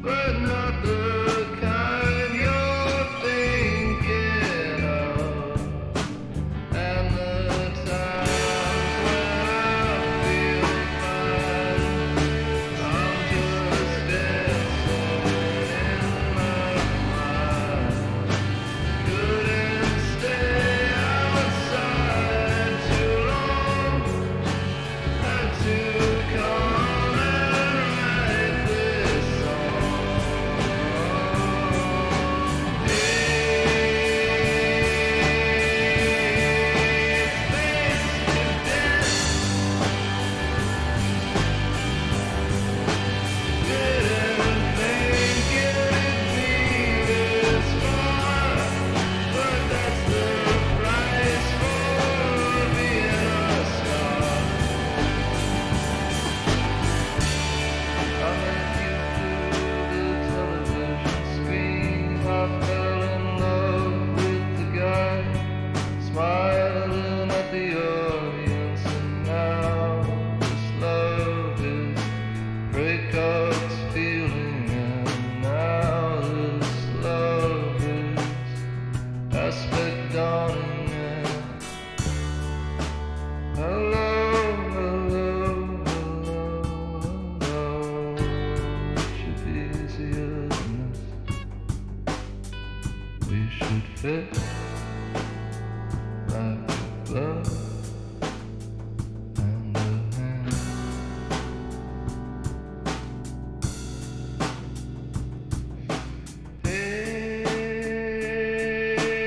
but not the kind you're thinking of. And the times when I feel fine, I'm just dancing in my mind. Couldn't stay outside too long. Had to come and write this song. Didn't think it'd be this far, but that's the price for being a star. I met you through the television screen. I fell in love with the guy smiling at the audience, and now this love is breakup's feeling, and now this love is aspect dawning. And hello, hello, hello, hello. It should be easier than this. We should fit like a glove and a hand.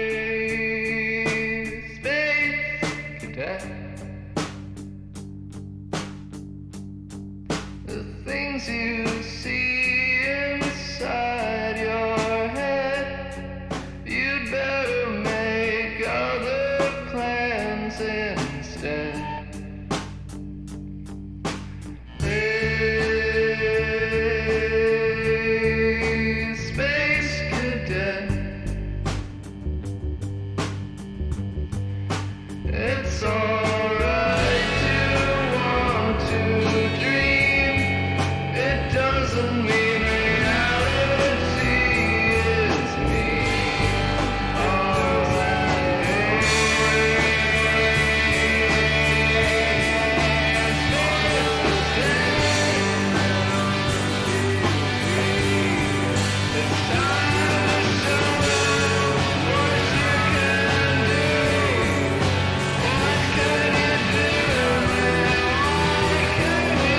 Hey, space cadet. The things you see inside your head, you'd better make other plans instead. Hey, space cadet. It's alright to want to dream. It doesn't mean reality is me. All it's time to show what you can do. What can you do? What can we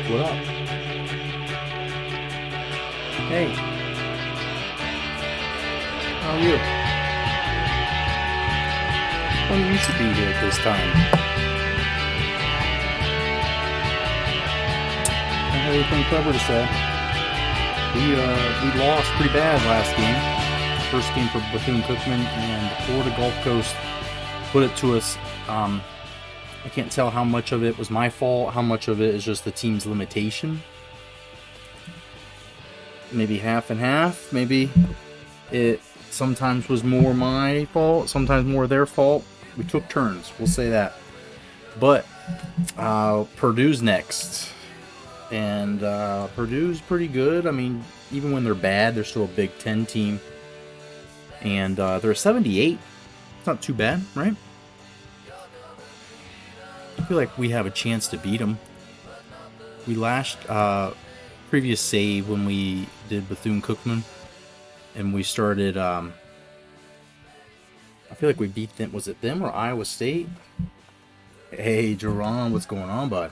What up? Hey, How are you? When you should be here at this time. I have anything clever to say. We lost pretty bad last game. First game for Bethune-Cookman, and Florida Gulf Coast put it to us. I can't tell how much of it was my fault, how much of it is just the team's limitation. Maybe half and half. Maybe it sometimes was more my fault, sometimes more their fault. We took turns, we'll say that. But Purdue's next. And Purdue's pretty good. I mean, even when they're bad, they're still a Big Ten team. And they're a 78. It's not too bad, right? I feel like we have a chance to beat them. We lashed previous save when we did Bethune-Cookman. And we started, I feel like we beat them. Was it them or Iowa State? Hey, Jerron, what's going on, bud?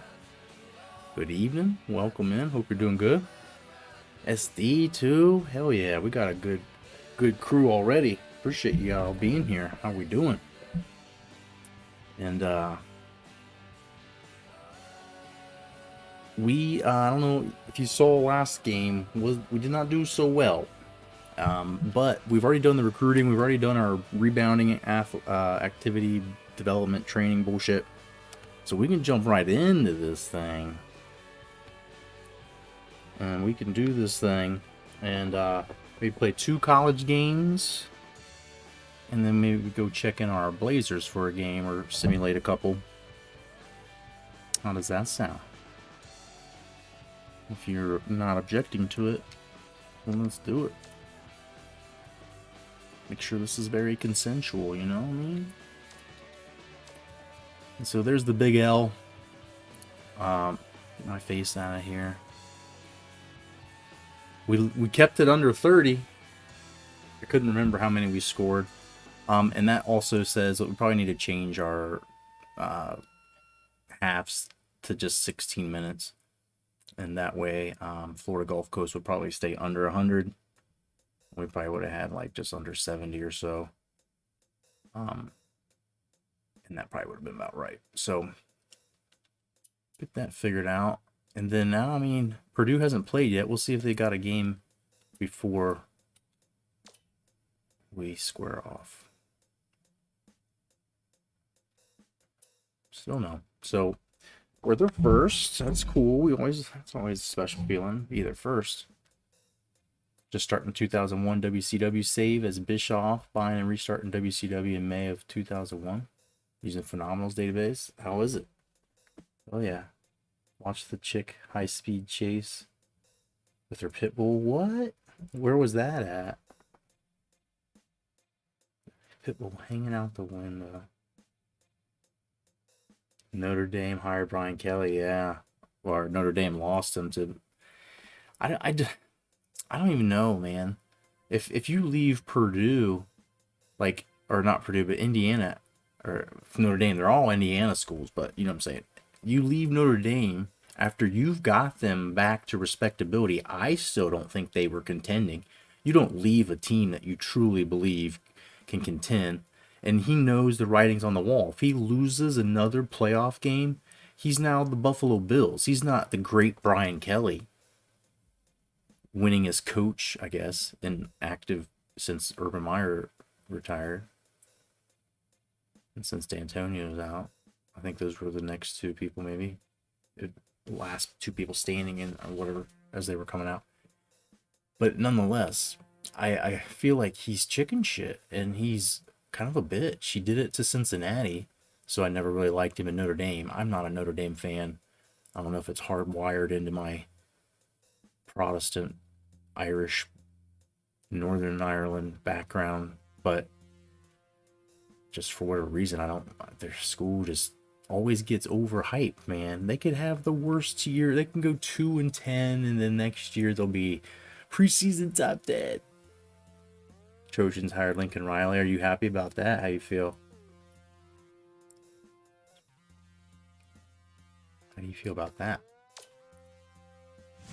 Good evening. Welcome in. Hope you're doing good. SD too. Hell yeah, we got a good crew already. Appreciate you all being here. How we doing? And we I don't know if you saw last game, we did not do so well. But we've already done the recruiting. We've already done our rebounding activity development training bullshit. So we can jump right into this thing. And we can do this thing. And maybe play 2 college games. And then maybe go check in our Blazers for a game or simulate a couple. How does that sound? If you're not objecting to it, then let's do it. Make sure this is very consensual, you know what I mean? And so there's the big L. Get my face out of here. We kept it under 30. I couldn't remember how many we scored. And that also says that we probably need to change our halves to just 16 minutes. And that way, Florida Gulf Coast would probably stay under 100. We probably would have had like just under 70 or so. And that probably would have been about right. So get that figured out. And then now, I mean, Purdue hasn't played yet. We'll see if they got a game before we square off. Still no. So we're the first. That's cool. That's always a special feeling. Be there first. Just starting 2001 WCW save as Bischoff, buying and restarting WCW in May of 2001 using Phenomenal's database. How is it? Oh yeah. Watch the chick high speed chase with her pit bull. What? Where was that at? Pit bull hanging out the window. Notre Dame hired Brian Kelly. Yeah. Or Notre Dame lost him to. I don't even know, man. If you leave Purdue, like, or not Purdue, but Indiana, or Notre Dame, they're all Indiana schools, but you know what I'm saying. You leave Notre Dame after you've got them back to respectability. I still don't think they were contending. You don't leave a team that you truly believe can contend. And he knows the writing's on the wall. If he loses another playoff game, he's now the Buffalo Bills. He's not the great Brian Kelly. Winning as coach, I guess, and active since Urban Meyer retired. And since D'Antonio's out. I think those were the next 2 people, maybe. The last 2 people standing in, or whatever, as they were coming out. But nonetheless, I feel like he's chicken shit, and he's kind of a bitch. He did it to Cincinnati, so I never really liked him in Notre Dame. I'm not a Notre Dame fan. I don't know if it's hardwired into my Protestant, Irish, Northern Ireland background, but just for whatever reason, their school just always gets overhyped, man. They could have the worst year. They can go 2-10, and then next year they'll be preseason top 10. Trojans hired Lincoln Riley. Are you happy about that? How you feel? How do you feel about that?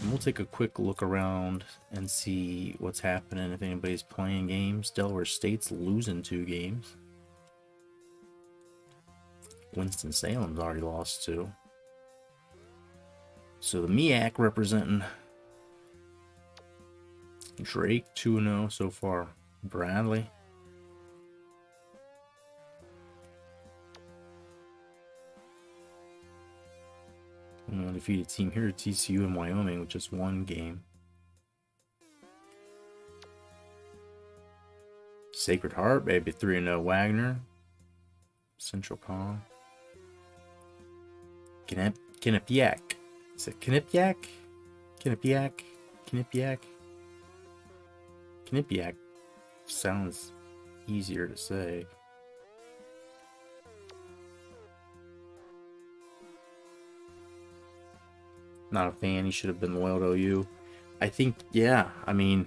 And we'll take a quick look around and see what's happening, if anybody's playing games. Delaware State's losing 2 games. Winston-Salem's already lost 2. So the MEAC representing Drake 2-0 so far. Bradley. An undefeated team here, TCU and Wyoming, with just 1 game. Sacred Heart, baby, 3-0 Wagner. Central Con. Quinnipiac. Is it Quinnipiac? Quinnipiac? Quinnipiac? Quinnipiac sounds easier to say. Not a fan. He should have been loyal to OU. I think, yeah, I mean,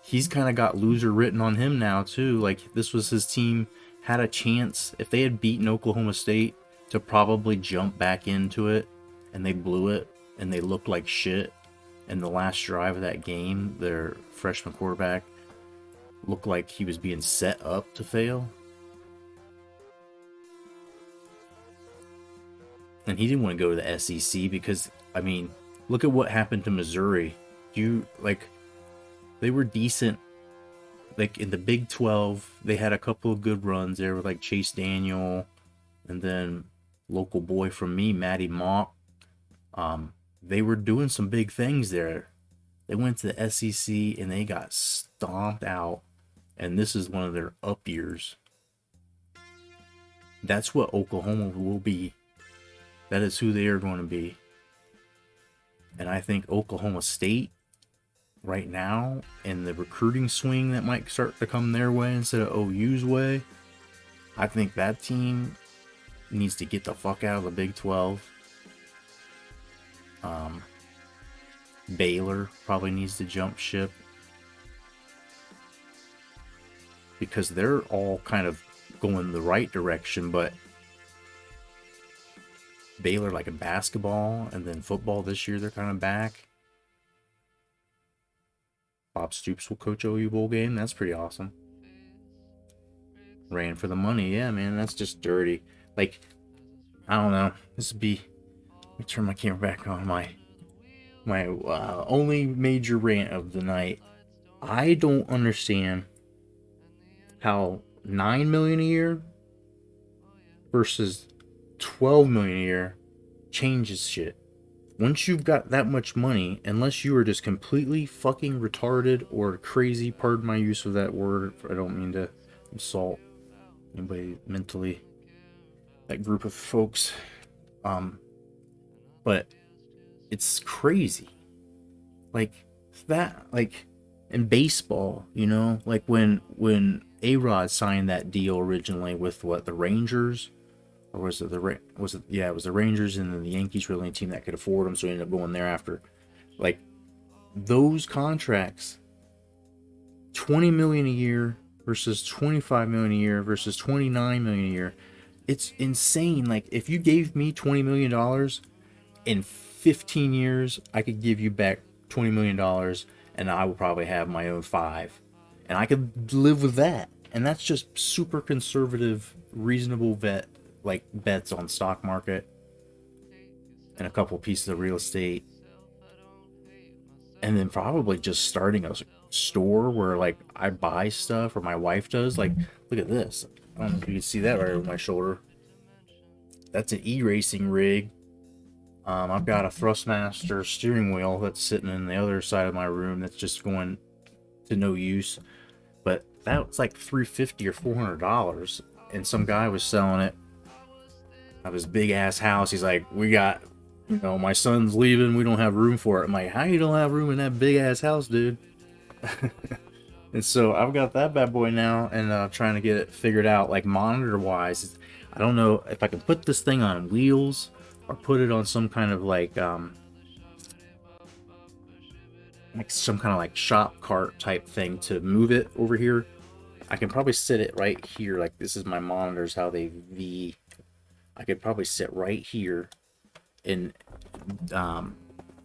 he's kind of got loser written on him now, too. Like, this was his team, had a chance, if they had beaten Oklahoma State, to probably jump back into it, and they blew it, and they looked like shit. And the last drive of that game, their freshman quarterback looked like he was being set up to fail. And he didn't want to go to the SEC because, I mean, look at what happened to Missouri. They were decent. Like, in the Big 12, they had a couple of good runs there with, like, Chase Daniel, and then local boy from me, Matty Mock. They were doing some big things there. They went to the SEC, and they got stomped out, and this is one of their up years. That's what Oklahoma will be. That is who they are going to be. And I think Oklahoma State, right now, in the recruiting swing that might start to come their way instead of OU's way, I think that team needs to get the fuck out of the Big 12. Baylor probably needs to jump ship, because they're all kind of going the right direction, but Baylor, like in basketball, and then football this year, they're kind of back. Bob Stoops will coach OU bowl game. That's pretty awesome. Ran for the money. Yeah, man, that's just dirty. Like, I don't know. This would be... Let me turn my camera back on. My only major rant of the night. I don't understand how $9 million a year versus $12 million a year changes shit. Once you've got that much money, unless you are just completely fucking retarded or crazy, pardon my use of that word, I don't mean to insult anybody mentally, that group of folks, but it's crazy. Like that, like in baseball, you know, like when A-Rod signed that deal originally with the Rangers, or was it it was the Rangers, and then the Yankees were the only team that could afford him, so he ended up going there after. Like, those contracts, $20 million a year versus $25 million a year versus $29 million a year, it's insane. Like, if you gave me $20 million in 15 years, I could give you back $20 million, and I will probably have my own 5, and I could live with that. And that's just super conservative, reasonable bets on stock market and a couple pieces of real estate, and then probably just starting a store where, like, I buy stuff, or my wife does. Like, look at this. I don't know if you can see that right over my shoulder. That's an e-racing rig. I've got a Thrustmaster steering wheel that's sitting in the other side of my room that's just going to no use, but that was like $350 or $400, and some guy was selling it of his big ass house. He's like, we got, my son's leaving, we don't have room for it. I'm like, how you don't have room in that big ass house, dude? And so I've got that bad boy now, and trying to get it figured out, like, monitor wise. I don't know if I can put this thing on wheels or put it on some kind of like some kind of like shop cart type thing to move it over here. I can probably sit it right here. Like, this is my monitors, how they I could probably sit right here and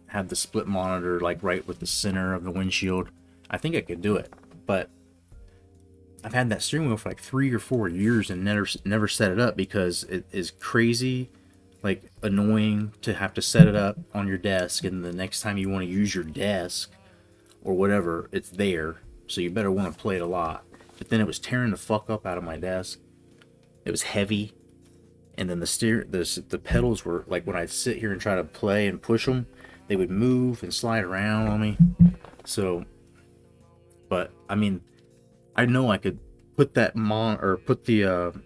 have the split monitor like right with the center of the windshield, I think I could do it. But I've had that steering wheel for like 3 or 4 years and never set it up because it is crazy, like annoying to have to set it up on your desk, and the next time you want to use your desk or whatever, it's there. So you better want to play it a lot. But then it was tearing the fuck up out of my desk. It was heavy, and then the pedals were like, when I'd sit here and try to play and push them, they would move and slide around on me. So, but I mean, I know I could put that put the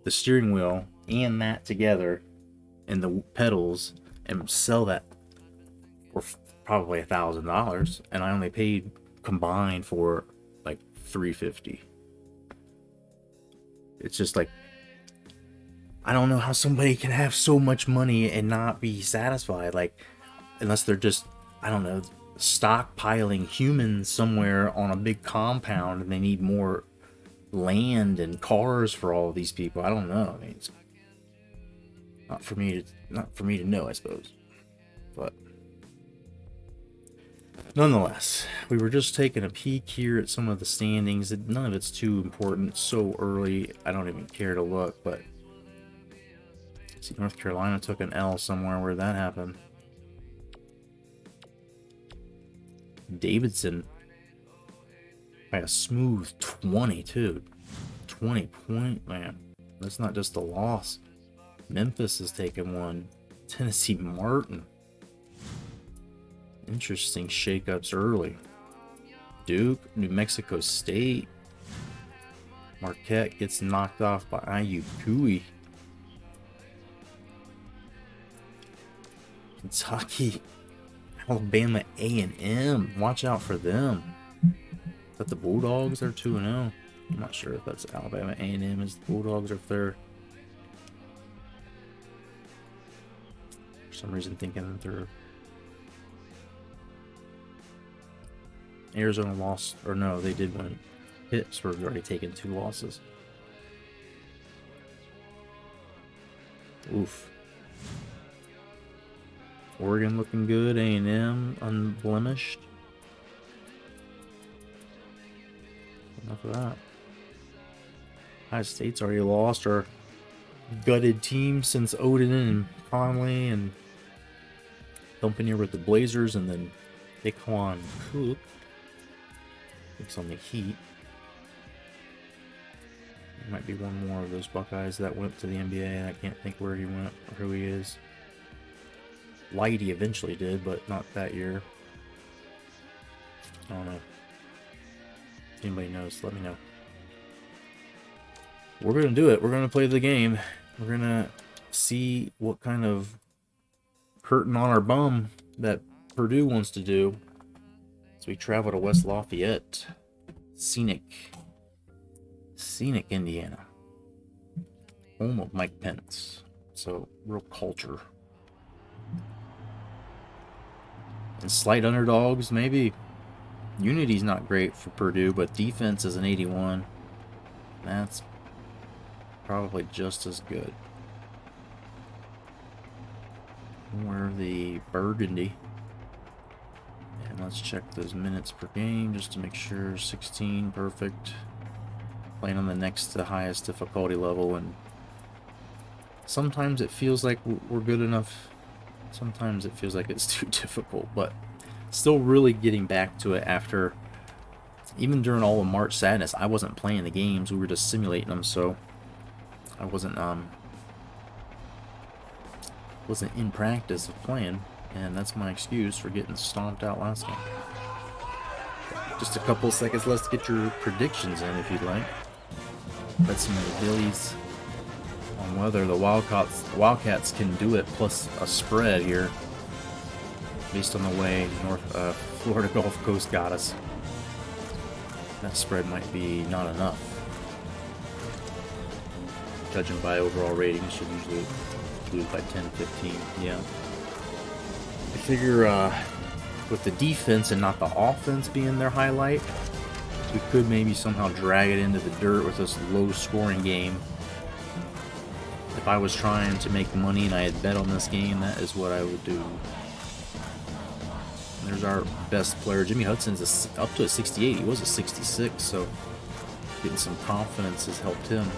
steering wheel and that together and the pedals and sell that for probably $1,000, and I only paid combined for like $350. It's just like, I don't know how somebody can have so much money and not be satisfied. Like, unless they're just, I don't know, stockpiling humans somewhere on a big compound and they need more land and cars for all of these people. I don't know. I mean, it's not for me to know, I suppose. But nonetheless, we were just taking a peek here at some of the standings. None of it's too important. So early, I don't even care to look. But see, North Carolina took an L somewhere. Where that happened? Davidson by a smooth 22. 20 point, man. That's not just a loss. Memphis has taken one. Tennessee Martin. Interesting shakeups early. Duke, New Mexico State. Marquette gets knocked off by IU. Kentucky. Alabama A&M. Watch out for them. Is that the Bulldogs? They're 2-0. I'm not sure if that's Alabama A&M is the Bulldogs or if they're... For some reason thinking that they're... Arizona lost, or no, they did win. Pittsburgh's already taken 2 losses. Oof. Oregon looking good. A&M unblemished. Enough of that. Ohio State's already lost our gutted team since Odin and Conley, and dumping here with the Blazers, and then Daquan Cook takes on the Heat. There might be one more of those Buckeyes that went to the NBA. I can't think where he went or who he is. Lighty eventually did, but not that year. I don't know. If anybody knows, let me know. We're going to do it. We're going to play the game. We're going to see what kind of hurting on our bum that Purdue wants to do. So we travel to West Lafayette. Scenic, Indiana. Home of Mike Pence. So, real culture. And slight underdogs, maybe. Unity's not great for Purdue, but defense is an 81. That's probably just as good. We're the Burgundy. And let's check those minutes per game just to make sure. 16, perfect. Playing on the next to highest difficulty level, and sometimes it feels like we're good enough. Sometimes it feels like it's too difficult, but still really getting back to it after, even during all of March Sadness, I wasn't playing the games. We were just simulating them, so I wasn't in practice of playing, and that's my excuse for getting stomped out last game. Just a couple seconds left to get your predictions in if you'd like. Bet some of the Billies on whether the Wildcats can do it plus a spread here, based on the way Florida Gulf Coast got us. That spread might be not enough. Judging by overall ratings, should usually lose by 10, 15. Yeah. I figure with the defense and not the offense being their highlight, we could maybe somehow drag it into the dirt with this low-scoring game. If I was trying to make money and I had bet on this game, that is what I would do. There's our best player. Jimmy Hudson's up to a 68. He was a 66, so getting some confidence has helped him.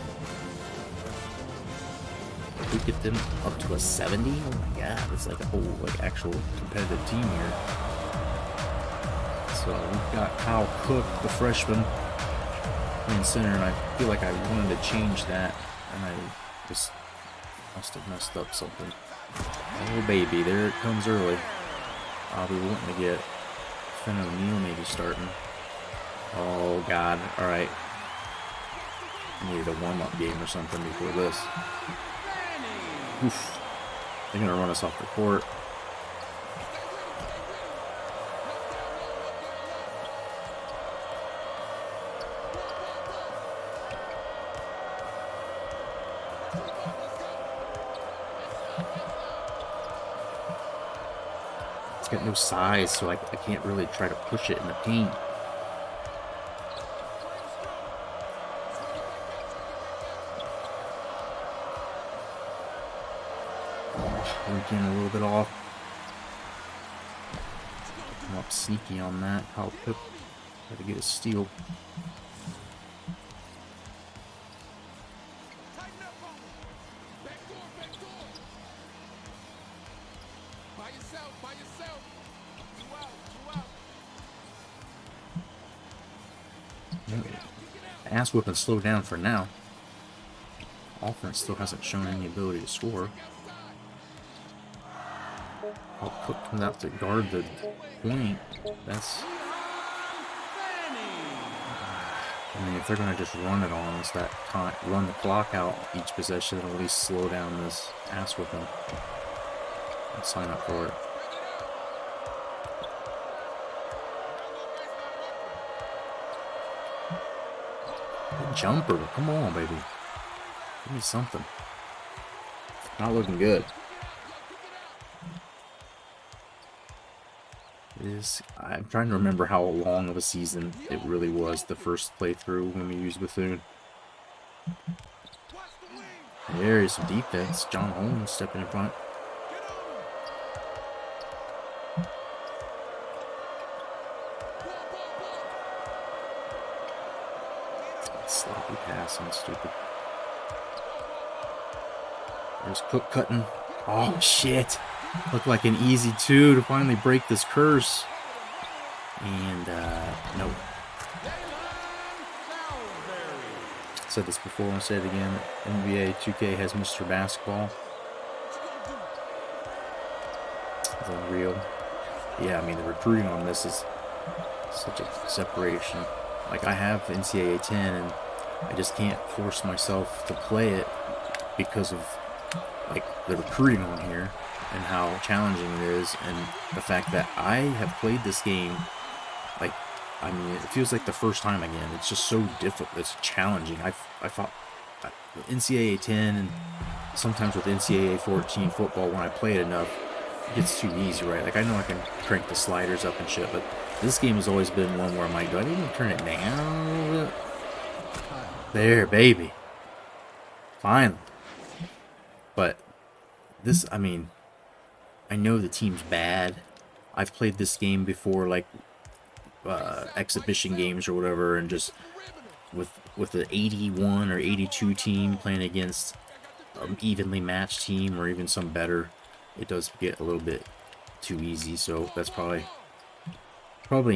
If we get them up to a 70, oh my god, it's like a whole actual competitive team here. So we've got Kyle Cook, the freshman, playing center, and I feel like I wanted to change that, and I just must have messed up something. Oh baby, there it comes early. We wanting to get Finn O'Neill maybe starting. Oh god, alright. Needed a warm-up game or something before this. Oof. They're gonna run us off the court. It's got no size, so I can't really try to push it in the paint. Getting a little bit off. Come up sneaky on that. Kyle Cook had to get a steal. Ass whipping slowed down for now. Offense still hasn't shown any ability to score. Oh, Cook comes out to guard the point. That's... I mean, if they're going to just run it on us that time, run the clock out each possession, it'll at least slow down this ass whipping. Let's sign up for it. Good jumper. Come on, baby. Give me something. Not looking good. I'm trying to remember how long of a season it really was, the first playthrough when we used Bethune. There is some defense. John Holmes stepping in front. Sloppy passing, stupid. There's Cook cutting. Oh, shit. Looked like an easy two to finally break this curse. And, nope. Said this before, I'll say it again. NBA 2K has Mr. Basketball. It's unreal. Yeah, I mean, the recruiting on this is such a separation. Like, I have NCAA 10, and I just can't force myself to play it because of, like, the recruiting on here and how challenging it is, and the fact that I have played this game, like, I mean, it feels like the first time again. It's just so difficult. It's challenging. I fought NCAA 10 and sometimes with NCAA 14 football, when I play it enough, it gets too easy, right? Like, I know I can crank the sliders up and shit, but this game has always been one where I'm like, do I need to turn it down a little bit? There, baby. Finally. But this, I mean, I know the team's bad. I've played this game before, like, exhibition games or whatever, and just with the 81 or 82 team playing against an evenly matched team or even some better, it does get a little bit too easy. So that's probably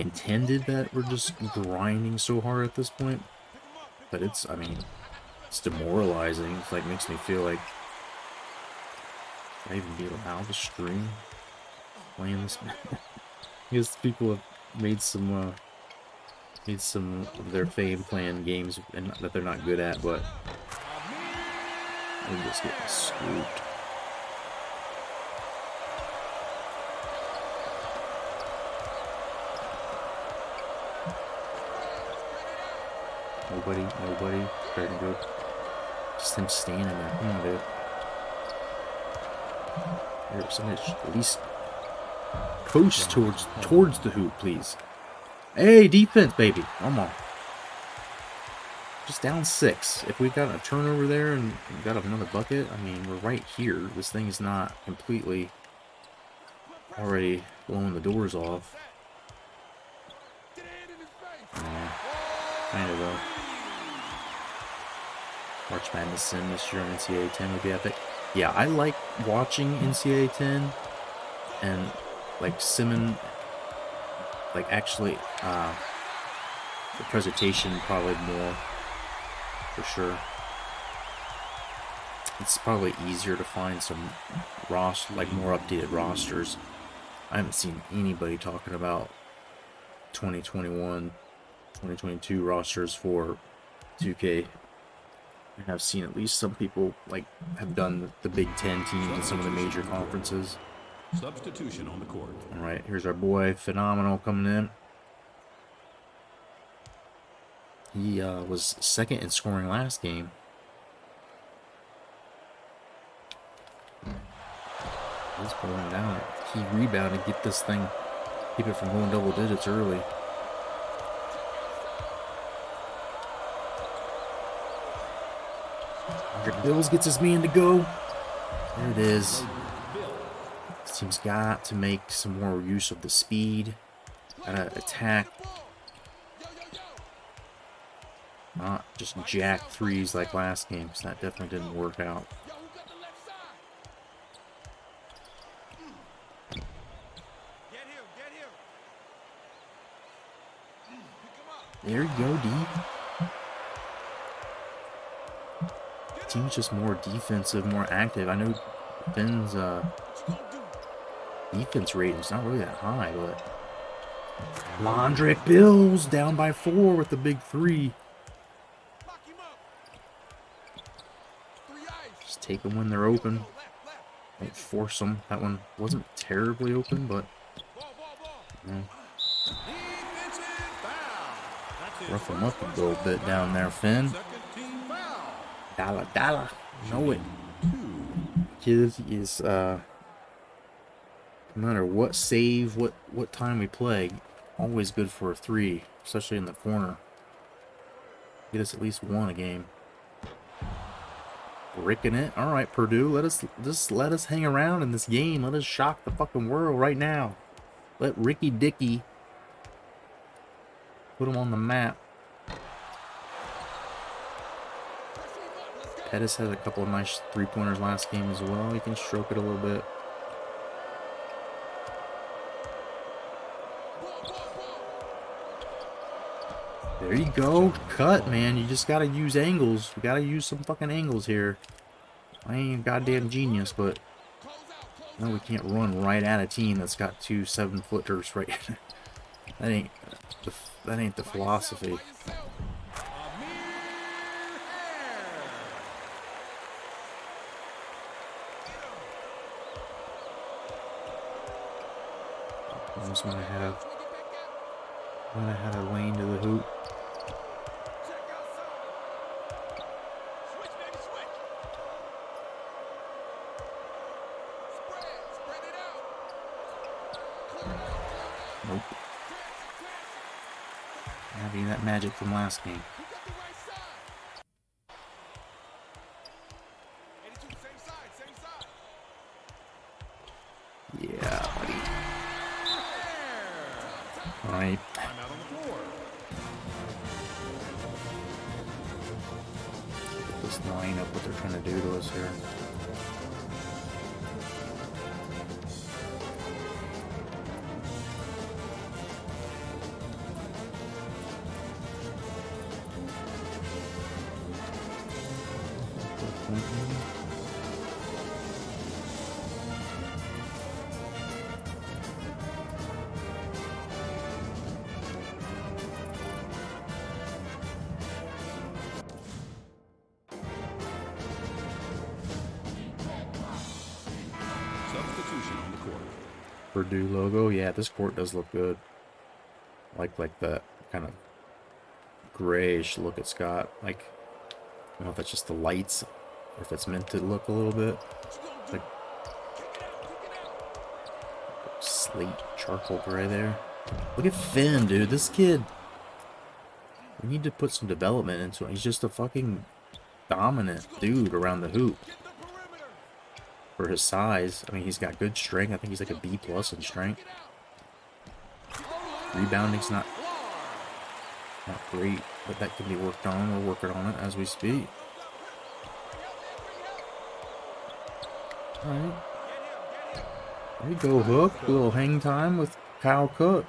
intended that we're just grinding so hard at this point. But it's, I mean, it's demoralizing. It's like, makes me feel like, should I even be allowed to stream playing this? Because people have made some of their fame playing games and that they're not good at, but I'm just getting scooped. Nobody. Very good. Just him standing there. Come on, dude. Here, somebody should at least coast towards the hoop, please. Hey, defense, baby. Come on. Just down 6. If we got a turnover there and got another bucket, I mean, we're right here. This thing is not completely already blowing the doors off. Yeah, kind of though. March Madness Sim this year on NCAA 10 would be epic. Yeah, I like watching NCAA 10 and like simming, like actually the presentation probably more for sure. It's probably easier to find some like more updated rosters. I haven't seen anybody talking about 2021, 2022 rosters for 2K. I have seen at least some people like have done the Big Ten teams in some of the major conferences. Substitution on the court. All right, here's our boy Phenomenal coming in. He was second in scoring last game. He's going down. He rebounded, get this thing, keep it from going double digits early. Bills gets his man to go. There it is. This team's got to make some more use of the speed. Gotta attack. Not just jack threes like last game, because that definitely didn't work out. There you go, D. Team's just more defensive, more active. I know Finn's defense rating is not really that high, but Mondrick Bills down by 4 with the big 3. Just take them when they're open. Don't force them. That one wasn't terribly open, but you know, rough them up a little bit down there, Finn. Dollar. Know it. Kid is no matter what save, what time we play, always good for a 3, especially in the corner. Get us at least 1 a game. Bricking it. All right, Purdue, let us hang around in this game. Let us shock the fucking world right now. Let Ricky Dickey put him on the map. Pettis has a couple of nice 3-pointers last game as well. He can stroke it a little bit. There you go. Cut, man. You just gotta use angles. We gotta use some fucking angles here. I ain't a goddamn genius, but no, we can't run right at a team that's got 2 7-footers right. that ain't the philosophy. I'm just gonna have a lane to the hoop. Nope. Having that magic from last game. Yeah, buddy. All right. Get this line up what they're trying to do to us here. Substitution on the court. Purdue logo. Yeah, this court does look good. Like that kind of grayish look it's got. Like, I don't know if that's just the lights or if it's meant to look a little bit like slate charcoal gray there. Look at Finn, dude. This kid, we need to put some development into him. He's just a fucking dominant dude around the hoop. for his size. I mean, he's got good strength. I think he's like a B+ in strength. Rebounding's not great, but that can be worked on. We're working on it as we speak. All right. There you go, Hook. A little hang time with Kyle Cook.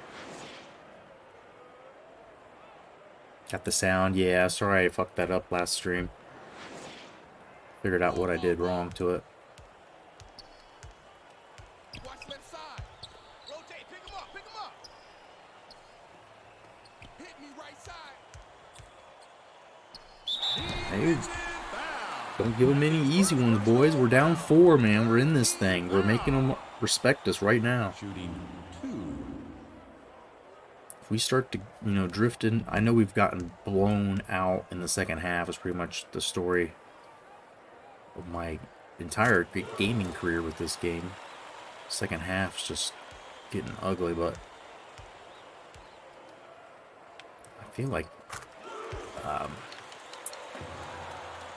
Got the sound. Yeah, sorry I fucked that up last stream. Figured out what I did wrong to it. Watch left side. Rotate. Pick him up. Pick him up. Hit me right side. Hey, don't give them any easy ones, boys. We're down 4, man. We're in this thing. We're making them respect us right now. Shooting 2. If we start to, drift in, I know we've gotten blown out in the second half. Is pretty much the story of my entire gaming career with this game. Second half's just getting ugly, but I feel like,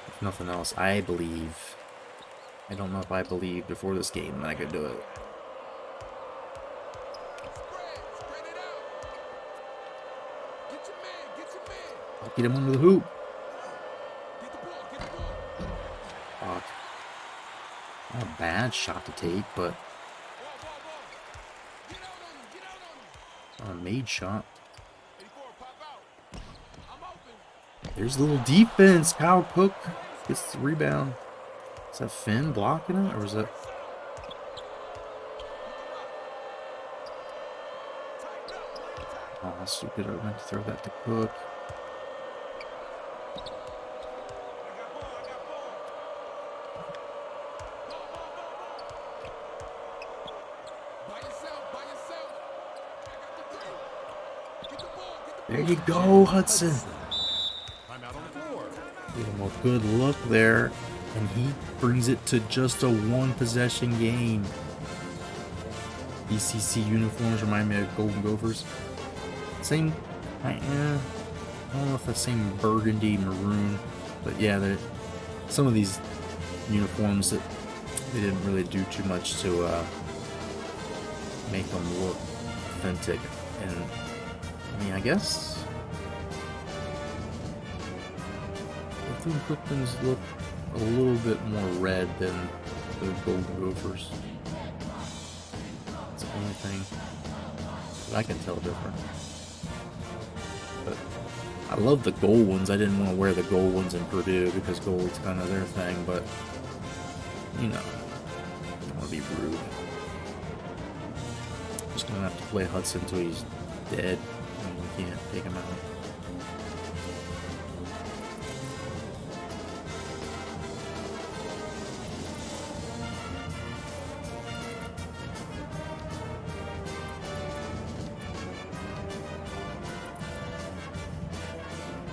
if nothing else, I believe. I don't know if I believed before this game that I could do it. Spread it out. Get your man. Get your man. I'll get him under the hoop. Get the ball. Get the ball. Not a bad shot to take, but Get out on him. Get out on him. not a made shot. 84, pop out. I'm open. There's a little defense. Kyle Cook gets the rebound. Is that Finn blocking it, or is that? Oh, that's stupid. I meant to throw that to Cook. By yourself. By yourself. I got the three. Get the ball. Get the There you go, Hudson. Timeout on the floor. Give him a good look there, and he brings it to just a 1-possession game. BCC uniforms remind me of Golden Gophers. Same, I don't know if the same burgundy maroon, but yeah, some of these uniforms that they didn't really do too much to make them look authentic. And I mean, I guess I think Brooklyn's look a little bit more red than the Golden Gophers. That's the only thing that I can tell different. But I love the gold ones. I didn't want to wear the gold ones in Purdue because gold's kind of their thing, but I don't want to be rude. I'm just gonna have to play Hudson until he's dead. I mean, we can't take him out.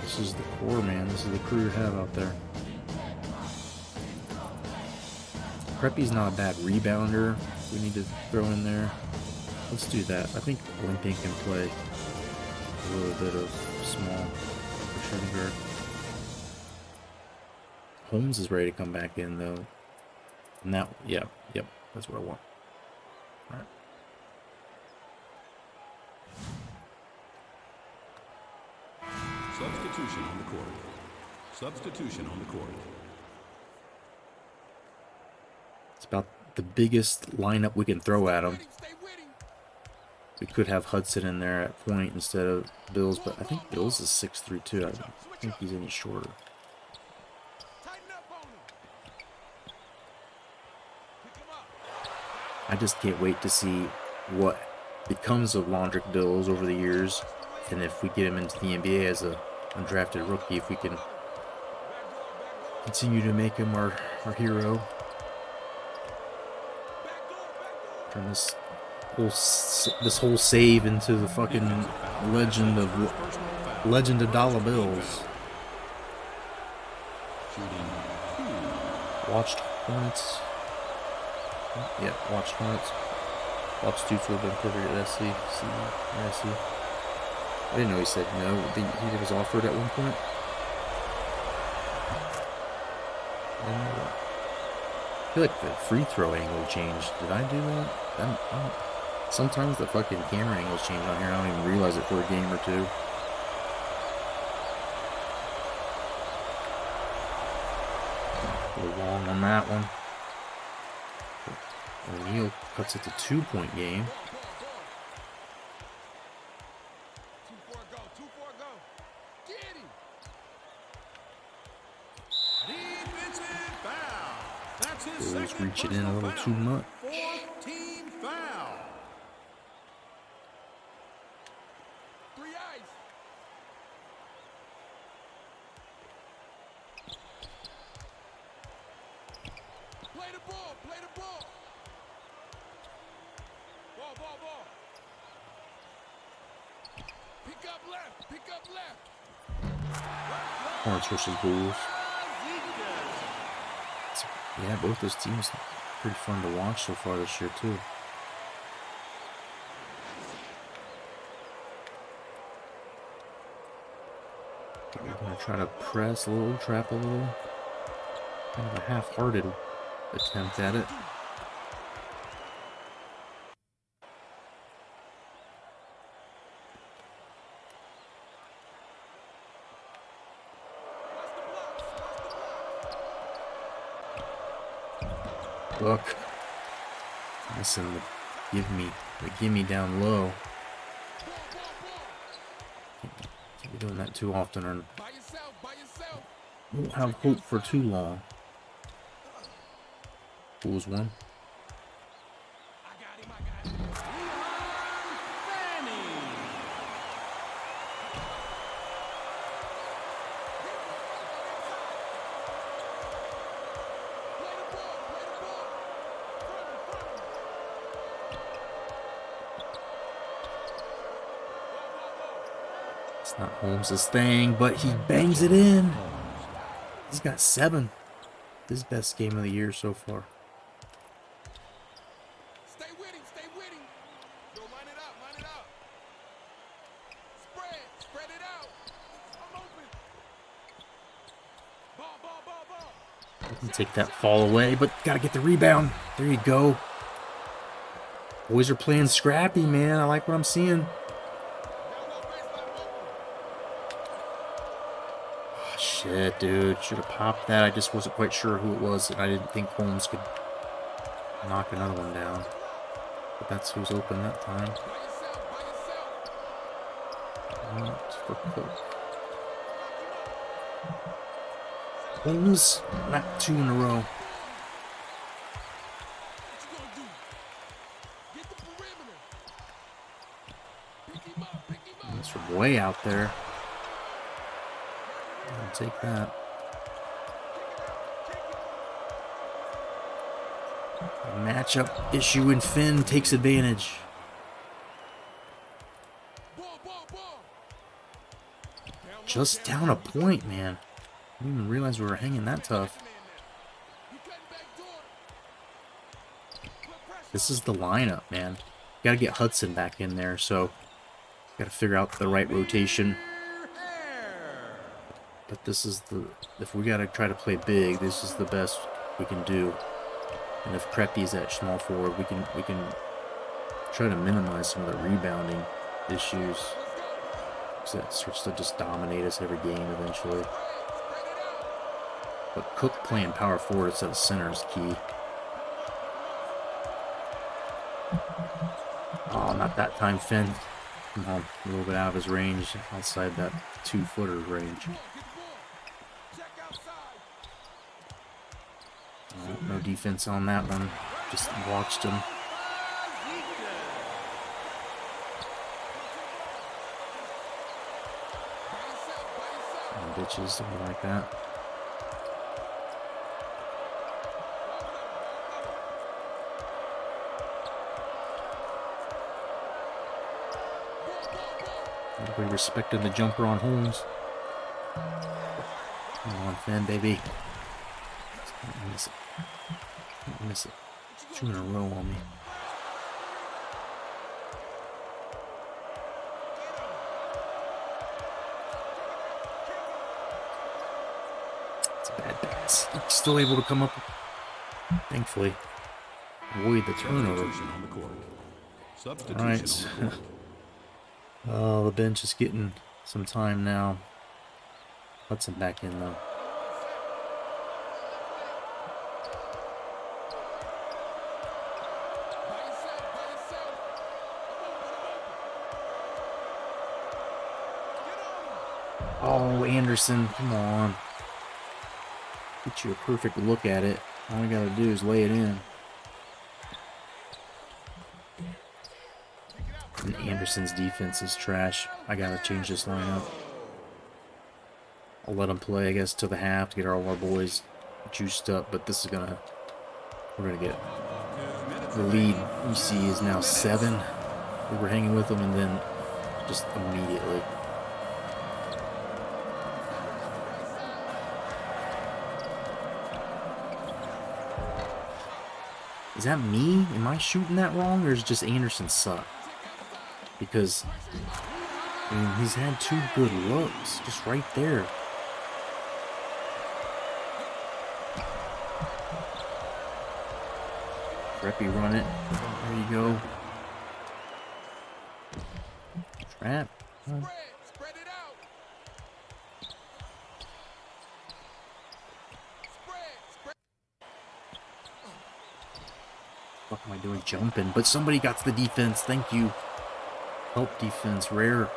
This is the core, man. This is the crew you have out there. Preppy's not a bad rebounder. We need to throw in there. Let's do that. I think Olympian can play a little bit of small for Schoenberg. Holmes is ready to come back in, though. And that, yep, that's what I want. All right. Substitution on the court. Substitution on the court. It's about the biggest lineup we can throw at him. Stay with him. We could have Hudson in there at point instead of Bills, but I think Bills is 6'3" too. I don't think he's any shorter. Tighten up on him. Pick him up. I just can't wait to see what becomes of Londrick Bills over the years, and if we get him into the NBA as a undrafted rookie, if we can continue to make him our hero. Turn this whole save into the fucking legend of dollar bills. Shooting 2. Watched Hornets. Yeah, watched Hornets. Watched dudes who have been perfect at SC. SC. I didn't know he said no. He was offered at one point. I didn't know that. feel like the free throw angle changed. Did I do that? Sometimes the fucking camera angles change on here. I don't even realize it for a game or two. A little long on that one. O'Neal cuts it to 2-point game. 2-4 go. 2-4 go. Get him. Defensive foul. That's his Bulls second reach it in a personal little foul. too much. Fourth team foul. 3 ice. Play the ball. Play the ball. Ball. Pick up left. Pick up left. Hornets versus Bulls. Yeah, both those teams pretty fun to watch so far this year too. We're gonna try to press a little, trap a little. Kind of a half-hearted attempt at it. Look, listen, give me down low. Can't be doing that too often, or By yourself. By yourself. won't have hope for too long. Bulls won. I got him. Play the ball. Play the ball. Front him. Ball. It's not Holmes' thing, but he bangs it in. He's got 7. His best game of the year so far. Stay with him. Stay with him. Yo, line it up. Line it up. Spread it out. I'm open. Ball. You can take that fall away, but gotta get the rebound. There you go. Boys are playing scrappy, man. I like what I'm seeing. Down low baseline open. Oh, shit, dude. Should have popped that. I just wasn't quite sure who it was, and I didn't think Holmes could knock another one down. But that's who's open that time. By yourself. By yourself. Not for Cook. Holmes, not 2 in a row. What you gonna do? Get the perimeter. Pick him up. Pick him up. That's from way out there. I'll take that. A matchup issue, and Finn takes advantage. Ball. Just down a point, man. I didn't even realize we were hanging that tough. You cutting back door. Put pressure. This is the lineup, man. Gotta get Hudson back in there, so gotta figure out the right rotation. But this is if we gotta try to play big, this is the best we can do. And if Creppy's at small forward, we can try to minimize some of the rebounding issues. Because that starts to just dominate us every game eventually. But Cook playing power forward instead of center is key. Oh, not that time, Finn. Come on, a little bit out of his range, outside that 2-footer range. Check outside. Oh, no defense on that one. Just watched him. Oh, bitches, something like that. Everybody respecting the jumper on Holmes. Come on, Finn, baby. Don't miss it. Don't miss it. 2 in a row on me. It's a bad pass. He's still able to come up Thankfully, avoid the turnover. Substitution on the court. Substitution All right. on the court. Oh, the bench is getting some time now. Let's him back in though. By yourself, by yourself. Get on him. Oh, Anderson, come on. Get you a perfect look at it. All you gotta do is lay it in. And Anderson's defense is trash. I gotta change this lineup. I'll let him play, I guess, till the half to get all our boys juiced up. But this is gonna, we're gonna get the lead. You see is now 7. We were hanging with them, and then just immediately. Is that me? Am I shooting that wrong, or is just Anderson suck? Because I mean, he's had 2 good looks, just right there. Preppy, run it. There you go. Trap. Spread it out. Spread. What am I doing? Jumping. But somebody got to the defense. Thank you. Help defense. Rare.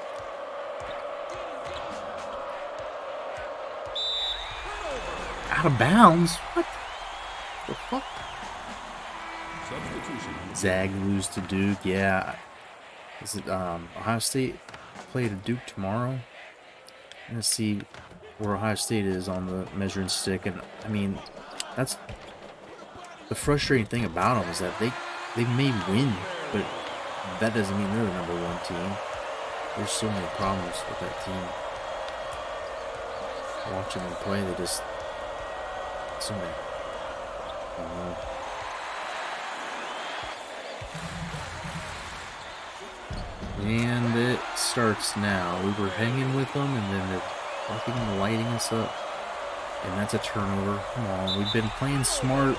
Out of bounds? What the fuck? Substitution on the Zag lose to Duke. Yeah. Is it Ohio State play to Duke tomorrow? Let's see where Ohio State is on the measuring stick. And I mean, that's the frustrating thing about them, is that they may win, but that doesn't mean they're the #1 team. There's so many problems with that team. Watching them play, they just so many. I don't know. And it starts now. We were hanging with them, and then they're fucking lighting us up. And that's a turnover. Come on, we've been playing smart.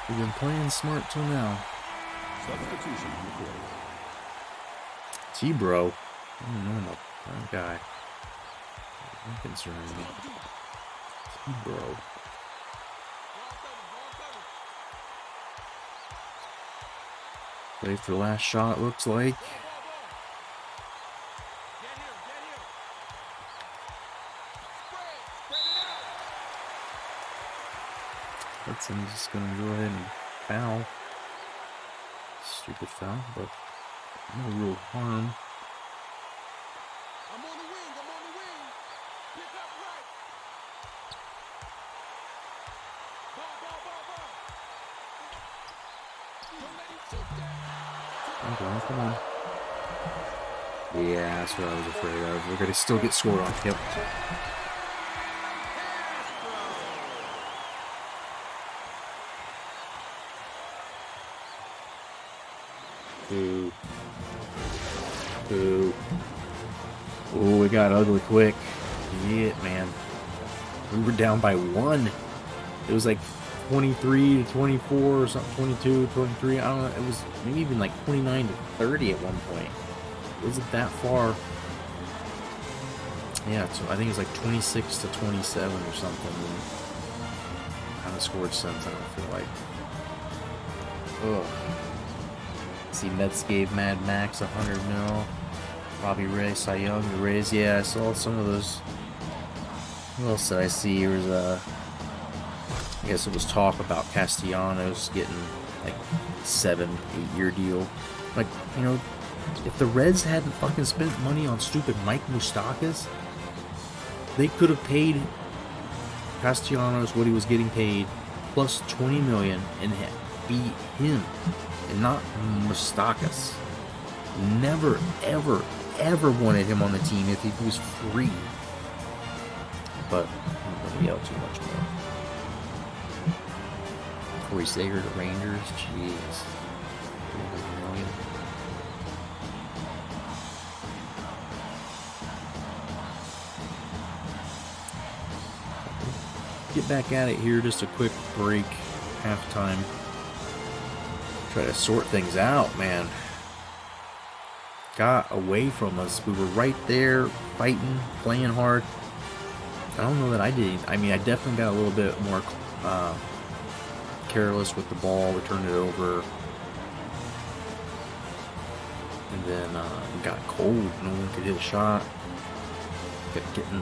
We've been playing smart till now. substitution on the court. T-Bro. I don't know about that guy. I'm concerned me. T-Bro. Play for last shot, looks like. Hudson's just gonna go ahead and foul. Stupid foul, but no real harm. I'm on the wing. Pick up right. Ball. Don't let him shoot that. Come on. Yeah, that's what I was afraid of. We're gonna still get scored on. Yep. Ooh. Ooh, it got ugly quick. Yeah, man. We were down by 1. It was like 23 to 24 or something, 22 to 23. I don't know. It was maybe even like 29 to 30 at one point. It wasn't that far. Yeah, so I think it was like 26 to 27 or something. And kind of scored since, I don't feel like. Ugh. See, Mets gave Mad Max 100 mil. Robbie Ray, Cy Young, the Rays. Yeah, I saw some of those. What else did I see? There was I guess it was talk about Castellanos getting like 7-8 year deal. Like, you know, if the Reds hadn't fucking spent money on stupid Mike Moustakas, they could have paid Castellanos what he was getting paid plus 20 million and beat him and not Moustakas. Never, ever wanted him on the team if he was free. But I'm going to yell too much more. Corey Seager to Rangers, jeez. 300 million. get back at it here. Just a quick break, halftime. Try to sort things out, man. Got away from us. We were right there, fighting, playing hard. I don't know that I did. I mean, I definitely got a little bit more careless with the ball. We turned it over. And then it got cold. No one could hit a shot. Kept getting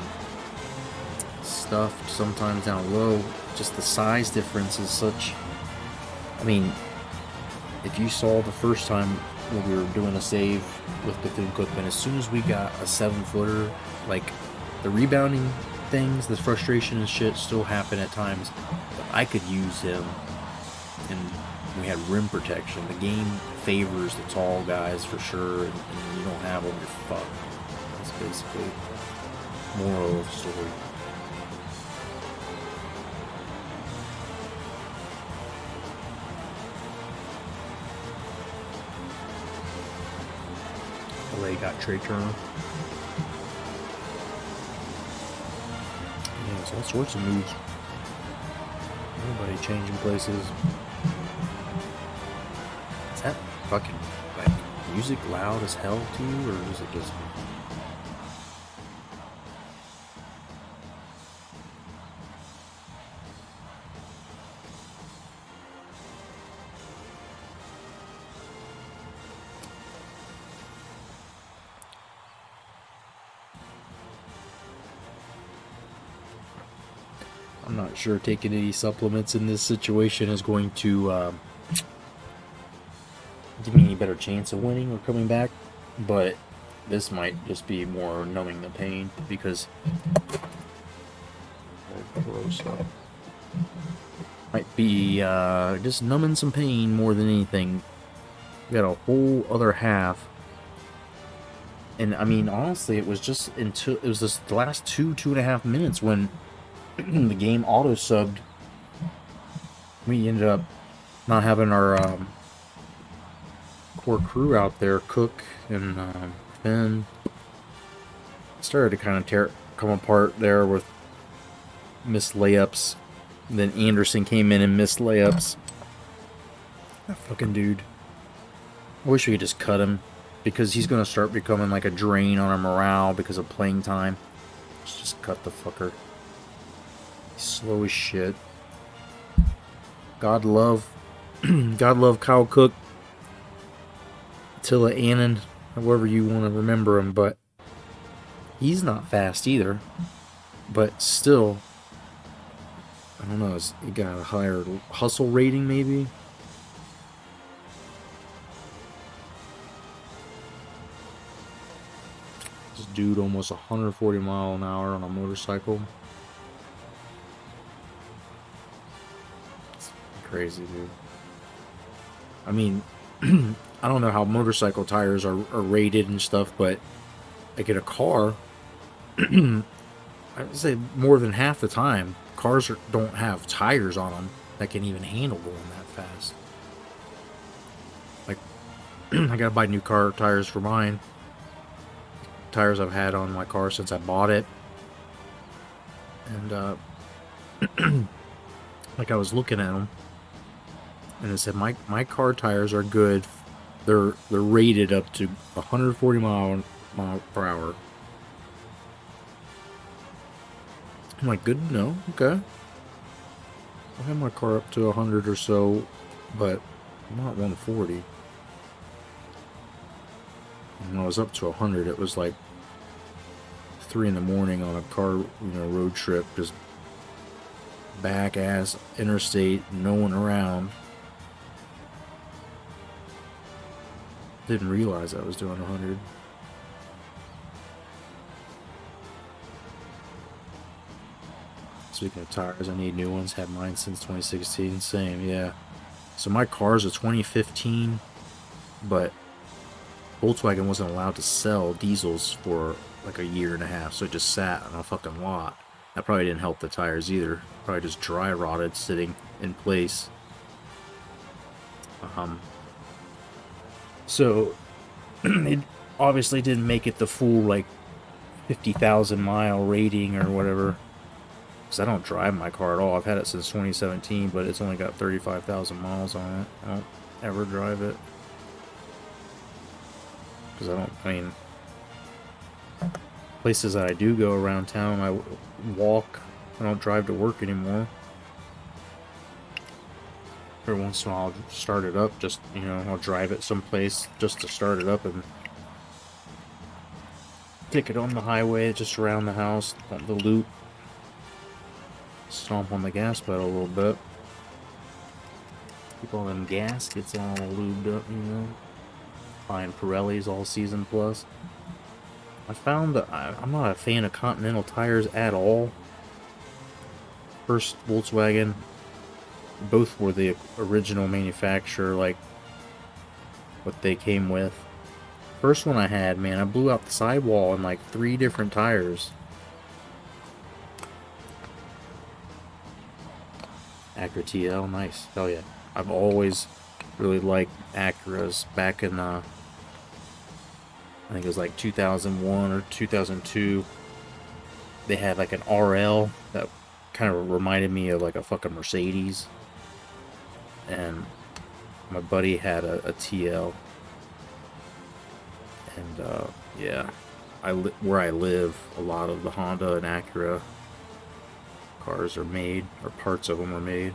stuffed sometimes down low. Just the size difference is such. I mean, if you saw the first time when we were doing a save with Bethune-Cookman, as soon as we got a 7-footer, like the rebounding things, the frustration and shit still happen at times. But I could use him, and we had rim protection. The game favors the tall guys for sure, and you don't have them, you're fucked. That's basically moral of the story. LA got Trey Turner. Yeah, it's all sorts of moves. Everybody changing places. Is that fucking like music loud as hell to you, or is it just me? I'm not sure taking any supplements in this situation is going to give me any better chance of winning or coming back, but this might just be more numbing the pain because might be just numbing some pain more than anything. We got a whole other half, and I mean honestly, it was just until it was just the last 2.5 minutes when the game auto subbed. We ended up not having our core crew out there. Cook and Finn started to kind of come apart there with missed layups. And then Anderson came in and missed layups. That fucking dude. I wish we could just cut him, because he's going to start becoming like a drain on our morale because of playing time. Let's just cut the fucker. Slow as shit. God love Kyle Cook, Attila Annan, however you want to remember him, but he's not fast either. But still, I don't know, he got a higher hustle rating maybe. This dude almost 140 miles an hour on a motorcycle. Crazy, dude. I mean, I don't know how motorcycle tires are rated and stuff, but like in a car, I would say more than half the time, cars don't have tires on them that can even handle going that fast. Like, I gotta buy new car tires for mine. Tires I've had on my car since I bought it. And, like I was looking at them, and it said my car tires are good. They're rated up to 140 mile per hour. I'm like, good to know. Okay. I have my car up to 100 or so, but not 140. And when I was up to 100, it was like 3 in the morning on a car, road trip, just back ass interstate, no one around. Didn't realize I was doing 100. Speaking of tires, I need new ones. Had mine since 2016. Same, yeah. So my car's a 2015, but Volkswagen wasn't allowed to sell diesels for like a year and a half, so it just sat on a fucking lot. That probably didn't help the tires either. Probably just dry rotted sitting in place. So it obviously didn't make it the full like 50,000 mile rating or whatever. because I don't drive my car at all. I've had it since 2017, but it's only got 35,000 miles on it. I don't ever drive it. Because I mean, places that I do go around town, I walk. I don't drive to work anymore. Every once in a while, I'll start it up, just, you know, I'll drive it someplace just to start it up and take it on the highway, just around the house, on the loop. Stomp on the gas pedal a little bit. Keep all them gaskets all lubed up, you know. Buying Pirellis all season plus. I found that I'm not a fan of Continental tires at all. First Volkswagen, both were the original manufacturer, like what they came with. First one I had, man, I blew out the sidewall in like 3 different tires. Acura TL, nice. Hell yeah. I've always really liked Acuras. Back in, I think it was like 2001 or 2002. They had like an RL that kind of reminded me of like a fucking Mercedes. And my buddy had a TL. And, yeah. Where I live, a lot of the Honda and Acura cars are made, or parts of them are made.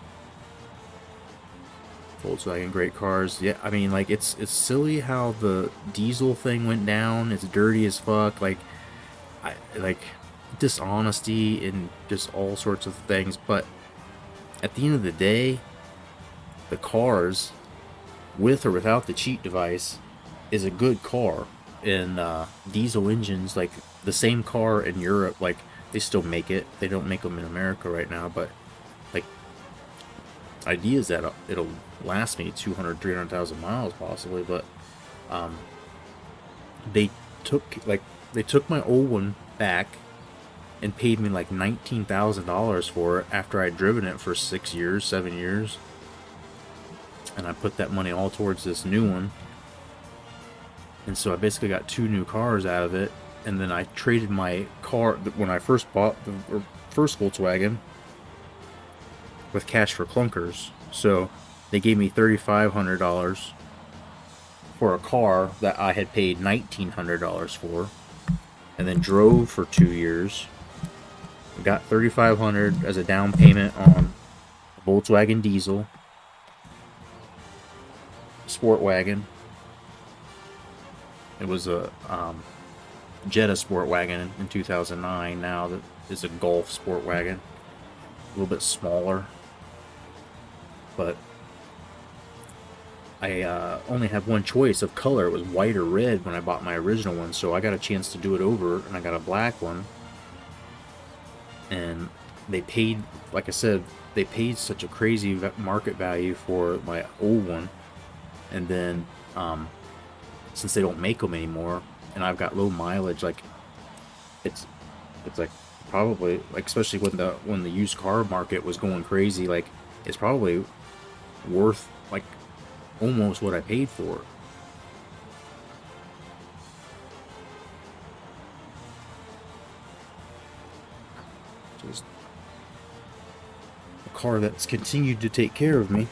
Volkswagen, great cars. Yeah, I mean, like, it's silly how the diesel thing went down. It's dirty as fuck. Like, dishonesty and just all sorts of things. But at the end of the day, the cars, with or without the cheat device, is a good car. And diesel engines, like the same car in Europe, like they still make it. They don't make them in America right now, but like, idea is that it'll last me 200, 300,000 miles possibly. But they took my old one back and paid me like $19,000 for it after I'd driven it for 6 years, 7 years. And I put that money all towards this new one. And so I basically got 2 new cars out of it. And then I traded my car, when I first bought the first Volkswagen, with cash for clunkers. So they gave me $3,500 for a car that I had paid $1,900 for. And then drove for 2 years. Got $3,500 as a down payment on a Volkswagen diesel. Sport wagon. It was a Jetta sport wagon in 2009. Now that is a Golf sport wagon, a little bit smaller. But I only had one choice of color. It was white or red when I bought my original one, so I got a chance to do it over, and I got a black one. And they paid, like I said, they paid such a crazy market value for my old one. And then since they don't make them anymore, and I've got low mileage, like it's like probably, like, especially when the used car market was going crazy, like it's probably worth like almost what I paid for it. Just a car that's continued to take care of me.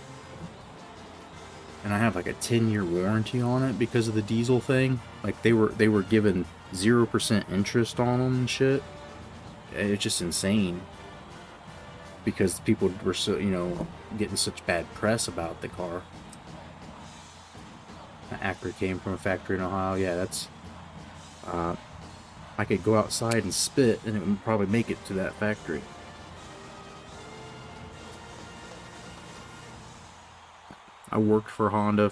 And I have like a 10-year warranty on it because of the diesel thing. Like they were given 0% interest on them and shit. It's just insane. Because people were so, you know, getting such bad press about the car. The Acura came from a factory in Ohio. Yeah, that's I could go outside and spit and it would probably make it to that factory. I worked for Honda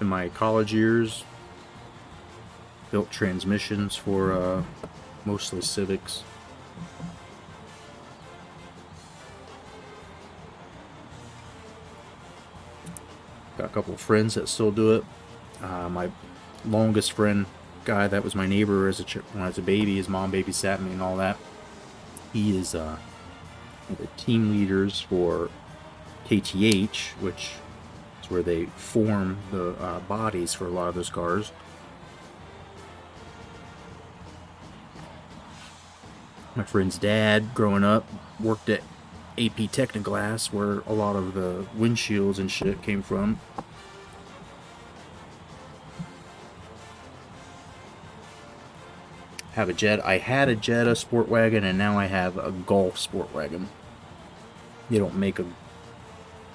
in my college years. Built transmissions for mostly Civics. Got a couple of friends that still do it. My longest friend, guy that was my neighbor when I was a baby, his mom babysat me and all that. He is one of the team leaders for KTH, which is where they form the bodies for a lot of those cars. My friend's dad, growing up, worked at AP Technoglass, where a lot of the windshields and shit came from. Have a Jetta. I had a Jetta sport wagon, and now I have a Golf sport wagon. They don't make a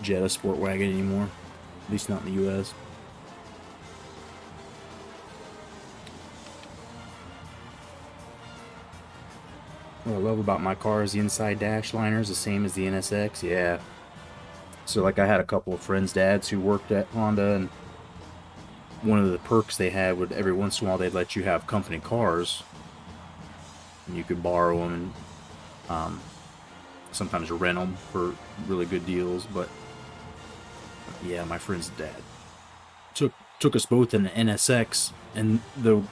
Jetta sport wagon anymore, at least not in the U.S. What I love about my car is the inside dash liner is the same as the NSX. Yeah. So like I had a couple of friends' dads who worked at Honda, and one of the perks they had would every once in a while they'd let you have company cars, and you could borrow them and sometimes rent them for really good deals. But yeah, my friend's dad took us both in an NSX, and the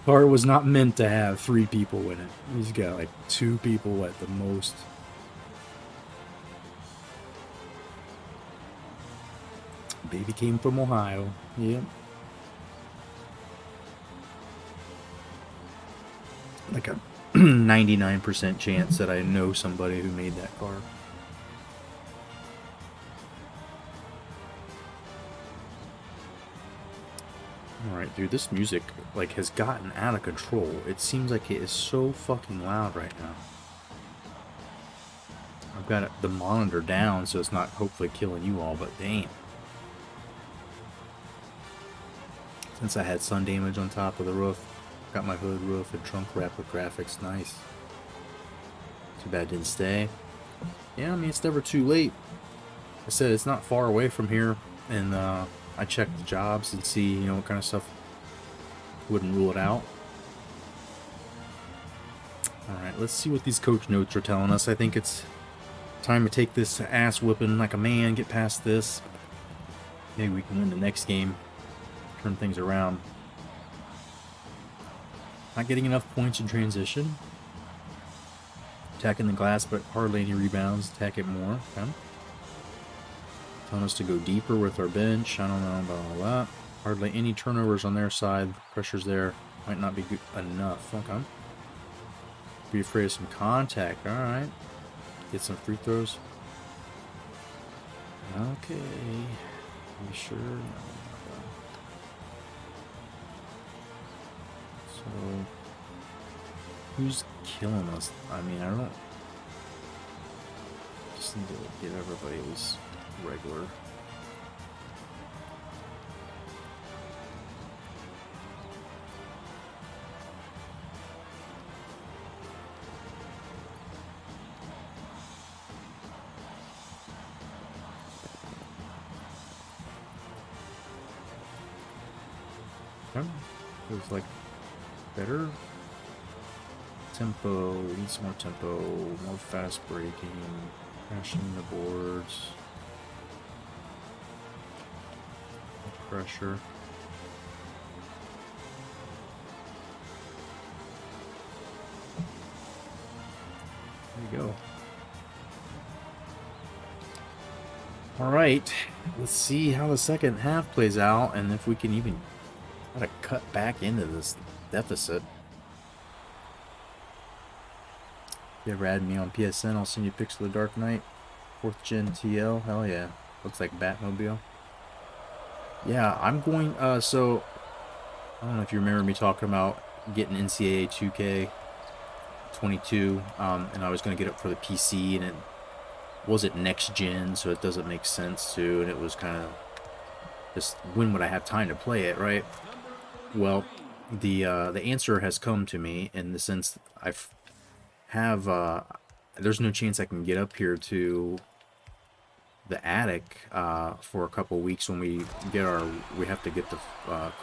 car was not meant to have 3 people in it. He's got like 2 people at the most. Baby came from Ohio. Yep. Like a 99% chance that I know somebody who made that car. Alright, dude, this music, like, has gotten out of control. It seems like it is so fucking loud right now. I've got the monitor down, so it's not hopefully killing you all, but damn. Since I had sun damage on top of the roof, got my hood, roof, and trunk wrapped with graphics. Nice. Too bad it didn't stay. Yeah, I mean, it's never too late. I said it's not far away from here, and I checked the jobs and see, you know, what kind of stuff. Wouldn't rule it out. Alright, let's see what these coach notes are telling us. I think it's time to take this ass whipping like a man, get past this. Maybe we can win the next game. Turn things around. Not getting enough points in transition. Attacking the glass, but hardly any rebounds. Attack it more. Okay. Telling us to go deeper with our bench. I don't know about all that. Hardly any turnovers on their side. Pressure's there. Might not be good enough. Okay. Be afraid of some contact. Alright. Get some free throws. Okay. You sure? No. So, who's killing us? I mean, I don't. Just need to get everybody at least regular. Feels like better tempo, needs more tempo, more fast breaking, crashing the boards, more pressure. There you go. Alright, let's see how the second half plays out and if we can even try to cut back into this deficit. If you ever add me on PSN, I'll send you pics of the Dark Knight. 4th gen TL, hell yeah. Looks like Batmobile. Yeah, I'm going, so, I don't know if you remember me talking about getting NCAA 2K22, and I was going to get it for the PC, and it wasn't next gen, so it doesn't make sense to, and it was kind of just, when would I have time to play it, right? Well, the answer has come to me in the sense there's no chance I can get up here to the attic for a couple weeks when we have to get the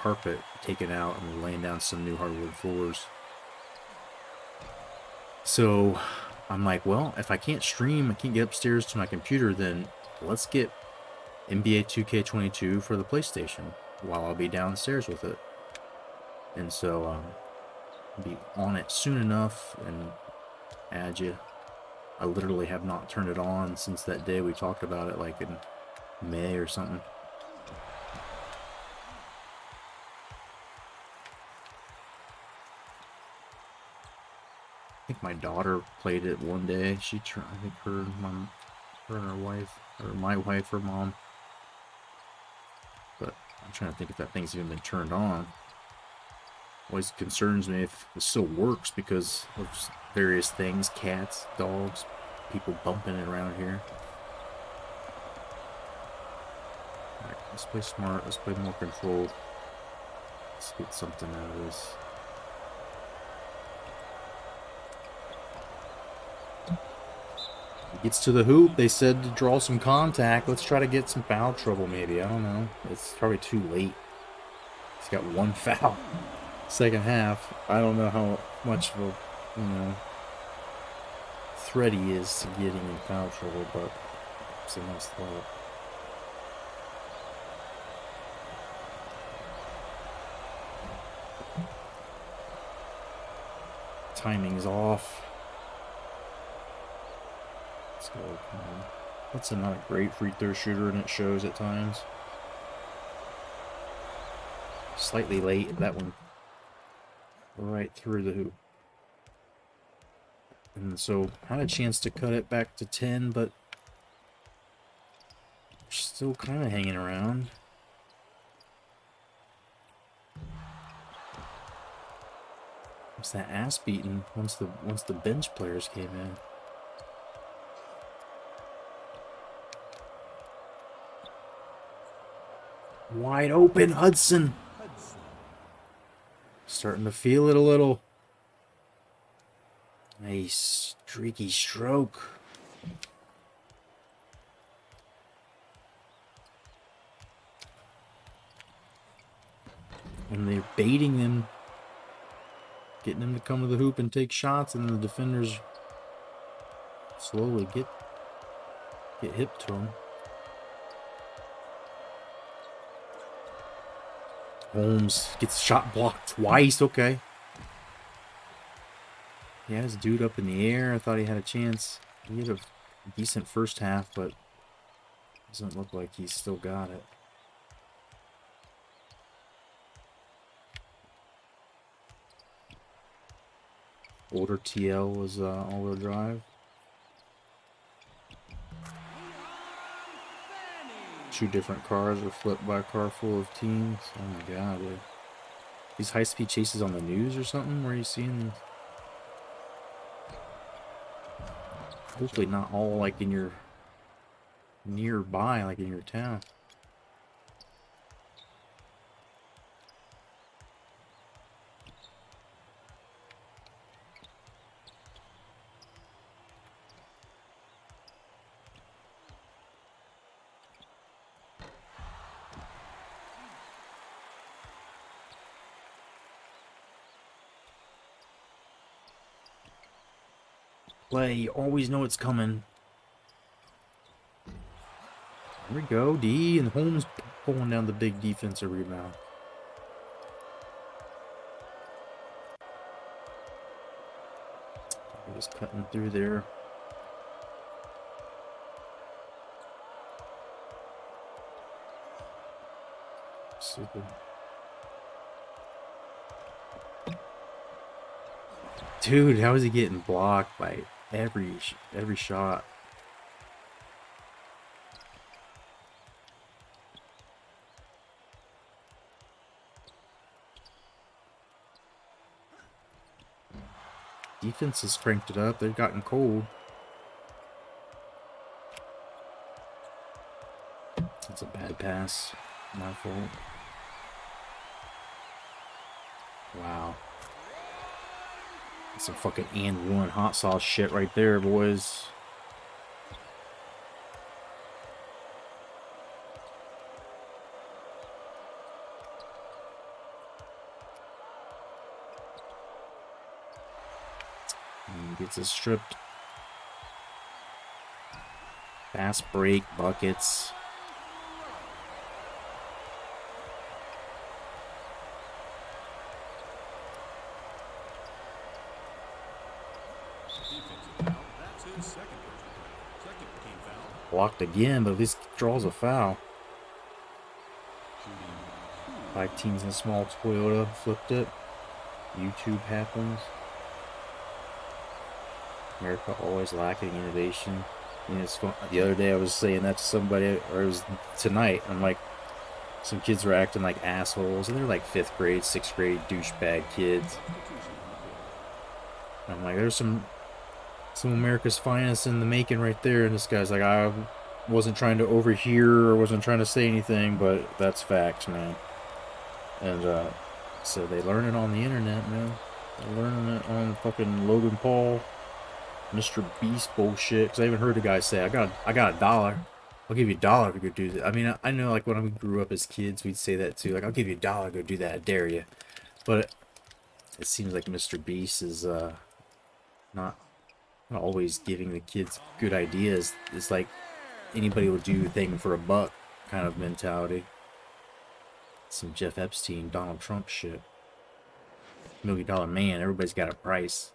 carpet taken out and we're laying down some new hardwood floors. So I'm like, well, if I can't stream, I can't get upstairs to my computer, then let's get NBA 2K22 for the PlayStation while I'll be downstairs with it. And so be on it soon enough and add you. I literally have not turned it on since that day we talked about it, like in May or something. think my daughter played it one day. She tried. I think her and her wife, or my wife, her mom. But I'm trying to think if that thing's even been turned on. Always concerns me if it still works because of various things, cats, dogs, people bumping it around here. Alright, let's play smart, let's play more controlled. Let's get something out of this. He gets to the hoop, they said to draw some contact. Let's try to get some foul trouble maybe, I don't know. It's probably too late. He's got one foul. Second half, I don't know how much of a, threat he is to getting in foul trouble, but it's a nice thought. Timing's off. Let's go. Come on. That's not a great free throw shooter, and it shows at times. Slightly late, that one right through the hoop. And so had a chance to cut it back to 10, but still kind of hanging around. What's that ass beating once the bench players came in? Wide open, Hudson. Starting to feel it a little. Nice streaky stroke. And they're baiting them, getting them to come to the hoop and take shots, and the defenders slowly get hip to them. Holmes gets shot blocked twice. Okay. He had his dude up in the air. I thought he had a chance. He had a decent first half, but doesn't look like he's still got it. Older TL was all-wheel drive. Two different cars were flipped by a car full of teams. Oh my god, dude. These high-speed chases on the news or something? Where are you seeing? Hopefully not all like in your nearby, like in your town. Play, you always know it's coming. There we go, D, and Holmes pulling down the big defensive rebound. Just cutting through there. Super. Dude, how is he getting blocked by every shot? Defense has cranked it up. They've gotten cold. That's a bad pass. My fault. Wow. That's some fucking and one hot sauce shit right there, boys. And gets it stripped. Fast break, buckets. Blocked again, but at least draws a foul. 5 teams in a small Toyota flipped it. YouTube happens. America always lacking innovation. And it's fun. The other day I was saying that to somebody, or it was tonight. I'm like, some kids were acting like assholes, and they're like 5th grade, 6th grade douchebag kids. And I'm like, there's some America's finest in the making right there. And this guy's like, I wasn't trying to overhear or wasn't trying to say anything, but that's facts, man. And so they learn it on the internet, man. They're learning it on fucking Logan Paul, Mr. Beast bullshit. Because I even heard the guy say, I got $1. I'll give you $1 to go do that. I mean, I know, like, when we grew up as kids, we'd say that too. Like, I'll give you $1 to go do that. I dare you. But it seems like Mr. Beast is not always giving the kids good ideas. It's like anybody will do a thing for $1 kind of mentality. Some Jeff Epstein, Donald Trump shit. $1 million man. Everybody's got a price.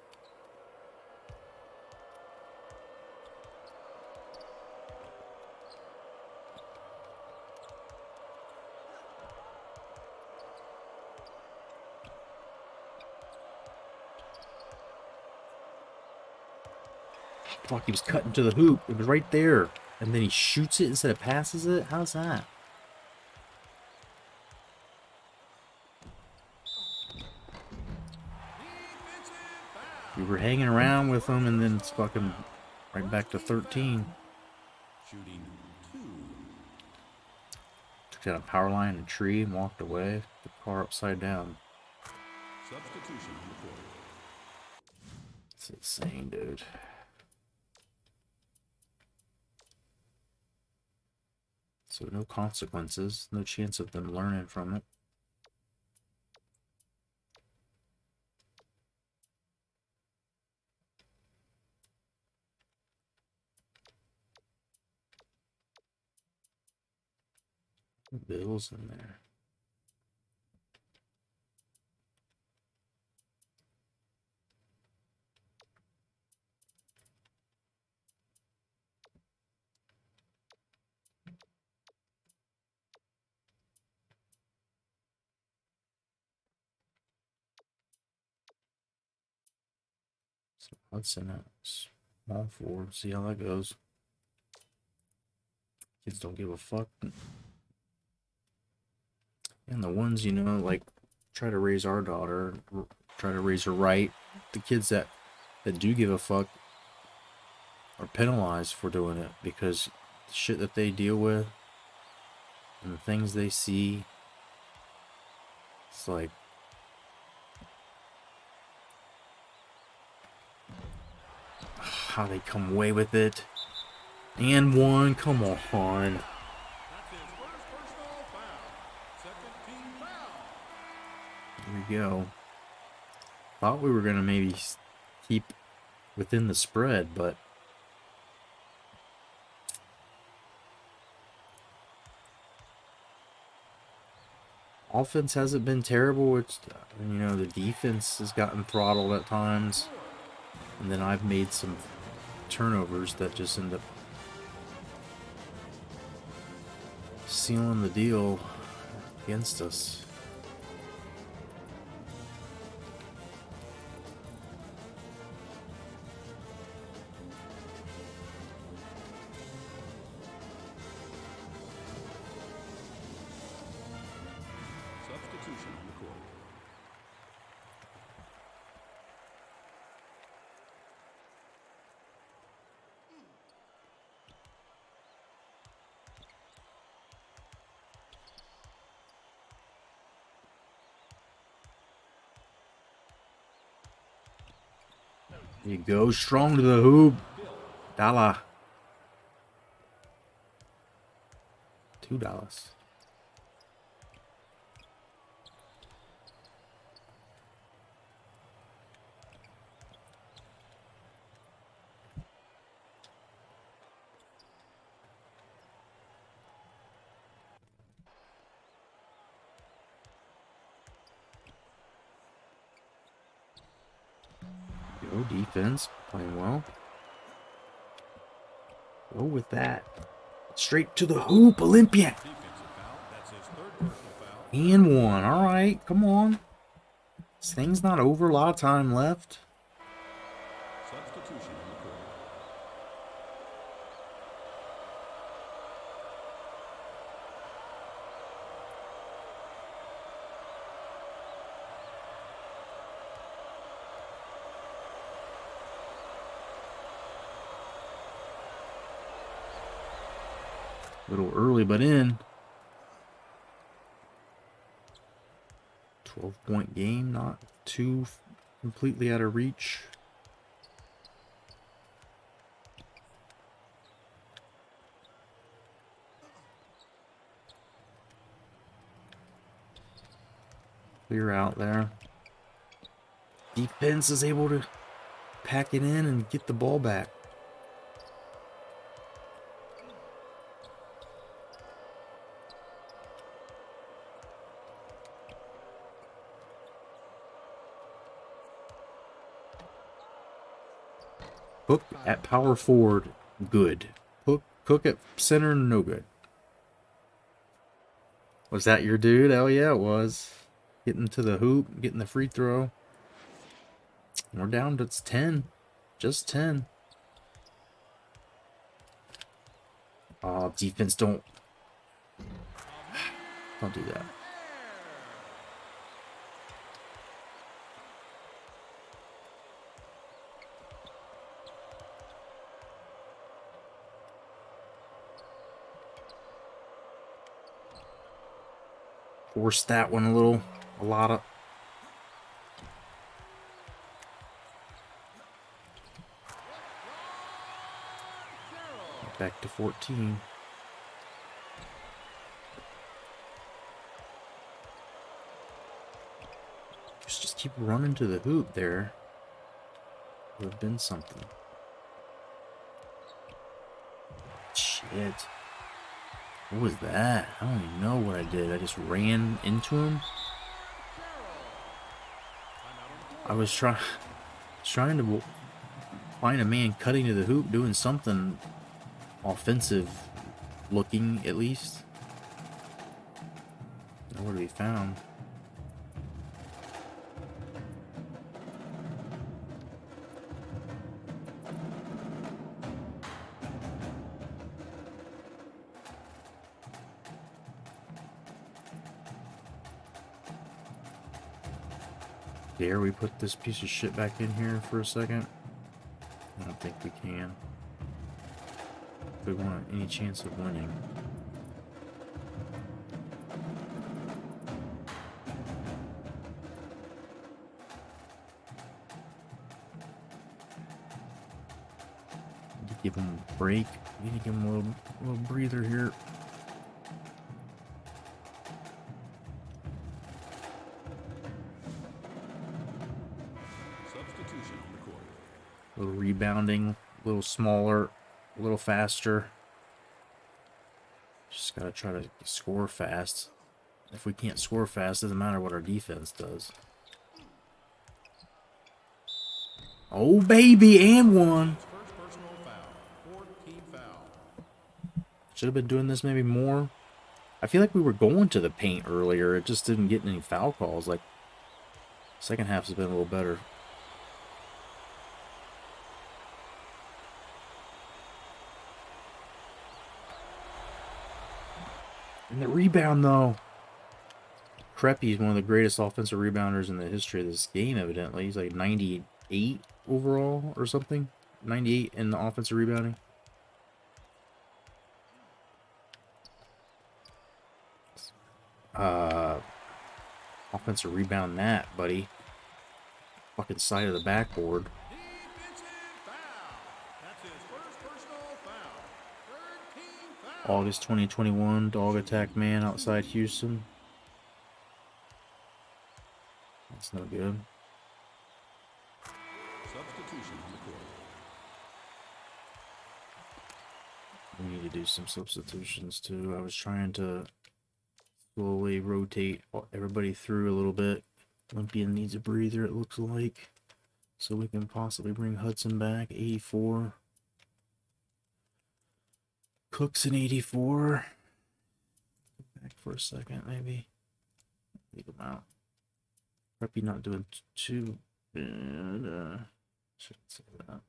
Fuck, he was cutting to the hoop. It was right there. And then he shoots it instead of passes it? How's that? We were hanging around with him, and then it's fucking right back to 13. Shooting 2. Took down a power line and a tree and walked away. The car upside down. Substitution recorded. It's insane, dude. So no consequences, no chance of them learning from it. Bills in there. So Hudson at small forward. See how that goes. Kids don't give a fuck. And the ones, you know, like, try to raise our daughter, try to raise her right. The kids that do give a fuck are penalized for doing it, because the shit that they deal with and the things they see, it's like, how they come away with it. And one, come on. That's his first personal foul. Second team foul. There we go. Thought we were gonna maybe keep within the spread, but offense hasn't been terrible. It's, you know, the defense has gotten throttled at times, and then I've made some turnovers that just end up sealing the deal against us. Substitution on the court. You go strong to the hoop. $1. $2. Go defense, playing well. Go with that. Straight to the hoop, Olympia. Defensive foul. That's his third personal foul. And one. All right, come on. This thing's not over. A lot of time left. Substitution on the Little early, but in. 12-point game, not too completely out of reach. Clear out there. Defense is able to pack it in and get the ball back. Cook at power forward, good. Cook at center, no good. Was that your dude? Oh yeah, it was. Getting to the hoop, getting the free throw. We're down to 10. Just 10. Oh, defense, don't do that. Forced that one a lot of. Back to 14. Just keep running to the hoop there. Would have been something. Shit. What was that? I don't even know what I did. I just ran into him. I was trying to find a man cutting to the hoop, doing something offensive looking, at least. Nowhere to be found. Dare we put this piece of shit back in here for a second? I don't think we can. If we want any chance of winning. Give him a break. We need to give him a little breather here. Substitution on the court. A little rebounding, a little smaller, a little faster. Just gotta try to score fast. If we can't score fast, doesn't matter what our defense does. Oh baby, and one. First personal foul. Fourth team foul. Should have been doing this maybe more. I feel like we were going to the paint earlier. It just didn't get any foul calls. Like, second half has been a little better. And the rebound, though. Kreppy is one of the greatest offensive rebounders in the history of this game, evidently. He's like 98 overall or something. 98 in the offensive rebounding. Offensive rebound that, buddy. Fucking side of the backboard. Defensive foul. That's his first personal foul. Third team foul. August 2021, dog attack man outside Houston. That's no good. Substitution on the court. We need to do some substitutions too. I was trying to slowly rotate everybody through a little bit. Olympian needs a breather, it looks like. So we can possibly bring Hudson back. 84. Cook's in 84. Back for a second, maybe. Leave him out. Preppy not doing too bad. Shouldn't say that.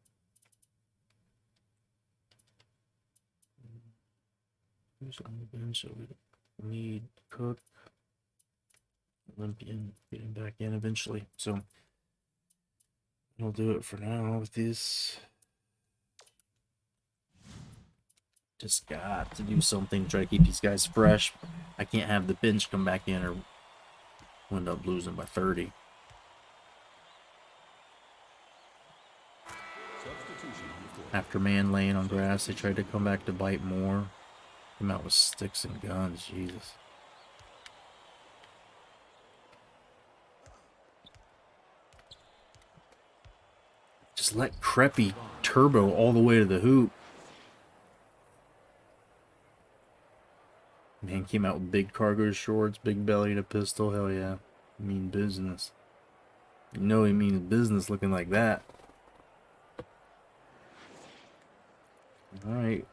Who's on the bench? So we need Cook. Olympian getting back in eventually. So we'll do it for now with this. Just got to do something to try to keep these guys fresh. I can't have the bench come back in or we'll end up losing by 30. Substitution on the court. After man laying on grass, they tried to come back to bite more. Come out with sticks and guns, Jesus. Just let Creppy turbo all the way to the hoop. Man came out with big cargo shorts, big belly, and a pistol. Hell yeah. Mean business. You know he means business looking like that. Alright.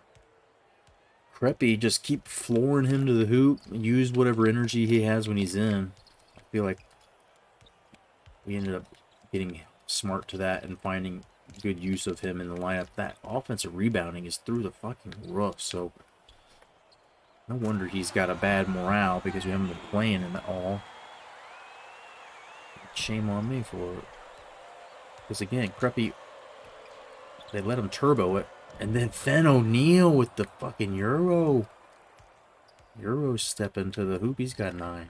Creppy, just keep flooring him to the hoop. Use whatever energy he has when he's in. I feel like we ended up getting smart to that and finding good use of him in the lineup. That offensive rebounding is through the fucking roof, so no wonder he's got a bad morale because we haven't been playing him at all. Shame on me for it. Because again, Creppy, they let him turbo it. And then Fen O'Neal with the fucking Euro. Euro step into the hoop. He's got 9.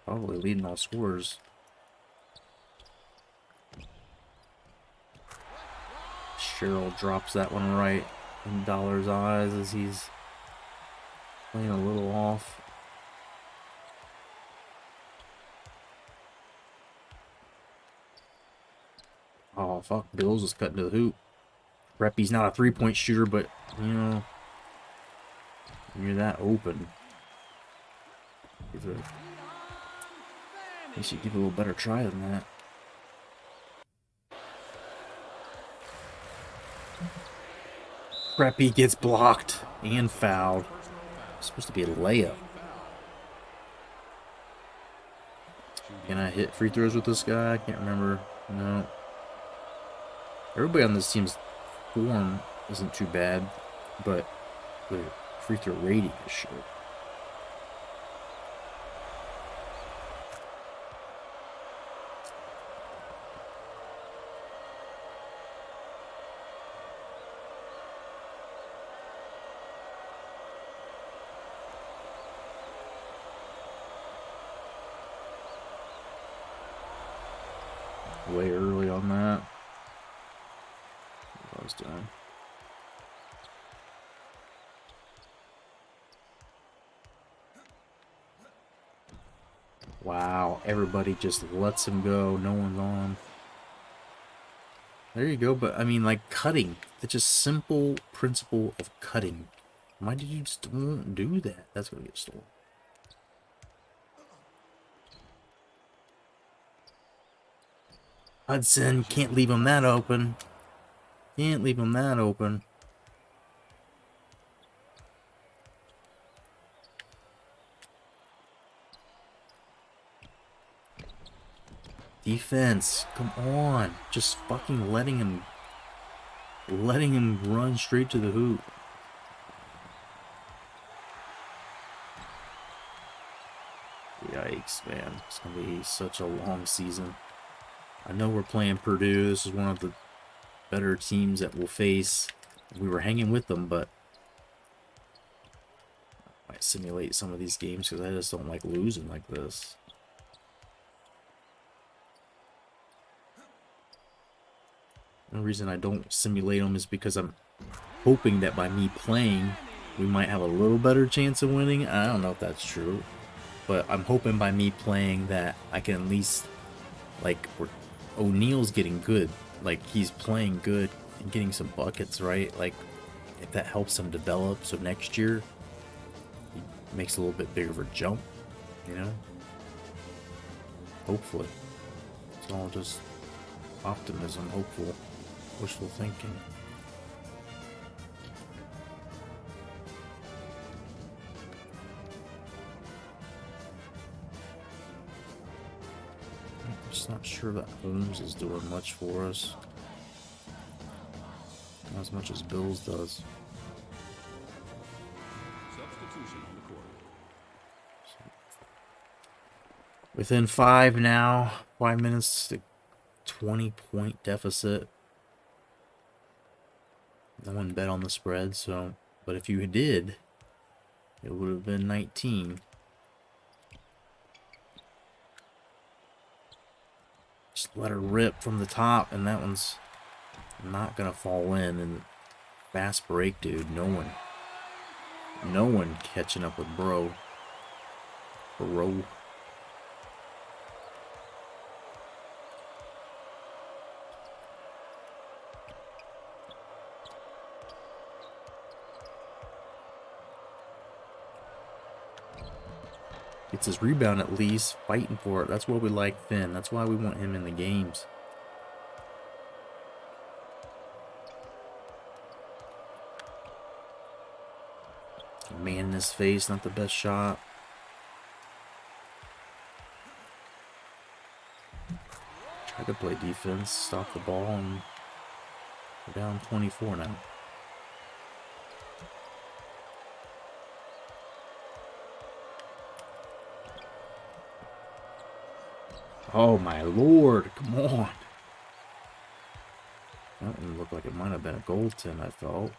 Probably leading all scorers. Cheryl drops that one right in Dollar's eyes as he's playing a little off. Oh, fuck. Bills is cutting to the hoop. Reppy's not a three-point shooter, but, you know, when you're that open, you should give it a little better try than that. Reppy gets blocked and fouled. It's supposed to be a layup. Can I hit free throws with this guy? I can't remember. No. Everybody on this team's form isn't too bad, but the free throw rating is short. Way early on that. What I was doing. Wow, everybody just lets him go. No one's on. There you go, but I mean, like, cutting. It's just simple principle of cutting. Why did you just won't do that? That's gonna get stolen. Hudson, can't leave him that open. Can't leave him that open. Defense, come on. Just fucking letting him run straight to the hoop. Yikes, man. It's gonna be such a long season. I know we're playing Purdue. This is one of the better teams that we'll face. We were hanging with them, but I might simulate some of these games because I just don't like losing like this. The reason I don't simulate them is because I'm hoping that by me playing, we might have a little better chance of winning. I don't know if that's true, but I'm hoping by me playing that I can at least, like, O'Neal's getting good. Like, he's playing good and getting some buckets, right? Like, if that helps him develop, so next year he makes a little bit bigger of a jump, you know? Hopefully. It's all just optimism, hopeful, wishful thinking. I'm just not sure that Holmes is doing much for us. Not as much as Bills does. Substitution on the court. Within 5 now. 5 minutes to 20-point deficit. No one bet on the spread, so... But if you did, it would have been 19. Just let her rip from the top, and that one's not gonna fall in. And fast break, dude. No one catching up with bro. Bro. Gets his rebound at least, fighting for it. That's what we like Finn. That's why we want him in the games. Man in his face, not the best shot. Try to play defense, stop the ball, and we're down 24 now. Oh my lord, come on. That one looked like it might have been a goaltend, I felt.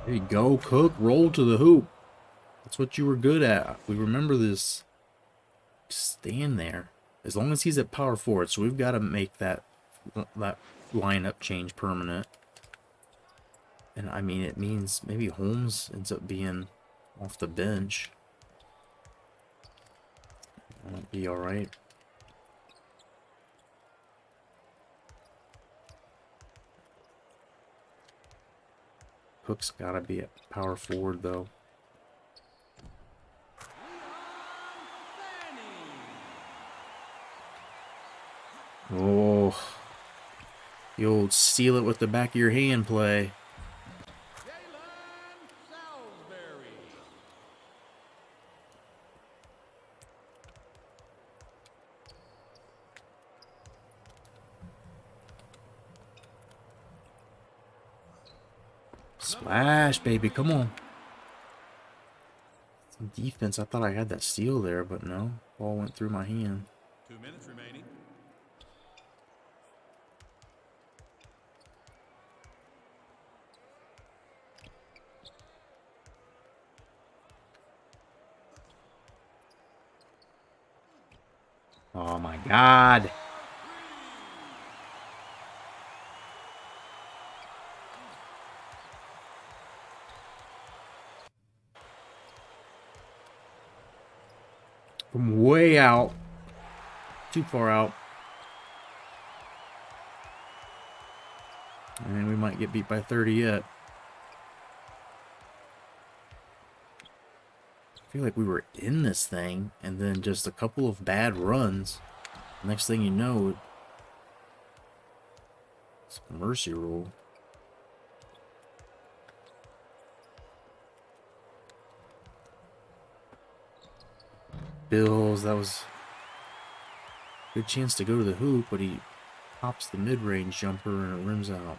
There you go, Cook. Roll to the hoop. That's what you were good at. We remember this. Just stand there. As long as he's at power forward, so we've got to make that lineup change permanent. And I mean, it means maybe Holmes ends up being off the bench. That'll be all right. Cook's got to be at power forward, though. Oh, the old steal it with the back of your hand play. Splash, baby, come on. Some defense. I thought I had that steal there, but no. Ball went through my hand. 2 minutes remaining. Oh my God. From way out. Too far out. And we might get beat by 30 yet. I feel like we were in this thing, and then just a couple of bad runs. Next thing you know, it's a mercy rule. Bills, that was a good chance to go to the hoop, but he pops the mid-range jumper and it rims out.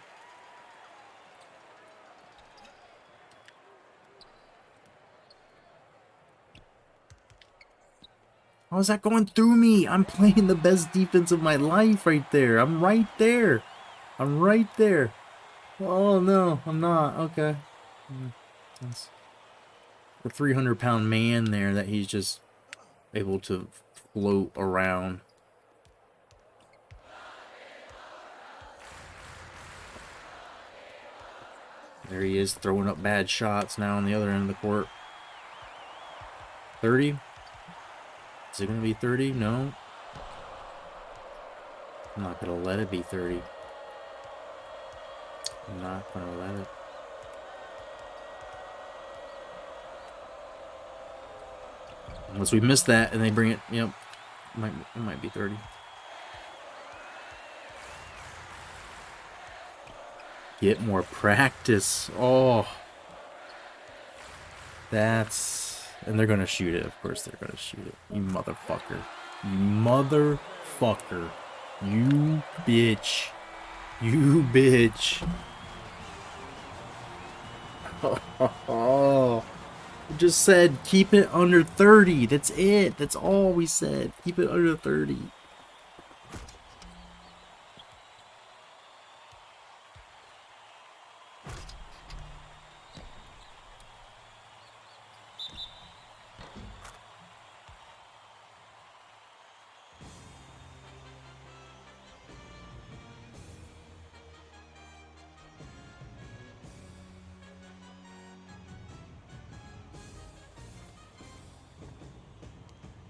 How is that going through me? I'm playing the best defense of my life right there. I'm right there. I'm right there. Oh, no, I'm not. Okay. That's the 300-pound man there that he's just able to float around. There he is, throwing up bad shots now on the other end of the court. 30? Is it going to be 30? No. I'm not going to let it be 30. I'm not going to let it. Unless we miss that and they bring it, yep. It might be 30. Get more practice. Oh. That's... And they're gonna shoot it. Of course they're gonna shoot it. You motherfucker. You motherfucker. You bitch. You bitch. Oh. Just said keep it under 30. That's it. That's all we said. Keep it under 30.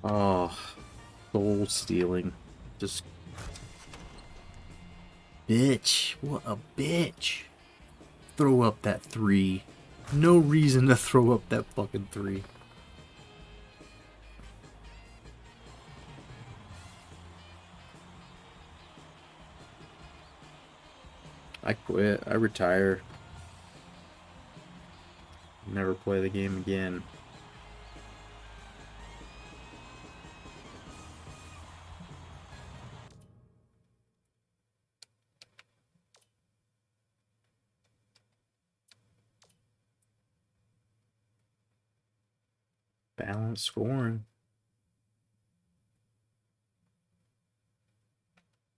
Oh, soul stealing. Just bitch. What a bitch. Throw up that 3. No reason to throw up that fucking 3. I quit. I retire. Never play the game again. Balanced scoring.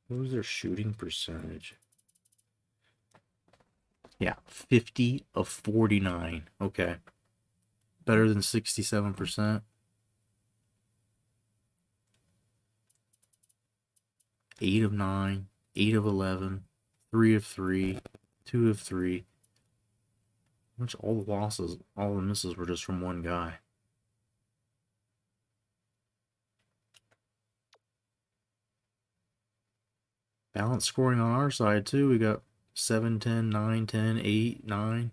What was their shooting percentage? Yeah, 50 of 49. Okay. Better than 67%. 8 of 9, 8 of 11, 3 of 3, 2 of 3. Which all the losses, all the misses were just from one guy. Balanced scoring on our side too. We got 7, 10, 9, 10, 8, 9.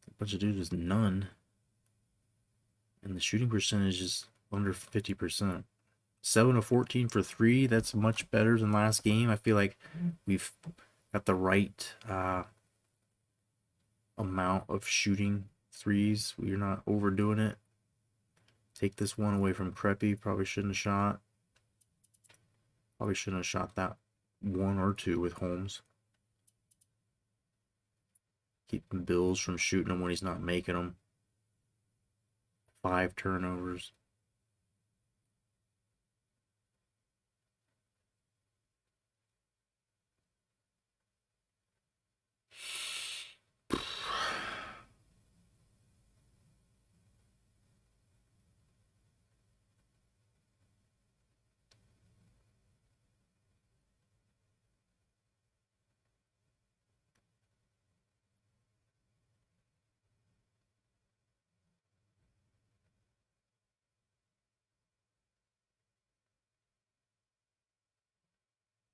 A bunch of dudes with none. And the shooting percentage is under 50%. 7 of 14 for 3. That's much better than last game. I feel like we've got the right amount of shooting threes. We're not overdoing it. Take this one away from Creppy. Probably shouldn't have shot. Probably shouldn't have shot that 1 or 2 with Holmes. Keeping Bills from shooting him when he's not making them. 5 turnovers.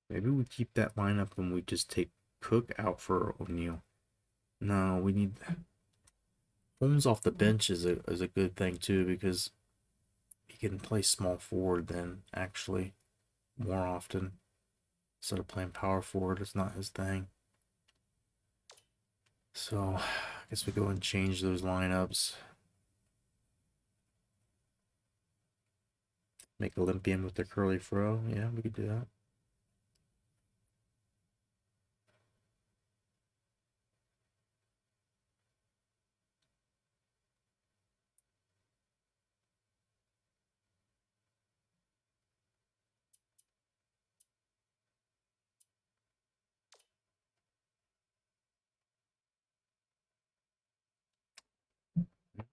Maybe we keep that lineup and we just take Cook out for O'Neal. No, we need Holmes off the bench is a good thing too, because he can play small forward then actually more often instead of playing power forward. It's not his thing. So I guess we go and change those lineups. Make Olympian with the curly fro. Yeah, we could do that.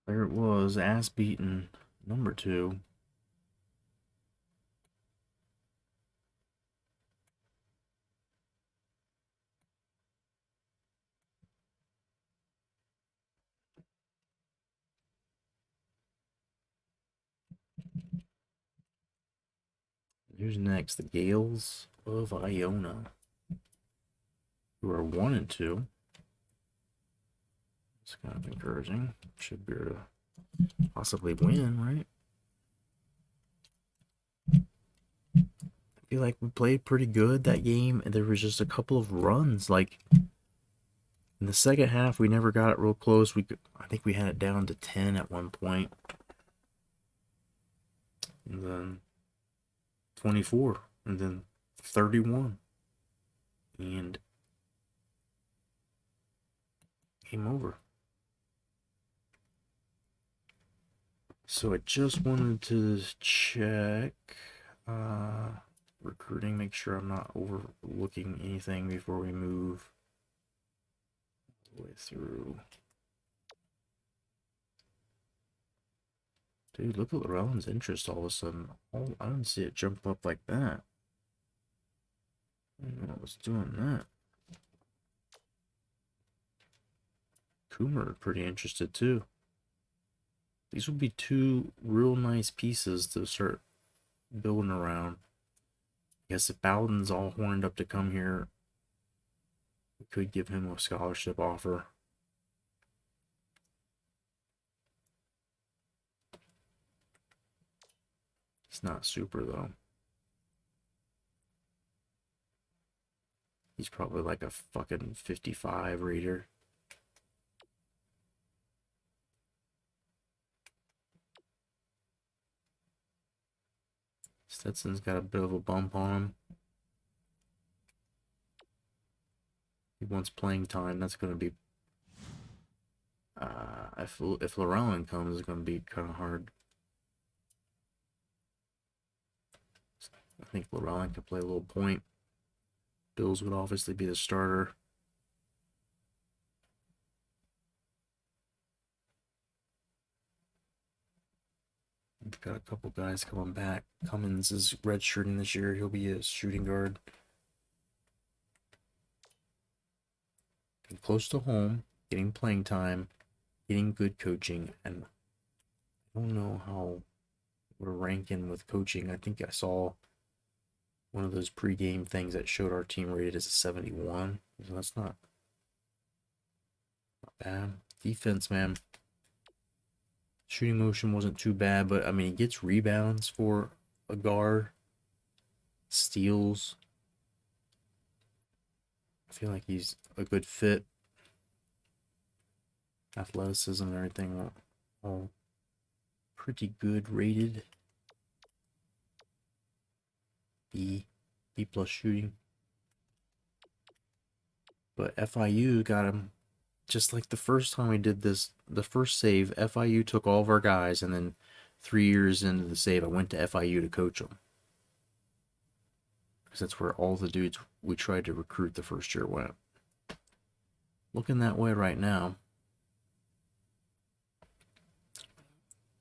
There it was, ass beaten number 2. Who's next? The Gales of Iona, who are 1 and 2. It's kind of encouraging. Should be able to possibly win, right? I feel like we played pretty good that game, and there was just a couple of runs. Like, In the second half, we never got it real close. I think we had it down to 10 at one point. And then 24. And then 31. And game over. So I just wanted to check recruiting, make sure I'm not overlooking anything before we move the way through. Dude, look at Llewellyn's interest all of a sudden. Oh, I didn't see it jump up like that. I didn't know it was doing that. Coomer pretty interested too. These would be two real nice pieces to start building around. I guess if Bowden's all horned up to come here, we could give him a scholarship offer. He's not super though. He's probably like a fucking 55 rater. Stetson's got a bit of a bump on him. He wants playing time. That's going to be... if Llewellyn comes, it's going to be kind of hard. I think Llewellyn could play a little point. Bills would obviously be the starter. We've got a couple guys coming back. Cummins is redshirting this year. He'll be a shooting guard. Getting close to home, getting playing time, getting good coaching, and I don't know how we're ranking with coaching. I think I saw one of those pregame things that showed our team rated as a 71. So that's not bad. Defense, man. Shooting motion wasn't too bad, but I mean, he gets rebounds for a guard. Steals. I feel like he's a good fit. Athleticism and everything are all pretty good rated. B plus shooting. But FIU got him just like the first time we did this. The first save, FIU took all of our guys, and then 3 years into the save, I went to FIU to coach them. Because that's where all the dudes we tried to recruit the first year went. Looking that way right now.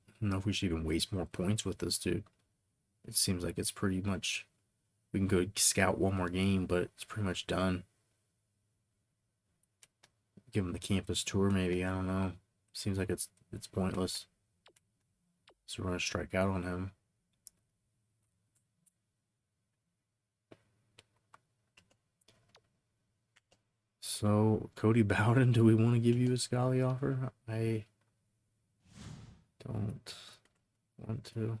I don't know if we should even waste more points with this dude. It seems like it's pretty much... We can go scout one more game, but it's pretty much done. Give him the campus tour, maybe. I don't know. Seems like it's pointless. So we're going to strike out on him. So, Cody Bowden, do we want to give you a Scully offer? I don't want to.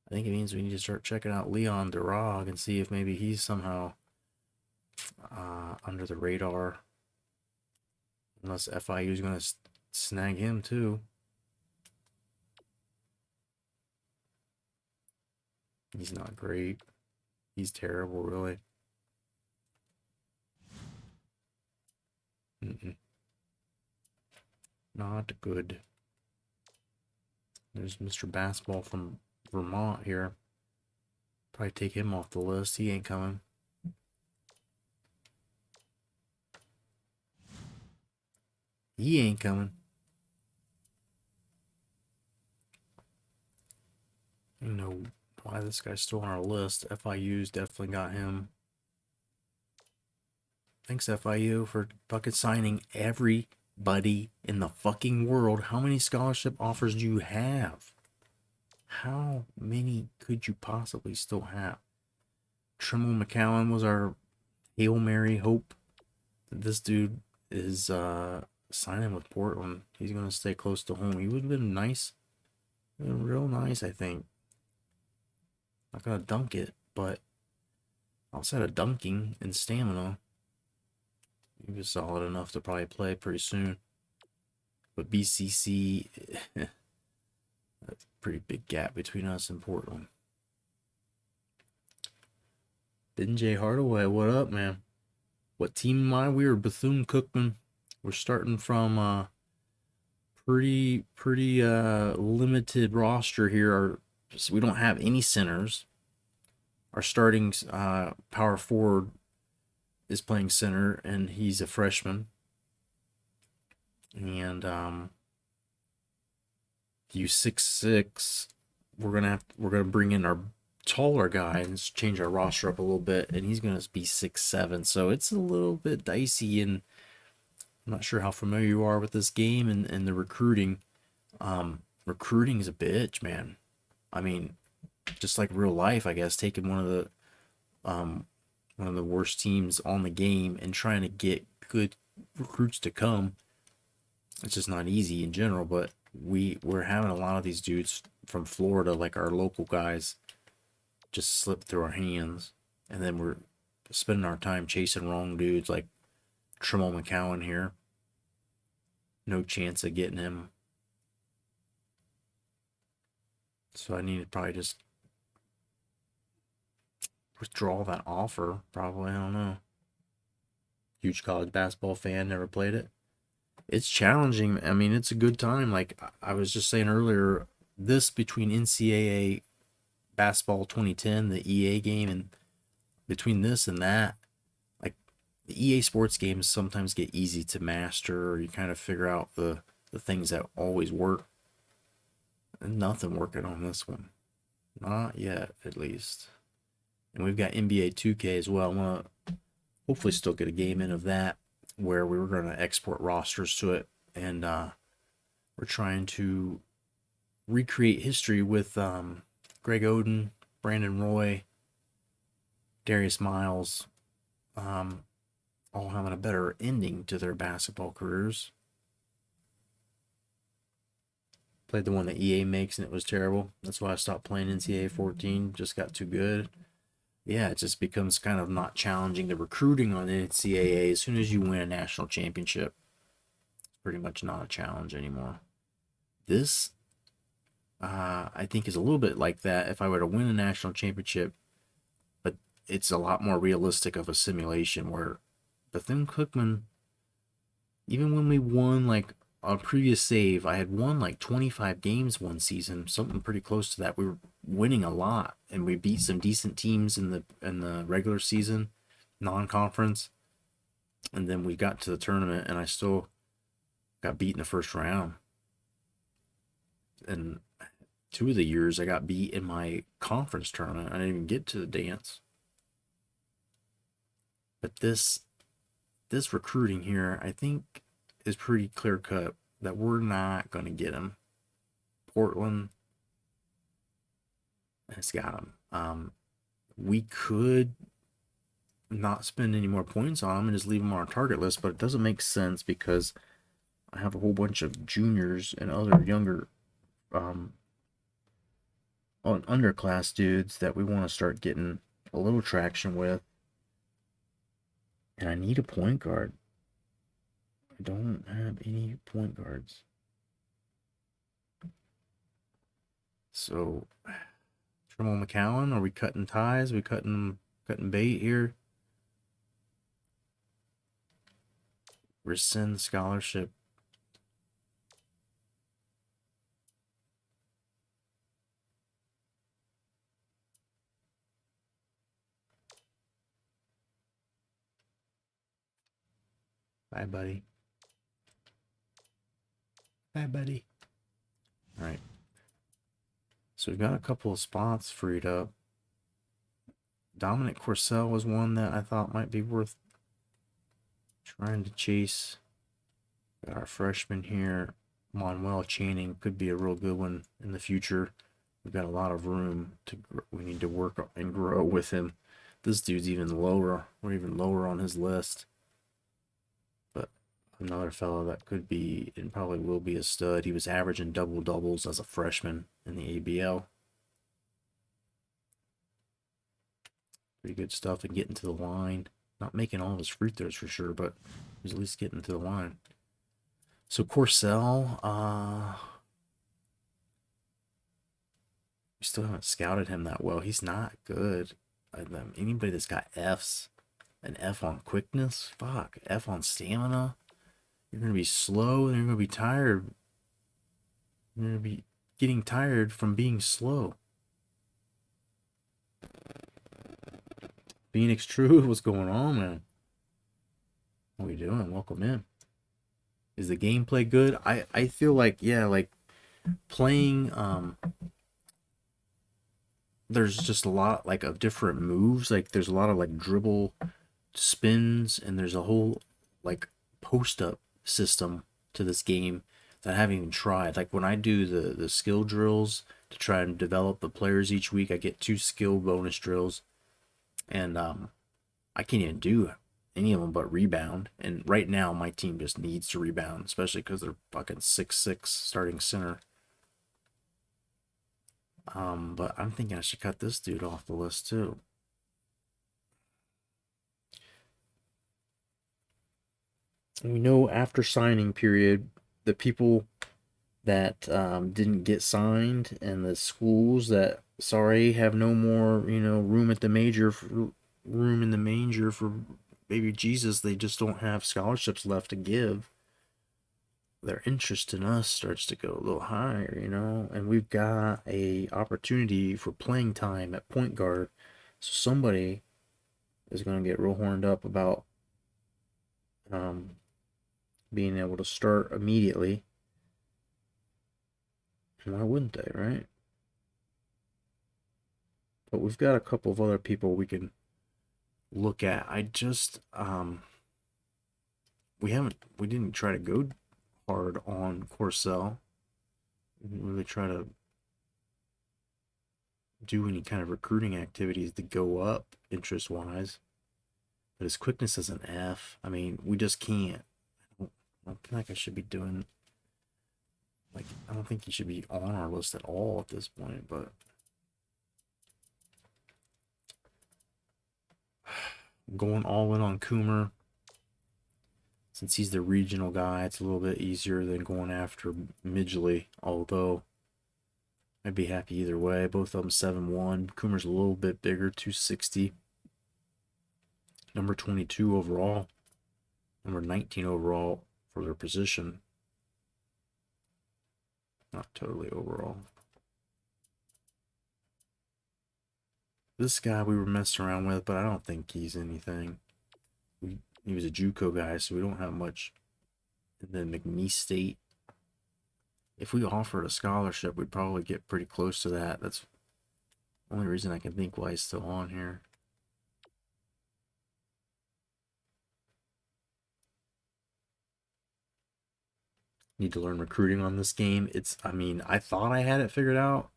I think it means we need to start checking out Leon Durag and see if maybe he's somehow under the radar. Unless FIU is going to snag him too. He's not great. He's terrible, really. Not good. There's Mr. Basketball from Vermont here. Probably take him off the list. He ain't coming. He ain't coming. I don't know why this guy's still on our list. FIU's definitely got him. Thanks, FIU, for fucking signing everybody in the fucking world. How many scholarship offers do you have? How many could you possibly still have? Trimble McCowan was our Hail Mary hope. This dude is signing with Portland. He's going to stay close to home. He would have been nice. Real nice, I think. Not going to dunk it, but outside of dunking and stamina, He was solid enough to probably play pretty soon. But BCC, that's a pretty big gap between us and Portland. Ben J. Hardaway, what up, man? What team am I? We were Bethune-Cookman. We're starting from pretty limited roster here. We don't have any centers. Our starting power forward is playing center, and he's a freshman. And you 6'6", we're gonna bring in our taller guy and change our roster up a little bit, and he's gonna be 6'7". So it's a little bit dicey, and I'm not sure how familiar you are with this game and the recruiting. Recruiting is a bitch, man. I mean, just like real life, I guess, taking one of the worst teams on the game and trying to get good recruits to come. It's just not easy in general, but we're having a lot of these dudes from Florida, like our local guys, just slip through our hands, and then we're spending our time chasing wrong dudes like Tremel McCowan here. No chance of getting him. So I need to probably just withdraw that offer. Probably, I don't know. Huge college basketball fan, never played it. It's challenging. I mean, it's a good time. Like I was just saying earlier, this between NCAA basketball 2010, the EA game, and between this and that, like the EA sports games sometimes get easy to master, or you kind of figure out the things that always work. And nothing working on this one. Not yet, at least. And we've got NBA 2K as well. I want to hopefully still get a game in of that, where we were going to export rosters to it, and we're trying to recreate history with Greg Oden, Brandon Roy, Darius Miles, all having a better ending to their basketball careers. Played the one that EA makes, and it was terrible. That's why I stopped playing NCAA 14. Just got too good. Yeah, it just becomes kind of not challenging. The recruiting on NCAA, as soon as you win a national championship, it's pretty much not a challenge anymore. This, I think, is a little bit like that if I were to win a national championship, but it's a lot more realistic of a simulation where Bethune-Cookman, even when we won, like, on previous save, I had won like 25 games one season, something pretty close to that. We were winning a lot, and we beat some decent teams in the regular season, non-conference, and then we got to the tournament, and I still got beat in the first round. And 2 of the years I got beat in my conference tournament. I didn't even get to the dance. But this recruiting here, I think, is pretty clear cut that we're not going to get him. Portland has got him. We could not spend any more points on him and just leave him on our target list, but it doesn't make sense because I have a whole bunch of juniors and other younger underclass dudes that we want to start getting a little traction with. And I need a point guard. I don't have any point guards. So, Tremel McCowan, are we cutting ties? Are we cutting bait here? Rescind scholarship. Bye, buddy. Bye, buddy. All right. So we've got a couple of spots freed up. Dominic Corsell was one that I thought might be worth trying to chase. Got our freshman here, Manuel Channing, could be a real good one in the future. We've got a lot of room to. We need to work and grow with him. This dude's even lower. We're even lower on his list. But another fellow that could be and probably will be a stud. He was averaging double doubles as a freshman in the ABL. Pretty good stuff and getting to the line. Not making all of his free throws for sure, but He's at least getting to the line. So Corcel, we still haven't scouted him that well. He's not good. Anybody that's got Fs, an F on quickness, fuck, F on stamina, you're gonna be slow and you're gonna be tired. You're gonna be getting tired from being slow. Phoenix True, what's going on, man? What are we doing? Welcome in. Is the gameplay good? I feel like, yeah, like playing there's just a lot like of different moves. Like there's a lot of like dribble spins, and there's a whole like post up system to this game that I haven't even tried. Like when I do the skill drills to try and develop the players each week, I get 2 skill bonus drills, and I can't even do any of them but rebound. And right now my team just needs to rebound, especially because they're fucking 6'6" starting center. But I'm thinking I should cut this dude off the list too. We know after signing period, the people that didn't get signed and the schools that, sorry, have no more, room at the major, room in the manger for baby Jesus, they just don't have scholarships left to give. Their interest in us starts to go a little higher, and we've got a opportunity for playing time at point guard. So somebody is going to get real horned up about being able to start immediately. Why wouldn't they, right? But we've got a couple of other people we can look at. I just we didn't try to go hard on Corcel. We didn't really try to do any kind of recruiting activities to go up interest wise. But his quickness is an F. I mean, we just can't. I don't feel like I should be doing, like, I don't think he should be on our list at all at this point, but going all in on Coomer. Since he's the regional guy, it's a little bit easier than going after Midgley, although I'd be happy either way. Both of them 7'1". Coomer's a little bit bigger, 260. Number 22 overall. Number 19 overall for their position. Not totally overall. This guy we were messing around with, but I don't think he's anything. He was a JUCO guy, so we don't have much. And then McNeese State. If we offered a scholarship, we'd probably get pretty close to that. That's the only reason I can think why he's still on here. Need to learn recruiting on this game. I thought I had it figured out.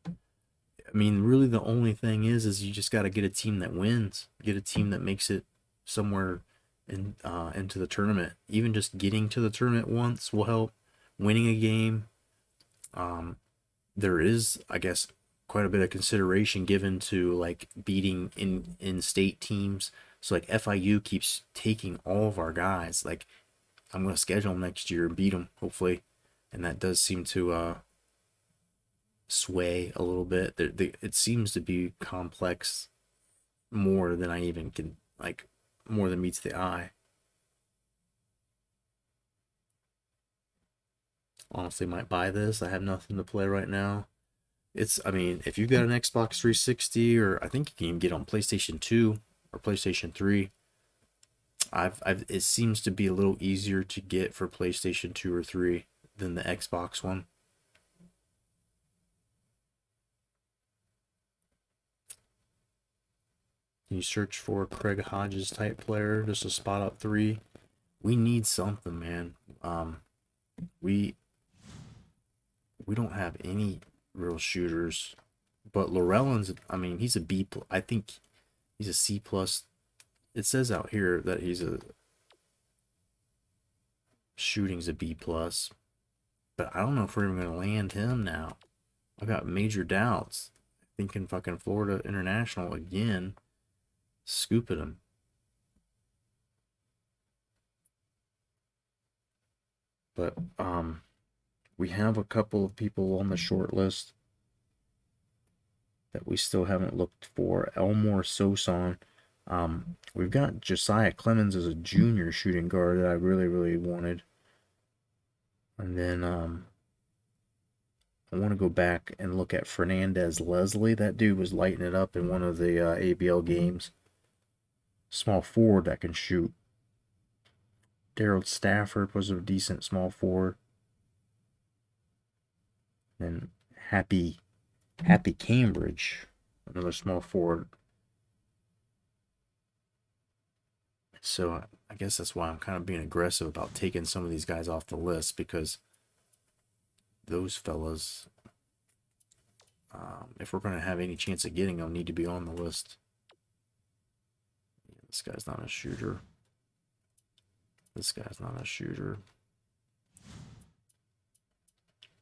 Really the only thing is you just got to get a team that wins. Get a team that makes it somewhere into the tournament. Even just getting to the tournament once will help. Winning a game. There is, I guess, quite a bit of consideration given to like beating in-state teams. So like FIU keeps taking all of our guys. Like I'm going to schedule them next year and beat them, hopefully. And that does seem to sway a little bit. It seems to be complex more than I even can, like, more than meets the eye. Honestly, might buy this. I have nothing to play right now. If you've got an Xbox 360, or I think you can even get on PlayStation 2 or PlayStation 3. It seems to be a little easier to get for PlayStation 2 or 3 than the Xbox one. Can you search for Craig Hodges type player, just a spot up 3? We need something, man. We don't have any real shooters, but Llewellyn's, he's a B. I think he's a C plus. It says out here that shooting's a B plus, but I don't know if we're even gonna land him now. I got major doubts. Thinking fucking Florida International again, scooping him. But we have a couple of people on the short list that we still haven't looked for. Elmore Soson. We've got Josiah Clemens as a junior shooting guard that I really, really wanted. And then I want to go back and look at Fernandez Leslie. That dude was lighting it up in one of the ABL games. Small forward that can shoot. Daryl Stafford was a decent small forward. And Happy Cambridge, another small forward. So I guess that's why I'm kind of being aggressive about taking some of these guys off the list, because those fellas, if we're going to have any chance of getting them, need to be on the list. This guy's not a shooter. This guy's not a shooter.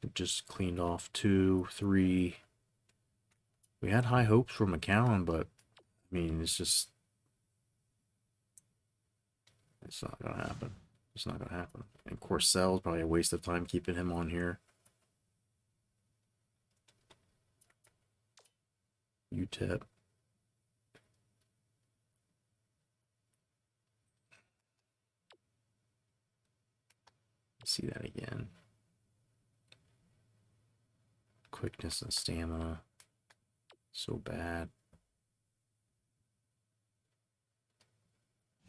We've just cleaned off 2, 3. We had high hopes for McCowan, but I mean, it's not going to happen. It's not going to happen. And Corcell's probably a waste of time keeping him on here. UTEP. See that again. Quickness and stamina. So bad.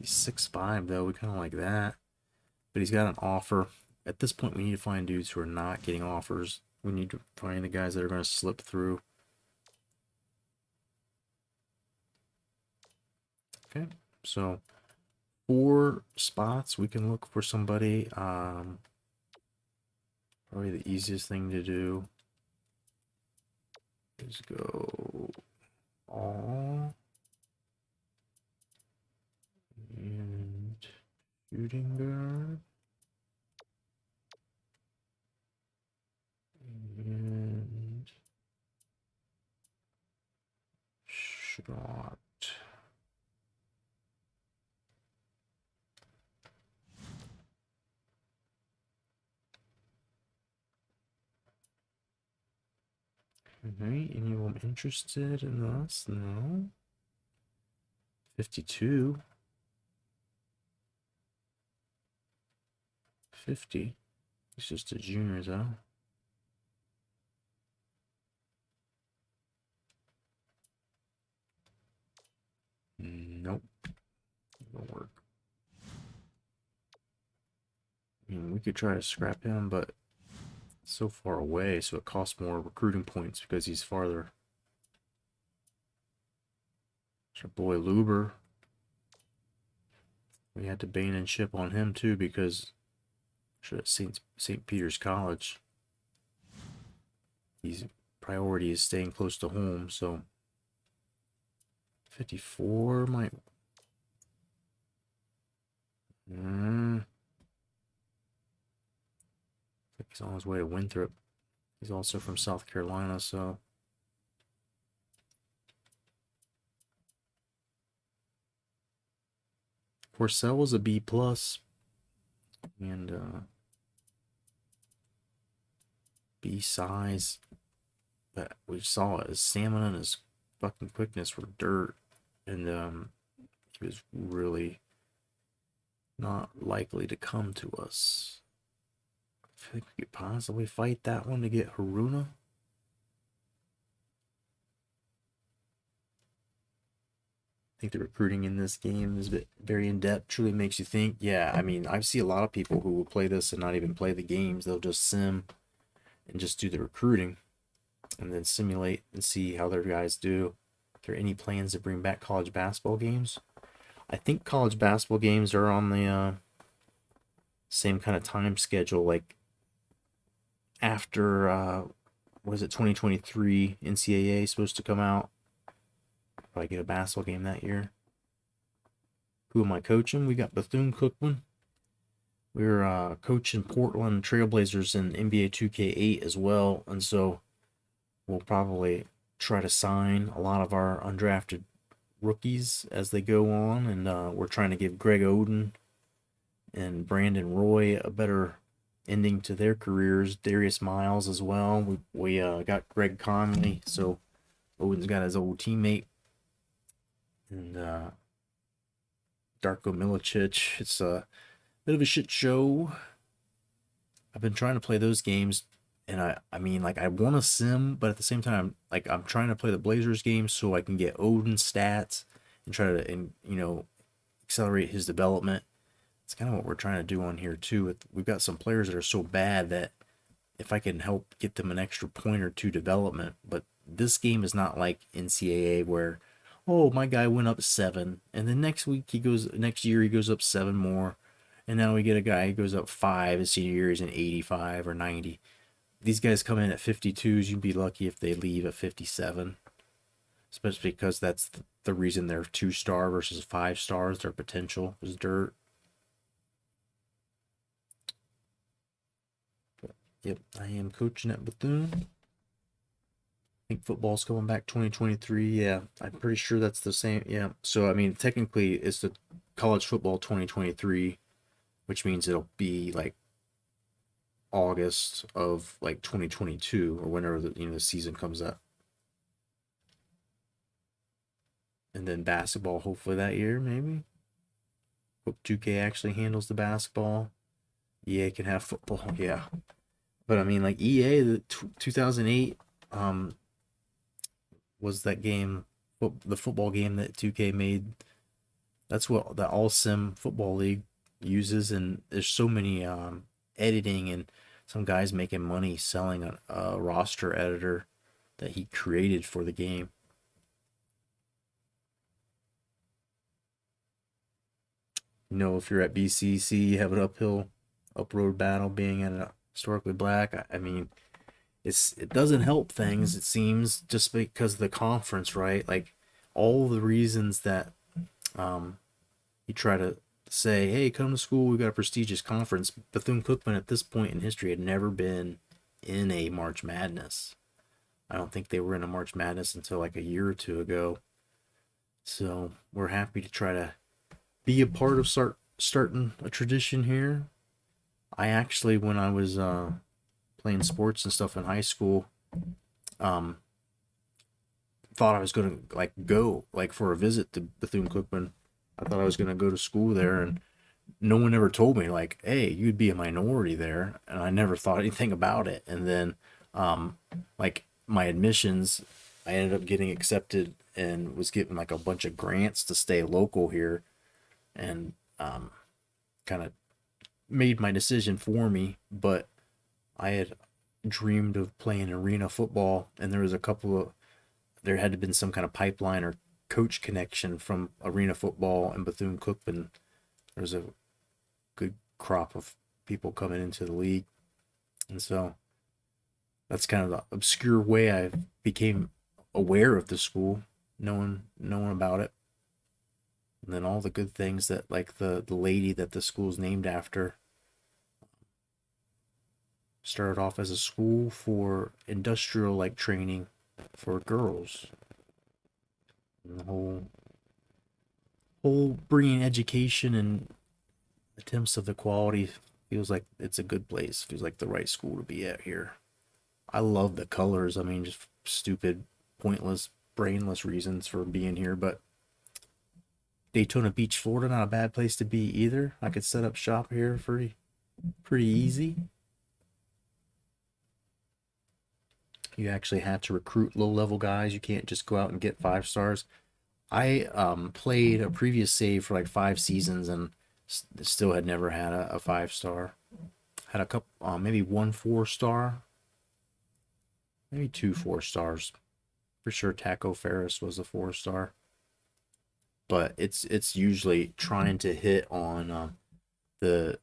He's 6'5", though. We kind of like that. But he's got an offer. At this point, we need to find dudes who are not getting offers. We need to find the guys that are going to slip through. Okay, so 4 spots. We can look for somebody. Probably the easiest thing to do is go all and shooting guard and shot. Alright, anyone interested in us? No. 52. 50. He's just a junior, though. Nope. Won't work. I mean, we could try to scrap him, but it's so far away, so it costs more recruiting points because he's farther. It's our boy Luber. We had to bane and ship on him too because at St. Peter's College, his priority is staying close to home. So 54 might. I think he's on his way to Winthrop. He's also from South Carolina, so. Porcell was a B+, and B size, but we saw his stamina and his fucking quickness were dirt, and he was really not likely to come to us. I think we could possibly fight that one to get Haruna. I think the recruiting in this game is very in-depth. Truly makes you think. Yeah, I mean, I see a lot of people who will play this and not even play the games. They'll just sim and just do the recruiting and then simulate and see how their guys do. If there are any plans to bring back college basketball games. I think college basketball games are on the same kind of time schedule, like after, was it 2023 NCAA is supposed to come out. Probably get a basketball game that year. Who am I coaching? We got Bethune-Cookman. We're coaching Portland Trailblazers in NBA 2K8 as well, and so we'll probably try to sign a lot of our undrafted rookies as they go on, and we're trying to give Greg Oden and Brandon Roy a better ending to their careers. Darius Miles as well. We got Greg Conley, so Owen's got his old teammate, and Darko Milicic. It's a bit of a shit show. I've been trying to play those games, and I mean, like, I want to sim, but at the same time, like, I'm trying to play the Blazers games so I can get Odin's stats and try to, and accelerate his development. It's kind of what we're trying to do on here too. We've got some players that are so bad that if I can help get them an extra point or two development, but this game is not like NCAA where, oh, my guy went up 7, and then next year he goes up 7 more, and now we get a guy who goes up 5 his senior year, he's an 85 or 90. These guys come in at 52s. You'd be lucky if they leave at 57, especially because that's the reason they're 2-star versus 5 stars. Their potential is dirt. Yep, I am coaching at Bethune. I think football's coming back 2023. Yeah, I'm pretty sure that's the same. Yeah, so I mean, technically, it's the college football 2023, which means it'll be like August of like 2022 or whenever the season comes up. And then basketball, hopefully that year, maybe. Hope 2K actually handles the basketball. EA can have football, yeah. But I mean, like EA, the 2008 was that game, the football game that 2K made. That's what the All Sim Football League uses, and there's so many editing and some guys making money selling a roster editor that he created for the game. If you're at BCC, you have an up-road battle being at a historically black. I mean, it doesn't help things, it seems, just because of the conference, right? Like, all the reasons that you try to say, hey, come to school, we've got a prestigious conference. Bethune-Cookman at this point in history had never been in a March Madness. I don't think they were in a March Madness until like a year or two ago. So we're happy to try to be a part of starting a tradition here. I actually, when I was playing sports and stuff in high school, thought I was gonna go for a visit to Bethune-Cookman. I thought I was gonna go to school there, and no one ever told me like, hey, you'd be a minority there, and I never thought anything about it. And then like my admissions, I ended up getting accepted and was getting like a bunch of grants to stay local here, and kind of made my decision for me. But I had dreamed of playing arena football, and there had to have been some kind of pipeline or coach connection from arena football and Bethune-Cookman. There was a good crop of people coming into the league, and so that's kind of the obscure way I became aware of the school, knowing about it. And then all the good things that, like, the lady that the school's named after started off as a school for industrial like training for girls. And the whole bringing education and attempts of the quality feels like it's a good place. Feels like the right school to be at here. I love the colors. I mean, just stupid, pointless, brainless reasons for being here, but Daytona Beach, Florida, not a bad place to be either. I could set up shop here pretty easy. You actually had to recruit low-level guys. You can't just go out and get 5 stars. I played a previous save for like 5 seasons and still had never had a 5-star. Had a couple, maybe 1 4-star, maybe 2 4-stars. For sure, Taco Ferris was a 4-star. But it's usually trying to hit on the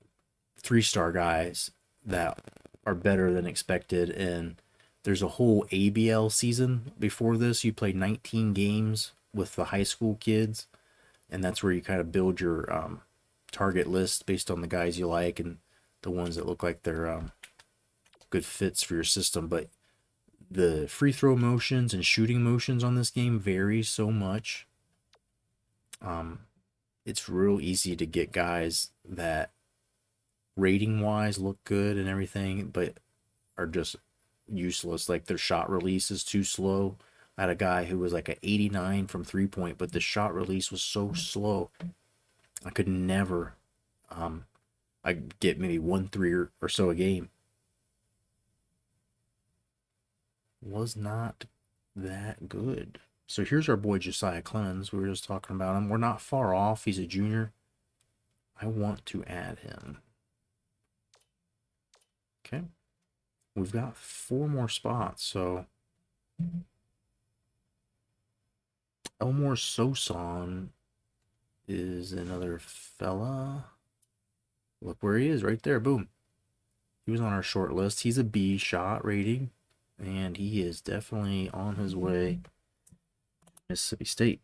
3-star guys that are better than expected. And there's a whole ABL season before this. You play 19 games with the high school kids, and that's where you kind of build your target list based on the guys you like and the ones that look like they're good fits for your system. But the free throw motions and shooting motions on this game vary so much. It's real easy to get guys that rating wise look good and everything, but are just useless. Like their shot release is too slow. I had a guy who was like an 89 from 3-point, but the shot release was so slow. I could never. I'd get maybe 1 3 or so a game. Was not that good. So here's our boy Josiah Clemens. We were just talking about him. We're not far off. He's a junior. I want to add him. Okay. We've got 4 more spots. So Elmore Sosan is another fella. Look where he is right there. Boom. He was on our short list. He's a B shot rating. And he is definitely on his way to Mississippi State.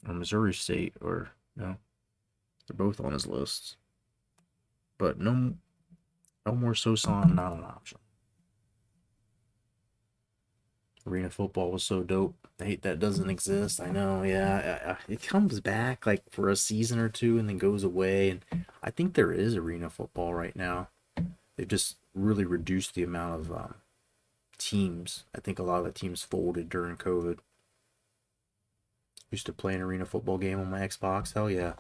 Or Missouri State. Or, no. They're both on his list. But no more Sosan, not an option. Arena football was so dope. I hate that doesn't exist. I know, yeah. It comes back like for a season or two and then goes away. And I think there is arena football right now. They've just really reduced the amount of teams. I think a lot of the teams folded during COVID. Used to play an arena football game on my Xbox. Hell yeah.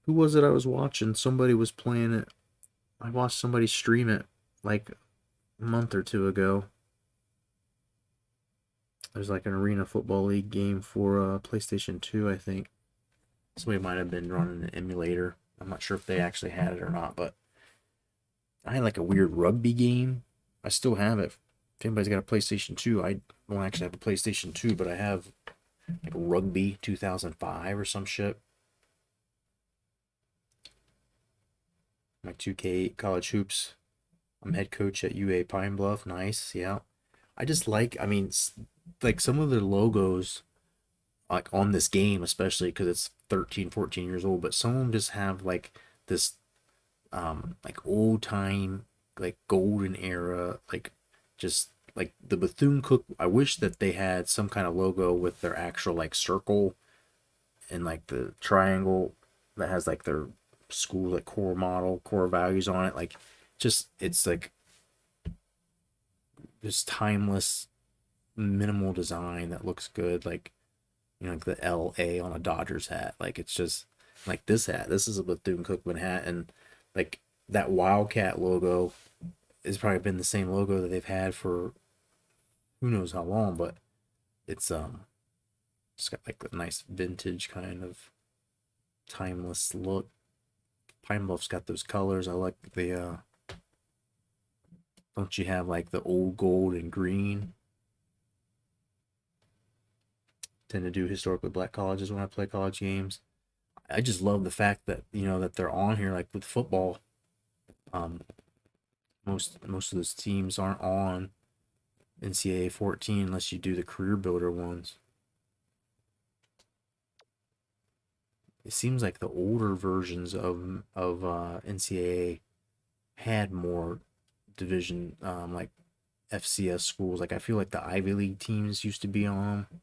Who was it I was watching? Somebody was playing it. I watched somebody stream it like a month or two ago. There's like an arena football league game for PlayStation 2, I think. Somebody might have been running an emulator. I'm not sure if they actually had it or not, but I had like a weird rugby game. I still have it. If anybody's got a PlayStation 2, I don't actually have a PlayStation 2, but I have like Rugby 2005 or some shit. My 2K college hoops. I'm head coach at UA Pine Bluff. Nice, yeah. I just like, I mean, like some of the logos, like on this game, especially because it's 13, 14 years old, but some of them just have like this, like old time, like golden era, like just like the Bethune-Cook. I wish that they had some kind of logo with their actual like circle and like the triangle that has like their school like core values on it. Like just it's like just timeless minimal design that looks good, like like the LA on a Dodgers hat. Like it's just like this hat. This is a Bethune-Cookman hat, and like that Wildcat logo has probably been the same logo that they've had for who knows how long, but it's got like a nice vintage kind of timeless look. Pine Bluff's got those colors. I like the don't you have like the old gold and green? Tend to do historically black colleges when I play college games. I just love the fact that that they're on here like with football. Most of those teams aren't on NCAA 14 unless you do the career builder ones. It seems like the older versions of NCAA had more division like FCS schools. Like I feel like the Ivy League teams used to be on them.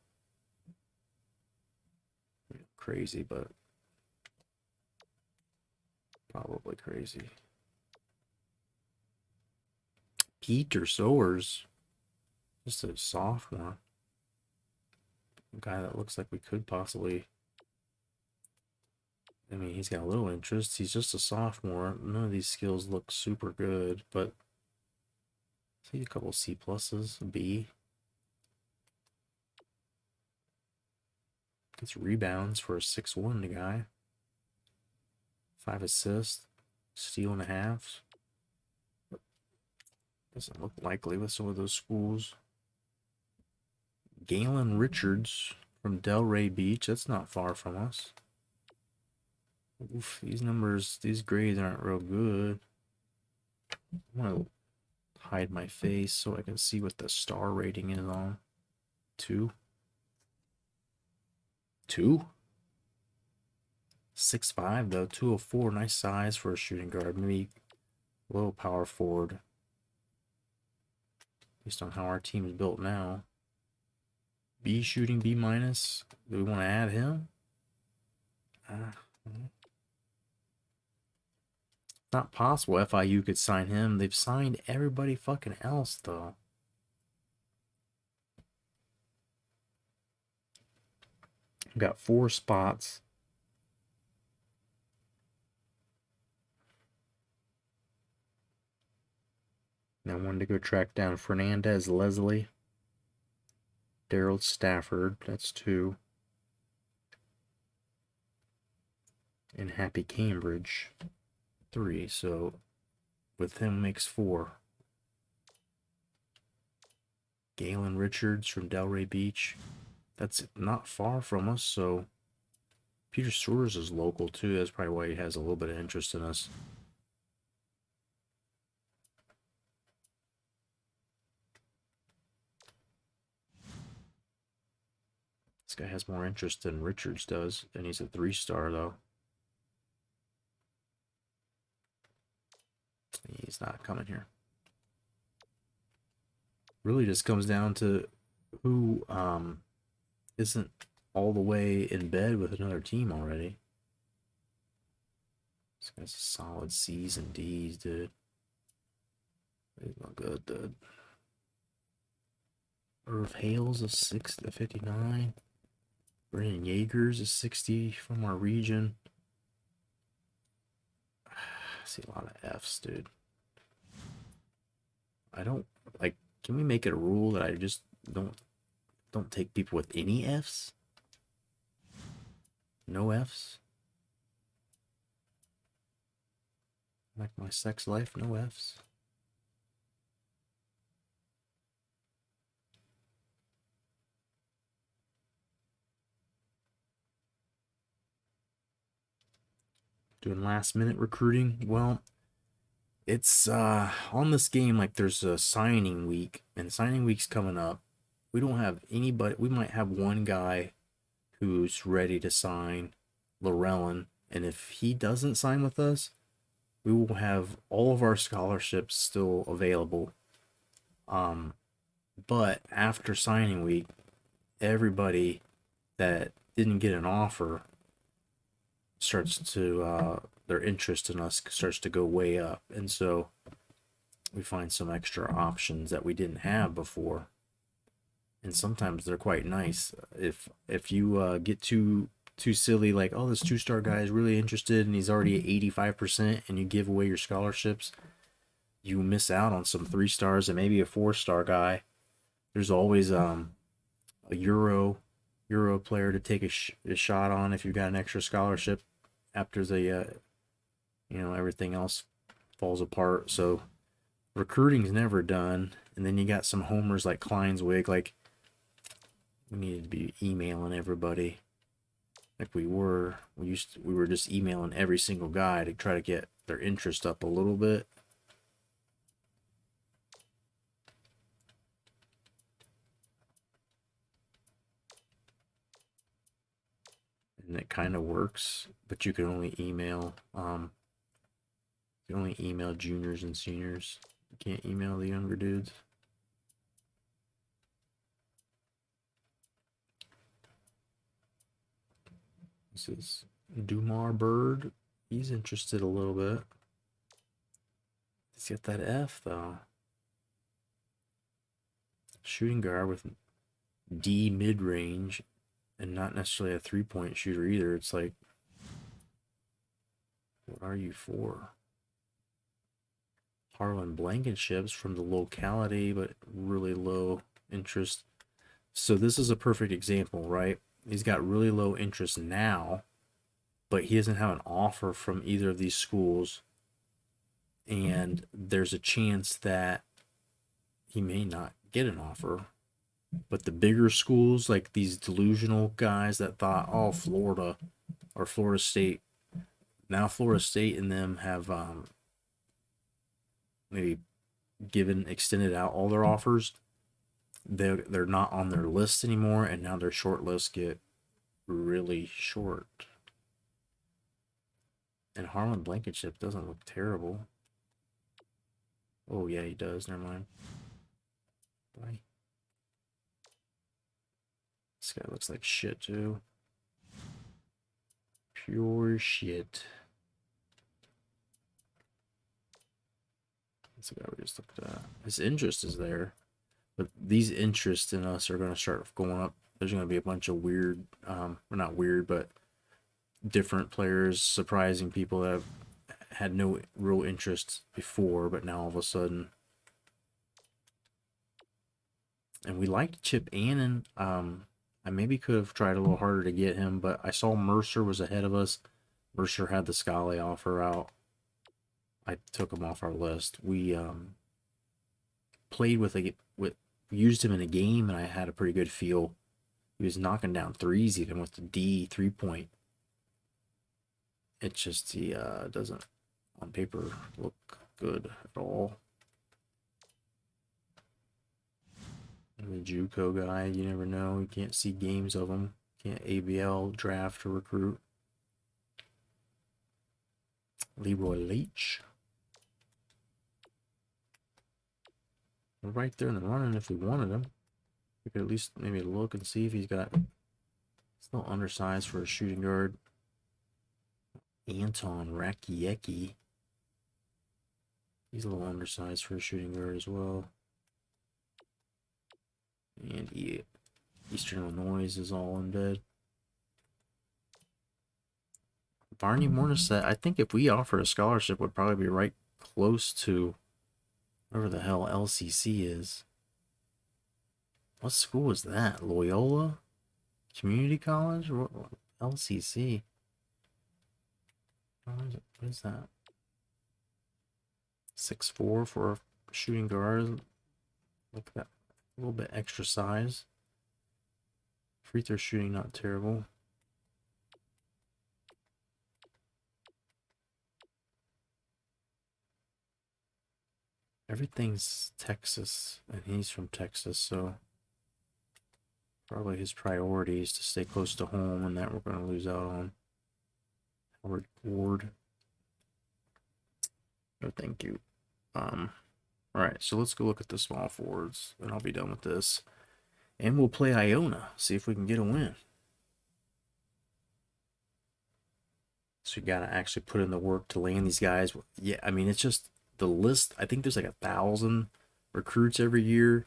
Crazy, but probably crazy. Peter Sowers, just a sophomore. A guy that looks like we could possibly. I mean, he's got a little interest. He's just a sophomore. None of these skills look super good, but see a couple C pluses, B. Gets rebounds for a 6'1" guy. 5 assists, steal and a half. Doesn't look likely with some of those schools. Galen Richards from Delray Beach. That's not far from us. Oof, these numbers, these grades aren't real good. I'm going to hide my face so I can see what the star rating is on. 2. 2? 6'5", though. 204. Nice size for a shooting guard. Maybe a little power forward. Based on how our team is built now. B shooting, B minus. Do we want to add him? not possible FIU could sign him. They've signed everybody fucking else, though. We've got 4 spots. Now I wanted to go track down Fernandez Leslie. Daryl Stafford, that's 2. And Happy Cambridge, 3. So with him makes 4. Galen Richards from Delray Beach. That's not far from us, so Peter Stewart is local too. That's probably why he has a little bit of interest in us. This guy has more interest than Richards does, and he's a 3-star though. He's not coming here. Really just comes down to who isn't all the way in bed with another team already. This guy's a solid C's and D's, dude. He's not good, dude. Irv Hales is 6 to 59. Brennan Yeagers is 60 from our region. I see a lot of F's, dude. I don't like. Can we make it a rule that I just don't take people with any F's? No F's. Like my sex life, no F's. Doing last minute recruiting. Well, it's on this game, like there's a signing week, and signing week's coming up. We don't have anybody. We might have one guy who's ready to sign, Llewellyn, and if he doesn't sign with us, we will have all of our scholarships still available. But after signing week, everybody that didn't get an offer starts to their interest in us starts to go way up, and so we find some extra options that we didn't have before, and sometimes they're quite nice. If you get too silly, like, oh, this 2-star guy is really interested and he's already at 85%, and you give away your scholarships, you miss out on some 3-stars and maybe a 4-star guy. There's always a Euro player to take a shot on if you've got an extra scholarship after the everything else falls apart. So recruiting's never done, and then you got some homers like Kleinswig. Like, we needed to be emailing everybody like we were just emailing every single guy to try to get their interest up a little bit. And it kind of works, but you can only email juniors and seniors. You can't email the younger dudes. This is Dumar Bird. He's interested a little bit. He's got that F though. Shooting guard with D mid-range, and not necessarily a 3-point shooter either. It's like, what are you for? Harlan Blankenship's from the locality, but really low interest. So this is a perfect example, right? He's got really low interest now, but he doesn't have an offer from either of these schools, and there's a chance that he may not get an offer. But the bigger schools, like these delusional guys that thought, oh, Florida or Florida State, now Florida State and them have maybe extended out all their offers. They're not on their list anymore, and now their short lists get really short. And Harlan Blankenship doesn't look terrible. Oh yeah, he does. Never mind. Bye. This guy looks like shit too. Pure shit. That's the guy we just looked at. His interest is there, but these interests in us are going to start going up. There's going to be a bunch of weird, well, not weird, but different players, surprising people that have had no real interest before, but now all of a sudden. And we liked Chip Annan. I maybe could have tried a little harder to get him, but I saw Mercer was ahead of us. Mercer had the Scally offer out. I took him off our list. We played used him in a game, and I had a pretty good feel. He was knocking down threes even with the D 3-point. It's just he doesn't on paper look good at all. The JUCO guy, you never know. You can't see games of him. Can't ABL draft or recruit. Leroy Leach. We're right there in the running if we wanted him. We could at least maybe look and see if he's got. Still undersized for a shooting guard. Anton Rakiecki. He's a little undersized for a shooting guard as well. And Eastern Illinois is all in bed. Barney Mornisette, I think if we offer a scholarship, would probably be right close to whatever the hell LCC is. What school is that? Loyola? Community College? What LCC? What is that? 6'4" for a shooting guard. Look at that. A little bit extra size. Free throw shooting, not terrible. Everything's Texas, and he's from Texas, so probably his priority is to stay close to home, and that we're going to lose out on. Howard Ward. No, thank you. Alright, so let's go look at the small forwards, and I'll be done with this. And we'll play Iona, see if we can get a win. So you got to actually put in the work to land these guys. Yeah, I mean, it's just the list. I think there's like 1,000 recruits every year.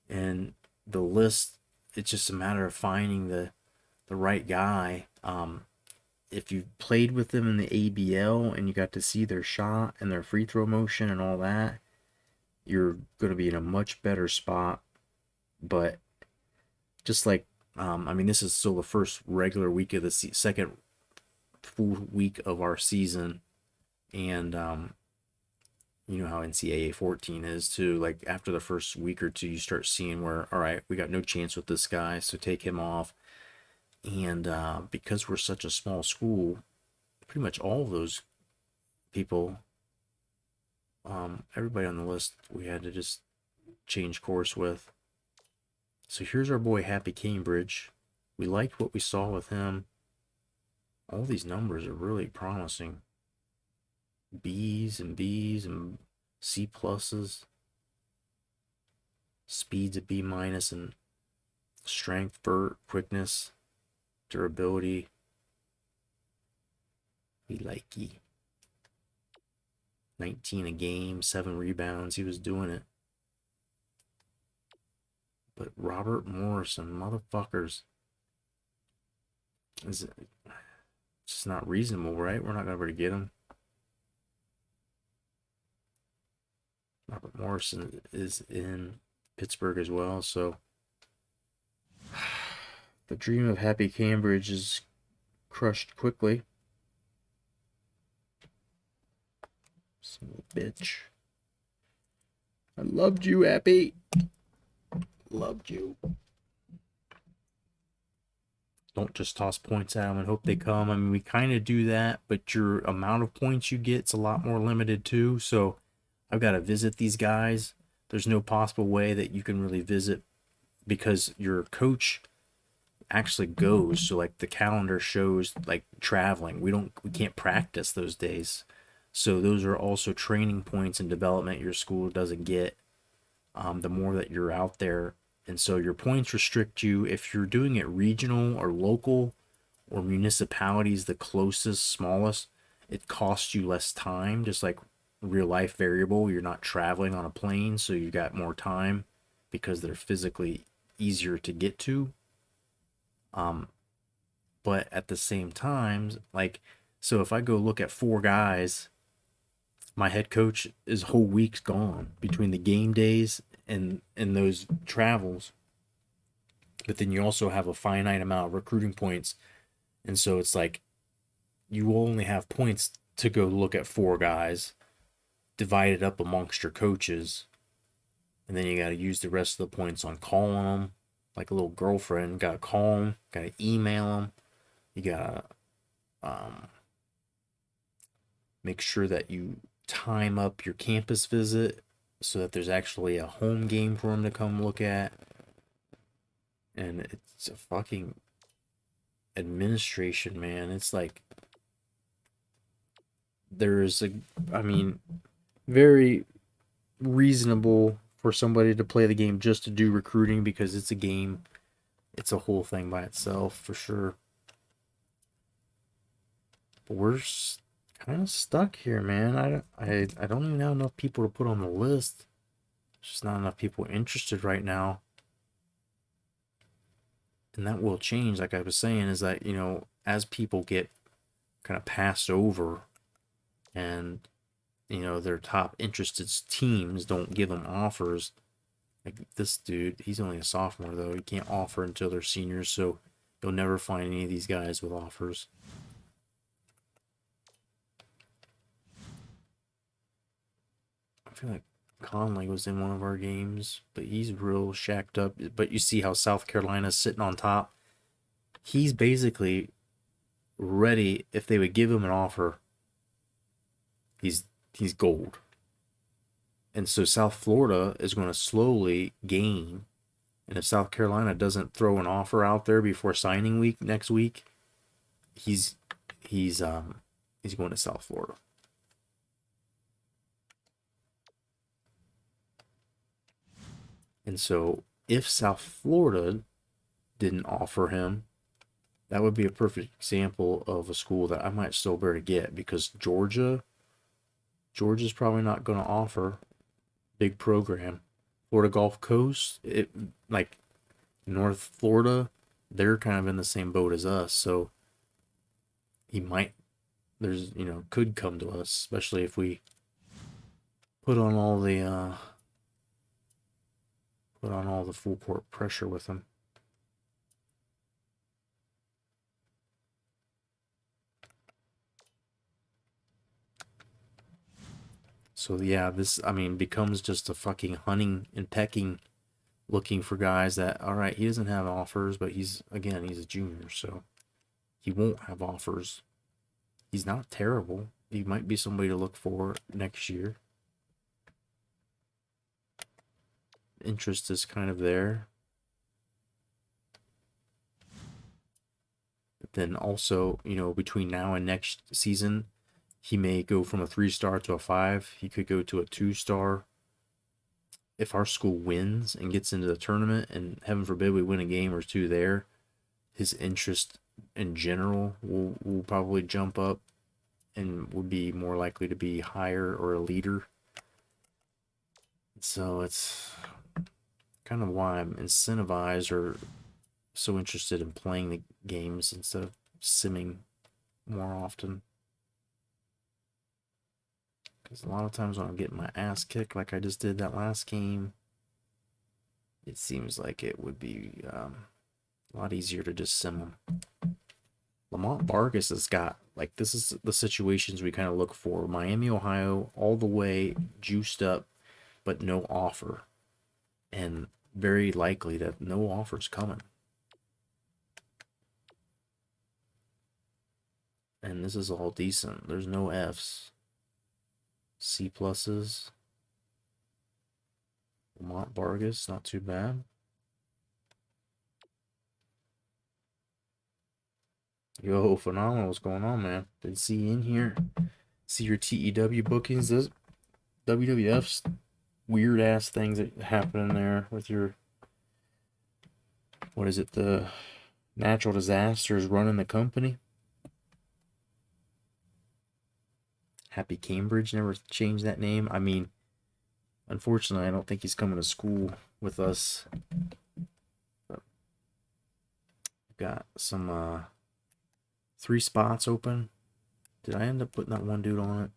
And the list, it's just a matter of finding the right guy. If you played with them in the ABL and you got to see their shot and their free throw motion and all that, you're going to be in a much better spot. But just like, I mean, this is still the first regular week of the second full week of our season. And, you know how NCAA 14 is too. Like after the first week or two, you start seeing where, all right, we got no chance with this guy, so take him off. And because we're such a small school, pretty much all of those people, everybody on the list, we had to just change course with. So here's our boy Happy Cambridge. We liked what we saw with him. All these numbers are really promising. B's and C pluses. Speeds of B minus, and strength, vert, quickness, durability. We like he. 19 a game, 7 rebounds. He was doing it. But Robert Morrison, motherfuckers. It's just not reasonable, right? We're not going to be able to get him. Robert Morrison is in Pittsburgh as well, so the dream of Happy Cambridge is crushed quickly. Son of a bitch. I loved you, Happy. Loved you. Don't just toss points at them and hope they come. I mean, we kind of do that, but your amount of points you get's a lot more limited too. So I've got to visit these guys. There's no possible way that you can really visit because your coach actually goes. So like the calendar shows like traveling. We can't practice those days. So those are also training points and development your school doesn't get. The more that you're out there. And so your points restrict you. If you're doing it regional or local or municipalities, the closest, smallest, it costs you less time. Just like real life variable. You're not traveling on a plane, so you got more time because they're physically easier to get to. But at the same time, like, so if I go look at 4 guys, my head coach, his whole week's gone between the game days and those travels. But then you also have a finite amount of recruiting points, and so it's like you only have points to go look at 4 guys, divided up amongst your coaches, and then you got to use the rest of the points on calling them like a little girlfriend. Got to call them, got to email them. You got to make sure that you time up your campus visit so that there's actually a home game for them to come look at. And it's a fucking administration, man. It's like there's a, I mean, very reasonable for somebody to play the game just to do recruiting because it's a game. It's a whole thing by itself for sure. But we're kind of stuck here, man. I don't even have enough people to put on the list. There's just not enough people interested right now. And that will change, like I was saying, is that, you know, as people get kind of passed over and, you know, their top interested teams don't give them offers. Like this dude, he's only a sophomore, though. He can't offer until they're seniors, so you'll never find any of these guys with offers. I feel like Conley was in one of our games, but he's real shacked up. But you see how South Carolina's sitting on top. He's basically ready. If they would give him an offer, he's gold. And so South Florida is going to slowly gain. And if South Carolina doesn't throw an offer out there before signing week next week, he's going to South Florida. And so if South Florida didn't offer him, that would be a perfect example of a school that I might still bear to get, because Georgia's probably not going to offer big program. Florida Gulf Coast, like North Florida, they're kind of in the same boat as us. So he might, could come to us, especially if we put on all the full court pressure with him. So yeah, this, becomes just a fucking hunting and pecking, looking for guys that, all right, he doesn't have offers, but he's a junior, so he won't have offers. He's not terrible. He might be somebody to look for next year. Interest is kind of there. But then also, between now and next season, he may go from a 3-star to a 5. He could go to a 2-star. If our school wins and gets into the tournament, and heaven forbid we win a game or 2 there, his interest in general will probably jump up and would be more likely to be higher or a leader. So it's kind of why I'm incentivized or so interested in playing the games instead of simming more often. Because a lot of times when I'm getting my ass kicked like I just did that last game, it seems like it would be a lot easier to just sim them. Lamont Vargas has got, like, this is the situations we kind of look for. Miami, Ohio, all the way juiced up, but no offer. And very likely that no offer's coming. And this is all decent. There's no F's. C pluses. Lamont Vargas, not too bad. Yo, phenomenal. What's going on, man? Didn't see you in here. See your TEW bookings. This WWF's weird ass things that happen in there with your, what is it, the natural disasters running the company. Happy Cambridge never changed that name. I mean, unfortunately, I don't think he's coming to school with us. We've got some 3 spots open. Did I end up putting that one dude on it?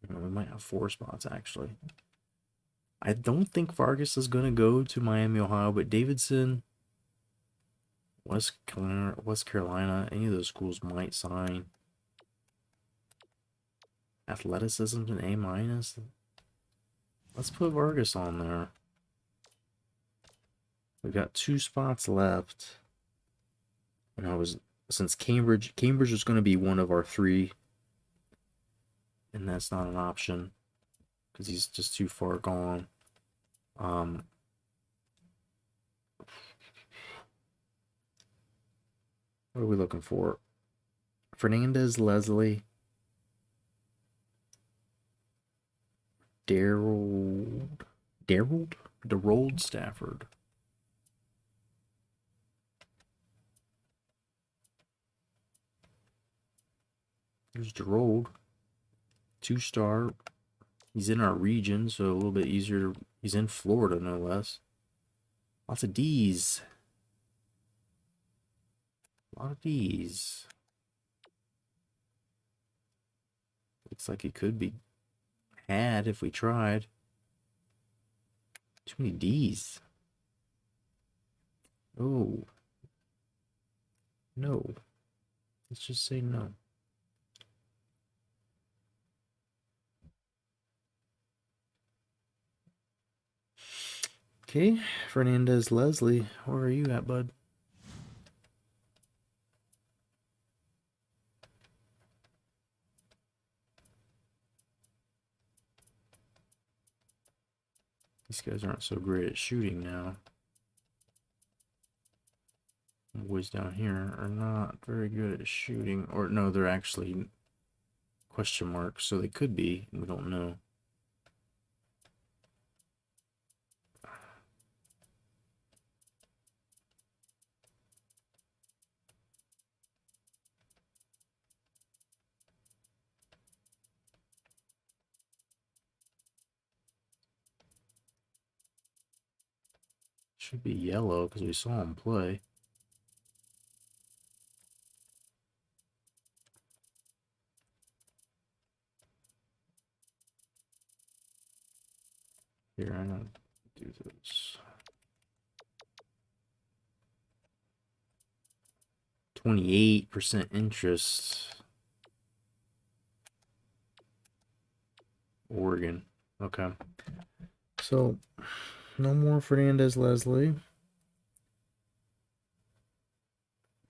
We might have 4 spots actually. I don't think Vargas is gonna go to Miami, Ohio, but Davidson, West Carolina, any of those schools might sign. Athleticism's an A-. Let's put Vargas on there. We've got 2 spots left. And since Cambridge is going to be one of our 3, and that's not an option because he's just too far gone. What are we looking for? Fernandez, Leslie, Darold Stafford. There's Darold, 2-star. He's in our region, so a little bit easier. He's in Florida, no less. Lots of D's. A lot of D's. Looks like he could be had if we tried. Too many D's. Oh. No. Let's just say no. Okay, Fernandez, Leslie, where are you at, bud? These guys aren't so great at shooting now. The boys down here are not very good at shooting. Or no, they're actually question marks, so they could be. We don't know. Should be yellow because we saw him play. Here, I'm gonna do this. 28% interest. Oregon. Okay. So, no more Fernandez, Leslie.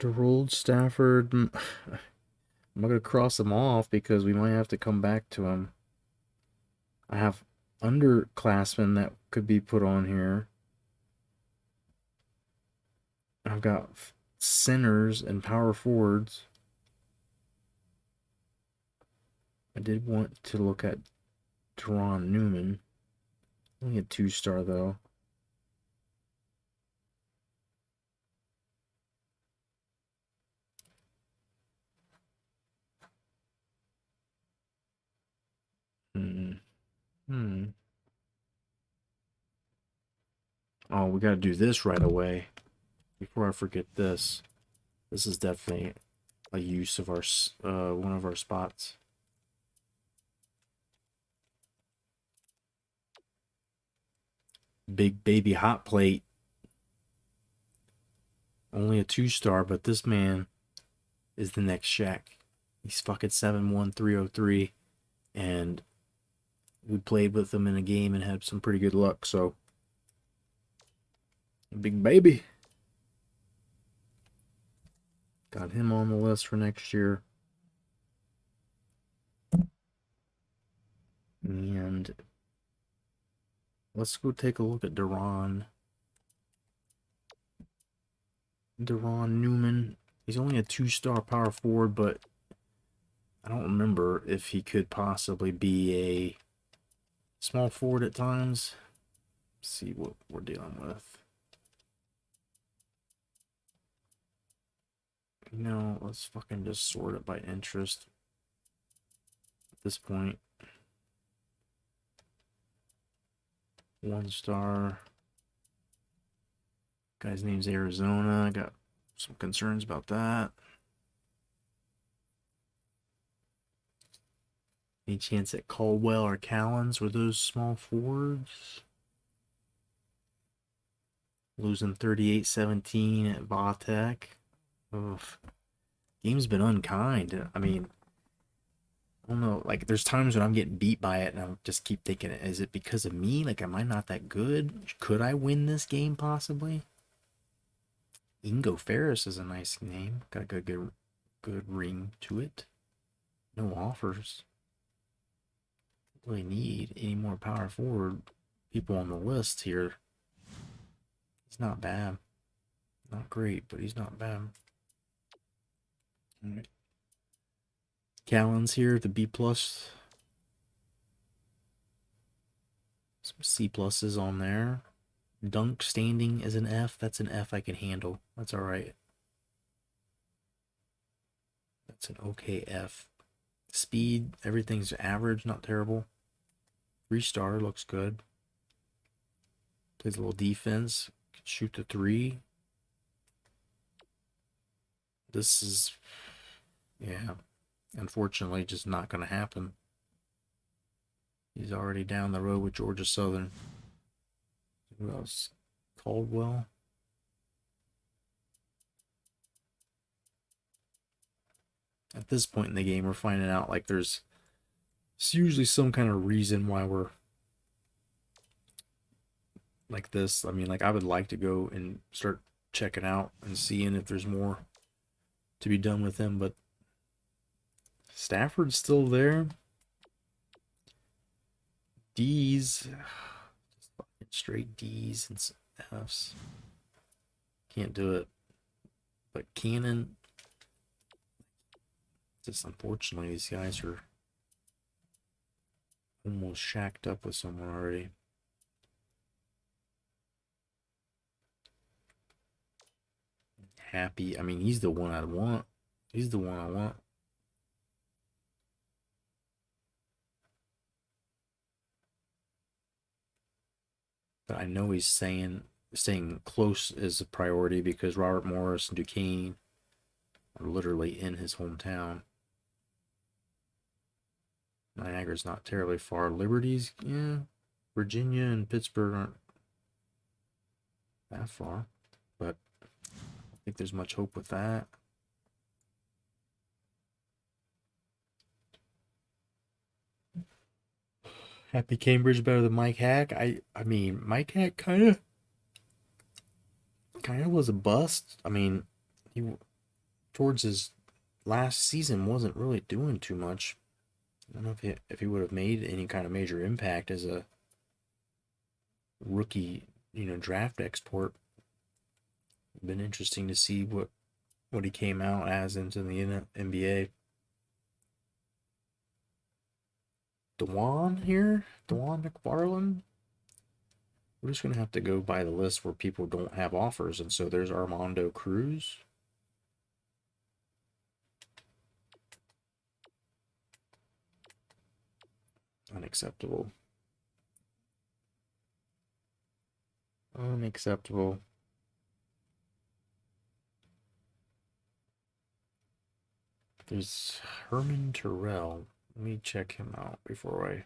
Darold, Stafford. I'm not going to cross them off because we might have to come back to them. I have underclassmen that could be put on here. I've got centers and power forwards. I did want to look at Teron Newman. Only a 2-star though. Oh, we got to do this right away. Before I forget this. This is definitely a use of our one of our spots. Big baby hot plate. Only a 2-star, but this man is the next Shaq. He's fucking 7'1", 303, and we played with him in a game and had some pretty good luck. So, big baby. Got him on the list for next year. And let's go take a look at Deron Newman. He's only a 2-star power forward, but I don't remember if he could possibly be a small forward at times. Let's see what we're dealing with. Let's fucking just sort it by interest. this point. 1 star. Guy's name's Arizona. I got some concerns about that. Any chance at Caldwell or Callens were those small forwards? Losing 38-17 at Vatek. Oof. Game's been unkind. I mean, I don't know. Like, there's times when I'm getting beat by it, and I just keep thinking, is it because of me? Like, am I not that good? Could I win this game possibly? Ingo Ferris is a nice name. Got a good ring to it. No offers. Don't really need any more power forward people on the list here. He's not bad. Not great, but he's not bad. All right. Callens here, the B+. Some C pluses on there. Dunk standing is an F. That's an F I can handle. That's all right. That's an okay F. Speed, everything's average, not terrible. 3-star, looks good. Plays a little defense. Can shoot the 3. This is, yeah, unfortunately just not going to happen. He's already down the road with Georgia Southern. Who else? Caldwell. At this point in the game, we're finding out like there's usually some kind of reason why we're like this. I mean, like, I would like to go and start checking out and seeing if there's more to be done with him, but Stafford's still there. D's, just fucking straight D's and F's. Can't do it. But Cannon, just unfortunately, these guys are almost shacked up with someone already. Happy. I mean, he's the one I want. He's the one I want. But I know he's staying close is a priority because Robert Morris and Duquesne are literally in his hometown. Niagara's not terribly far. Liberty's, yeah. Virginia and Pittsburgh aren't that far. But I don't think there's much hope with that. Happy Cambridge better than Mike Hack. I mean, Mike Hack kind of was a bust. I mean, he towards his last season wasn't really doing too much. I don't know if he would have made any kind of major impact as a rookie, draft export. Been interesting to see what he came out as into the NBA. Dewan McFarland. We're just gonna have to go by the list where people don't have offers, and so there's Armando Cruz. Unacceptable. Unacceptable. There's Herman Terrell. Let me check him out before I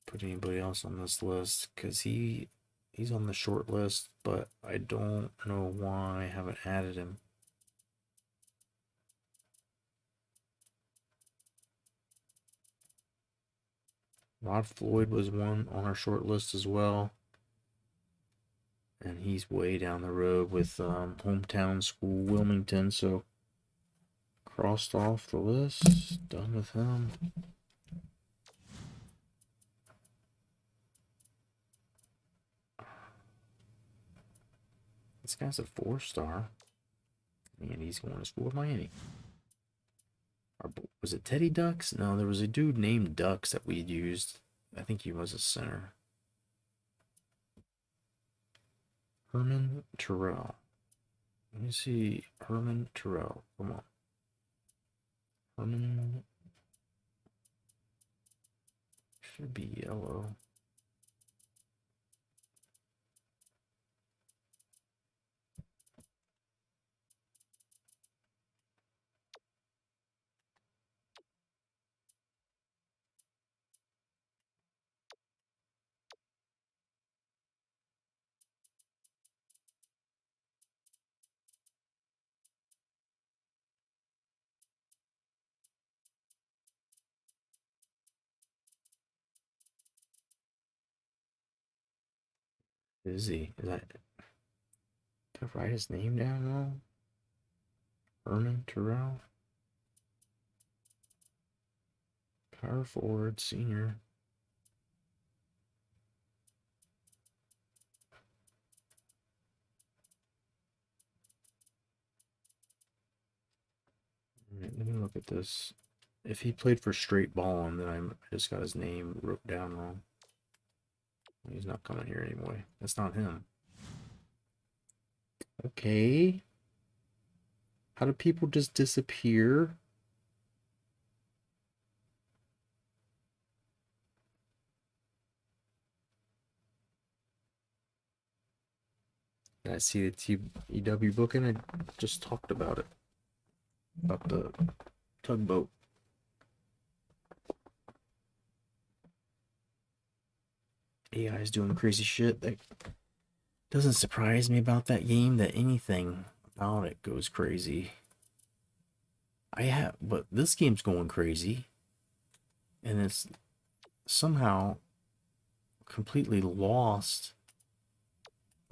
put anybody else on this list, because he's on the short list, but I don't know why I haven't added him. Rod Floyd was one on our short list as well. And he's way down the road with hometown school Wilmington, so crossed off the list. Done with him. This guy's a 4-star. And he's going to school with Miami. Or was it Teddy Ducks? No, there was a dude named Ducks that we'd used. I think he was a center. Herman Terrell. Let me see. Herman Terrell. Come on. Herman Should be yellow. Is he? Is that? Did I write his name down wrong? Herman Terrell? Power forward, senior. Alright, let me look at this. If he played for Straight Ballin', then I just got his name wrote down wrong. He's not coming here anyway. That's not him. Okay. How do people just disappear? Did I see the TEW booking? I just talked about it. About the tugboat. AI is doing crazy shit. That doesn't surprise me about that game that anything about it goes crazy. But this game's going crazy. And it's somehow completely lost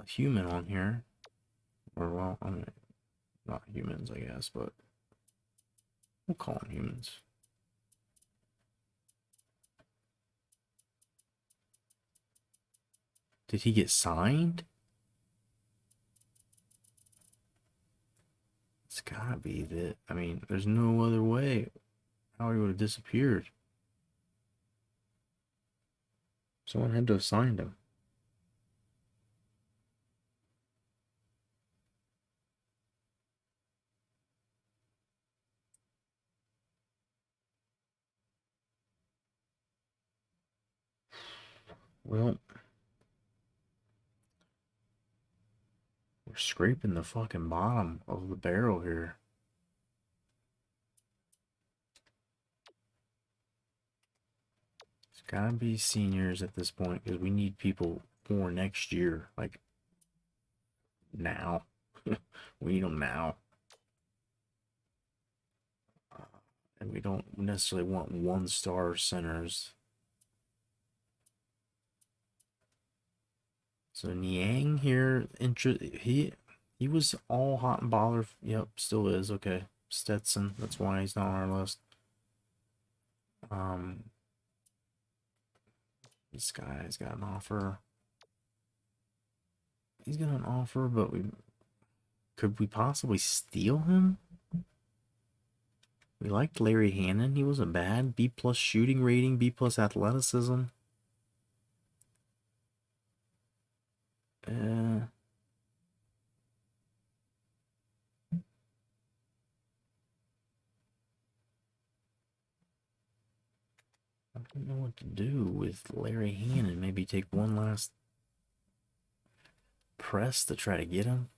a human on here. Or, well, I mean, not humans, I guess, but we'll call them humans. Did he get signed? It's gotta be that. I mean, there's no other way how he would have disappeared. Someone had to have signed him. Well, we're scraping the fucking bottom of the barrel here. It's gotta be seniors at this point because we need people for next year. Like, now. We need them now. And we don't necessarily want 1-star centers. So Niang here, he was all hot and bothered. Yep, still is. Okay, Stetson. That's why he's not on our list. This guy's got an offer. He's got an offer, but could we possibly steal him? We liked Larry Hannon. He wasn't bad. B+ shooting rating, B+ athleticism. I don't know what to do with Larry Hannon. Maybe take one last press to try to get him.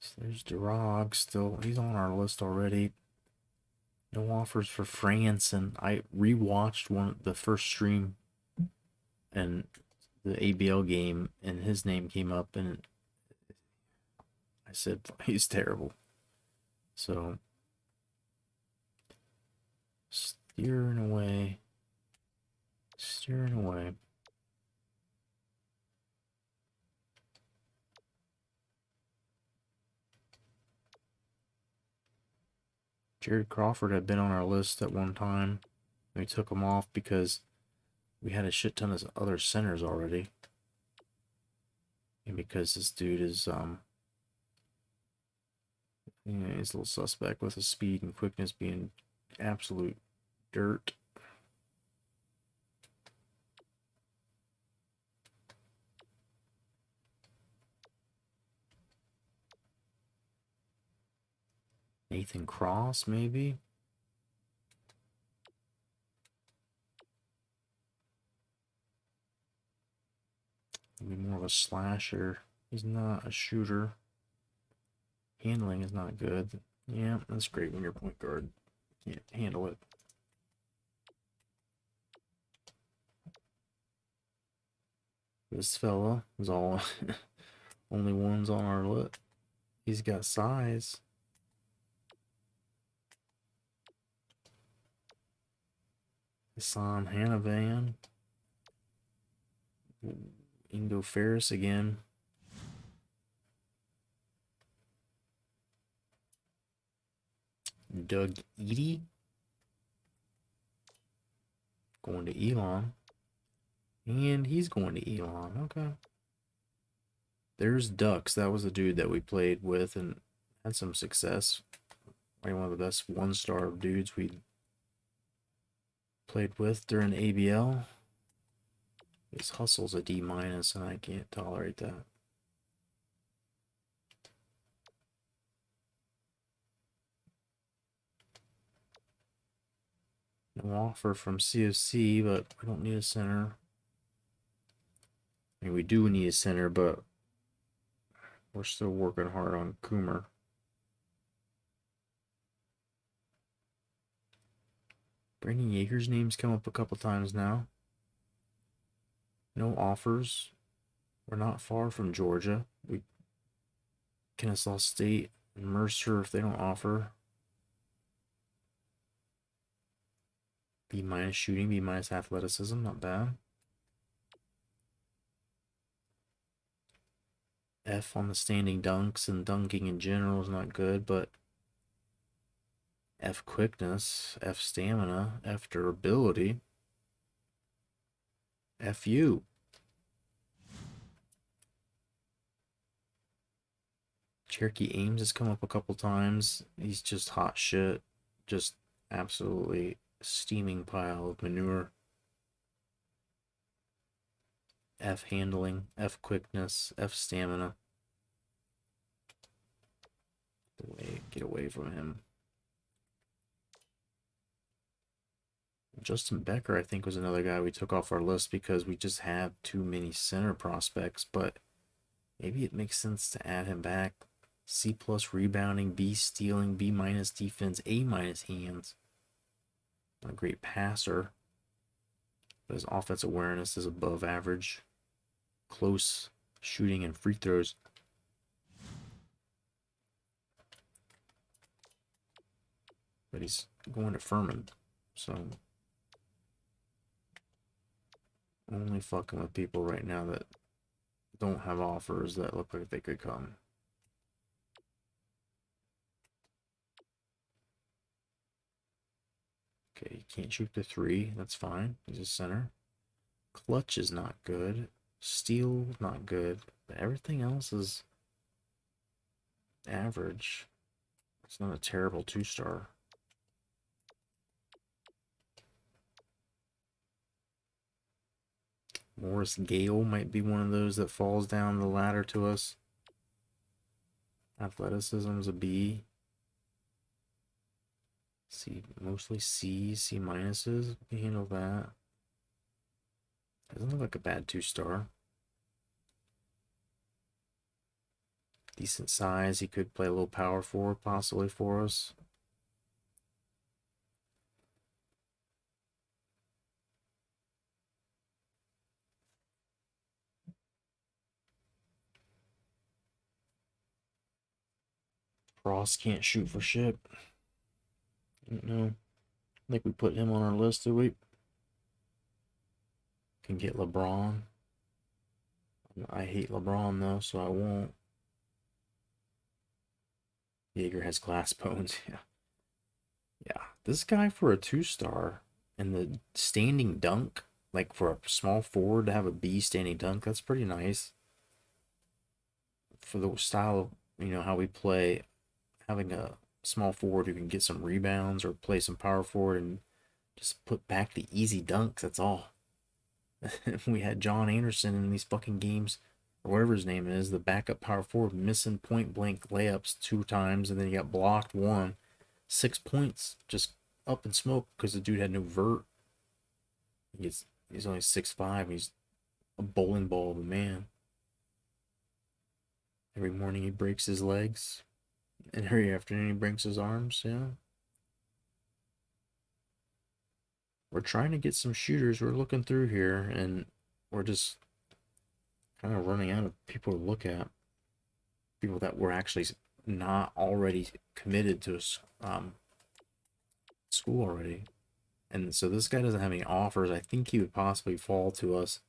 So there's Durag still. He's on our list already. No offers for France, and I rewatched the first stream and the ABL game, and his name came up, and I said he's terrible. So steering away. Jared Crawford had been on our list at one time. We took him off because we had a shit ton of other centers already. And because this dude is, he's a little suspect with his speed and quickness being absolute dirt. Nathan Cross, maybe? Maybe more of a slasher. He's not a shooter. Handling is not good. Yeah, that's great when you're point guard. Can't handle it. This fella is all only ones on our list. He's got size. Hassan Hanavan. Ingo Ferris again. Doug Edie. Going to Elon. And he's going to Elon. Okay. There's Ducks. That was the dude that we played with and had some success. Like one of the best one-star dudes we played with during ABL. His hustle's a D-, and I can't tolerate that. No offer from CFC, but we don't need a center. I mean, we do need a center, but we're still working hard on Coomer. Brandon Yeager's name's come up a couple times now. No offers. We're not far from Georgia. We Kennesaw State and Mercer, if they don't offer. B- shooting, B- athleticism, not bad. F on the standing dunks and dunking in general is not good, but F quickness, F stamina, F durability, FU. Cherokee Ames has come up a couple times. He's just hot shit. Just absolutely steaming pile of manure. F handling, F quickness, F stamina. Get away from him. Justin Becker, I think, was another guy we took off our list because we just have too many center prospects, but maybe it makes sense to add him back. C+ rebounding, B stealing, B- defense, A- hands. Not a great passer, but his offensive awareness is above average. Close shooting and free throws. But he's going to Furman, so only fucking with people right now that don't have offers that look like they could come. Okay, you can't shoot the three. That's fine. He's a center. Clutch is not good. Steal, not good. But everything else is average. It's not a terrible 2-star. Morris Gale might be one of those that falls down the ladder to us. Athleticism's a B. C, mostly C, C minuses. We can handle that. Doesn't look like a bad 2-star. Decent size. He could play a little power forward possibly for us. Ross can't shoot for shit. No. I think we put him on our list, did we? Can get LeBron. I hate LeBron though, so I won't. Jaeger has glass bones. Yeah. Yeah. This guy for a 2-star and the standing dunk, like for a small forward to have a B standing dunk, that's pretty nice. For the style of, how we play, having a small forward who can get some rebounds or play some power forward and just put back the easy dunks, that's all. We had John Anderson in these fucking games, or whatever his name is, the backup power forward, missing point blank layups 2 times, and then he got blocked 1. 6 points just up in smoke because the dude had no vert. He's only 6'5". He's a bowling ball of a man. Every morning he breaks his legs, and every afternoon he breaks his arms. Yeah. We're trying to get some shooters. We're looking through here, and we're just kind of running out of people to look at. People that were actually not already committed to a school already. And so this guy doesn't have any offers. I think he would possibly fall to us.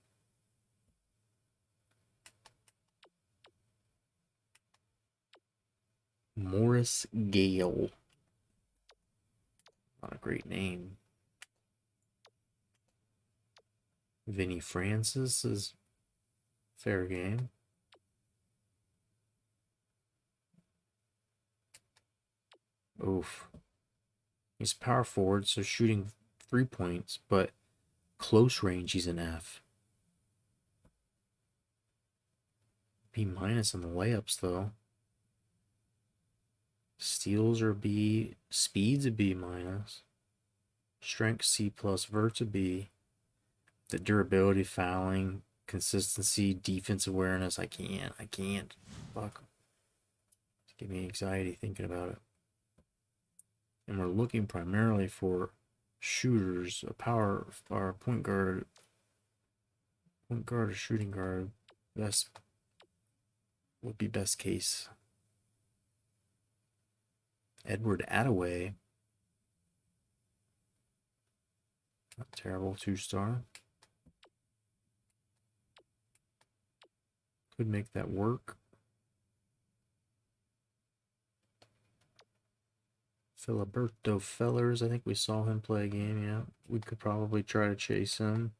Morris Gale. Not a great name. Vinny Francis is fair game. Oof. He's power forward, so shooting 3 points, but close range he's an F. B- on the layups though. Steals are B, speed's a B-. Strength C+, vert's a B. The durability, fouling, consistency, defense awareness, I can't. Fuck. It's giving me anxiety thinking about it. And we're looking primarily for shooters, a power or point guard or shooting guard. Best would be best case. Edward Attaway. Not terrible, 2-star. Could make that work. Filiberto Fellers, I think we saw him play a game, yeah. We could probably try to chase him.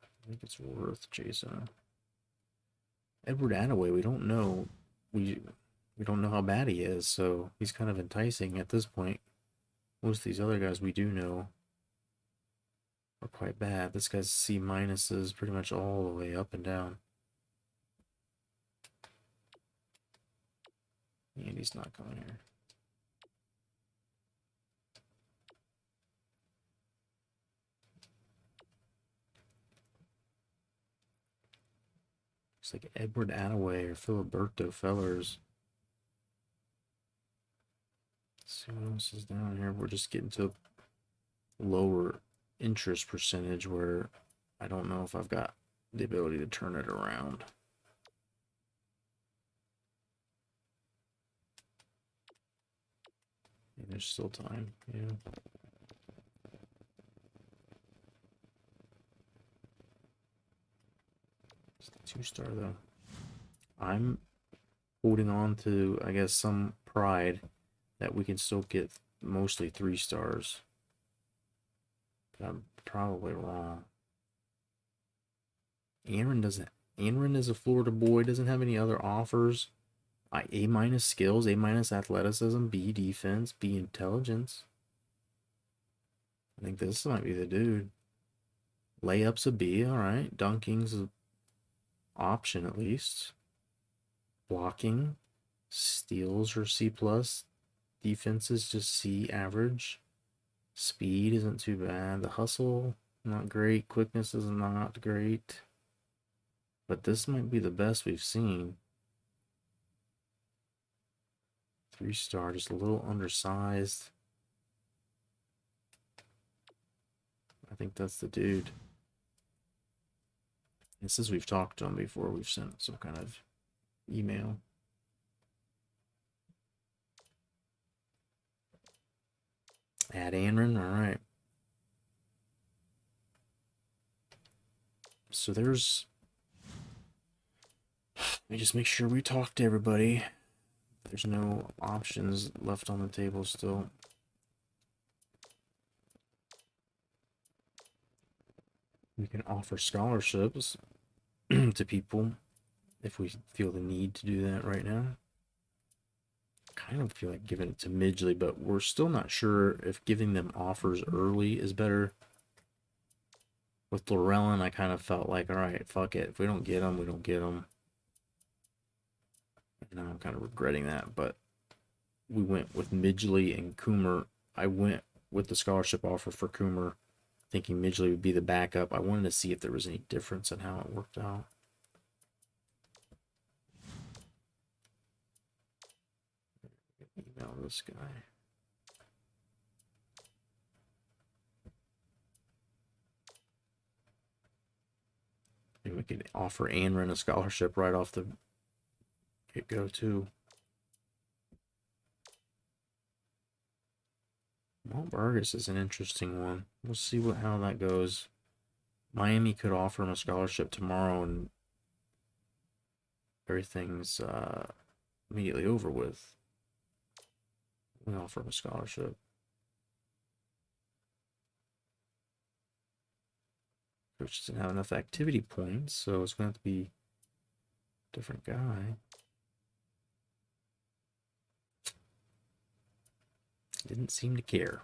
I think it's worth chasing him. Edward Attaway, we don't know. We don't know how bad he is, so he's kind of enticing at this point. Most of these other guys we do know are quite bad. This guy's C- is pretty much all the way up and down. And he's not coming here. Looks like Edward Attaway or Filiberto Fellers. Let's see what else is down here. We're just getting to lower interest percentage where I don't know if I've got the ability to turn it around. And there's still time, yeah. It's the 2-star though. I'm holding on to, I guess, some pride that we can still get mostly 3 stars. But I'm probably wrong. Aaron is a Florida boy, doesn't have any other offers. A- skills, A- athleticism, B defense, B intelligence. I think this might be the dude. Layups a B, alright. Dunking's an option at least. Blocking. Steals are C+. Defense is just C average. Speed isn't too bad. The hustle, not great. Quickness is not great. But this might be the best we've seen. 3-star, just a little undersized. I think that's the dude. And since we've talked to him before, we've sent some kind of email. Add Aaron, alright. So there's... Let me just make sure we talk to everybody. There's no options left on the table still. We can offer scholarships to people if we feel the need to do that right now. Kind of feel like giving it to Midgley, but we're still not sure if giving them offers early is better. With Llewellyn, I kind of felt like, all right, fuck it. If we don't get them, we don't get them. And now I'm kind of regretting that, but we went with Midgley and Coomer. I went with the scholarship offer for Coomer, thinking Midgley would be the backup. I wanted to see if there was any difference in how it worked out. Email this guy. Maybe we could offer Anren a scholarship right off the get-go too. Well, Burgess is an interesting one. We'll see how that goes. Miami could offer him a scholarship tomorrow, and everything's immediately over with. We offer him a scholarship. Coach doesn't have enough activity points, so it's going to have to be a different guy. Didn't seem to care.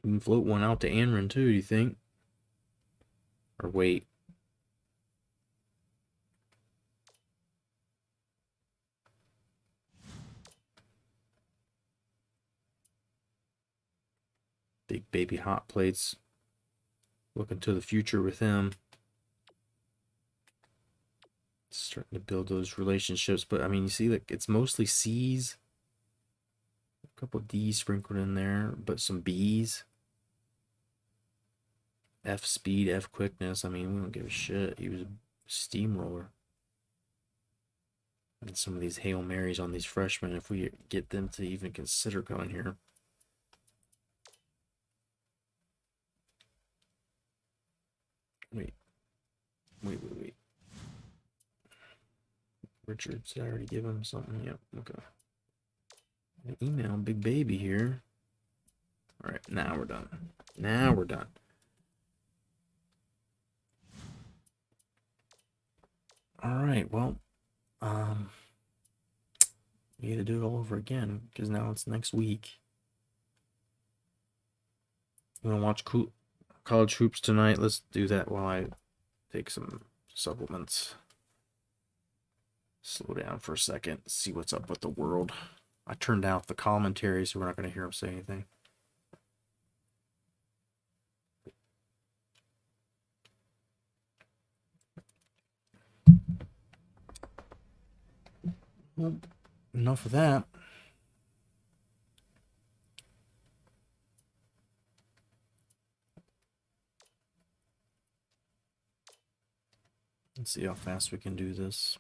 We can float one out to Anren too, do you think? Or wait. Big baby hot plates. Looking to the future with him. Starting to build those relationships, but I mean, you see, like, it's mostly C's, a couple D's sprinkled in there, but some B's. F speed, F quickness. I mean, we don't give a shit. He was a steamroller. And some of these Hail Marys on these freshmen, if we get them to even consider going here. Wait. Richards, did I already give him something? Yep, okay. Email Big Baby here. All right, now we're done. Now we're done. All right, well, we got to do it all over again because now it's next week. You want to watch college hoops tonight? Let's do that while I take some supplements. Slow down for a second, see what's up with the world. I turned out the commentary, so we're not going to hear him say anything. Well, enough of that. Let's see how fast we can do this.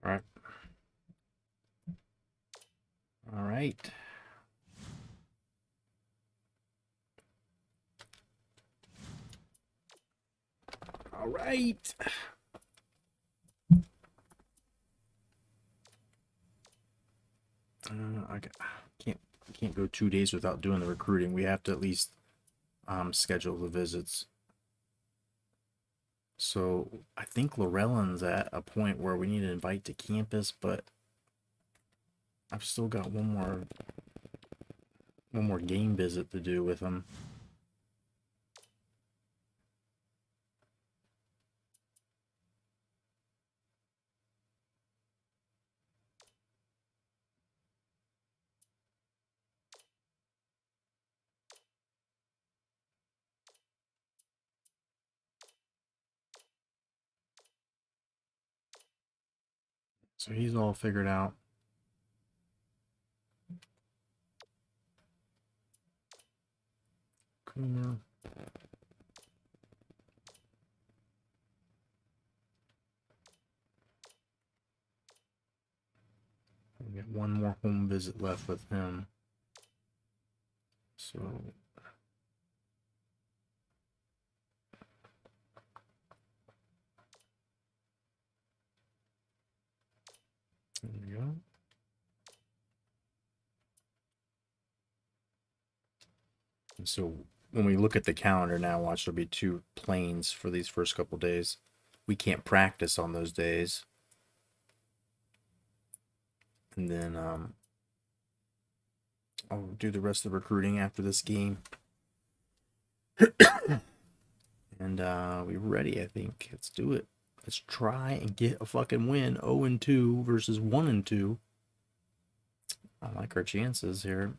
All right. All right. All right. I can't go 2 days without doing the recruiting. We have to at least schedule the visits. So I think Llewellyn's at a point where we need to invite to campus, but I've still got one more game visit to do with him. So he's all figured out. Coomer. We got one more home visit left with him. So there we go. And so when we look at the calendar now, watch, there'll be 2 planes for these first couple days. We can't practice on those days. And then I'll do the rest of the recruiting after this game. And we're ready, I think. Let's do it. Let's try and get a fucking win. 0-2 versus 1-2. I like our chances here.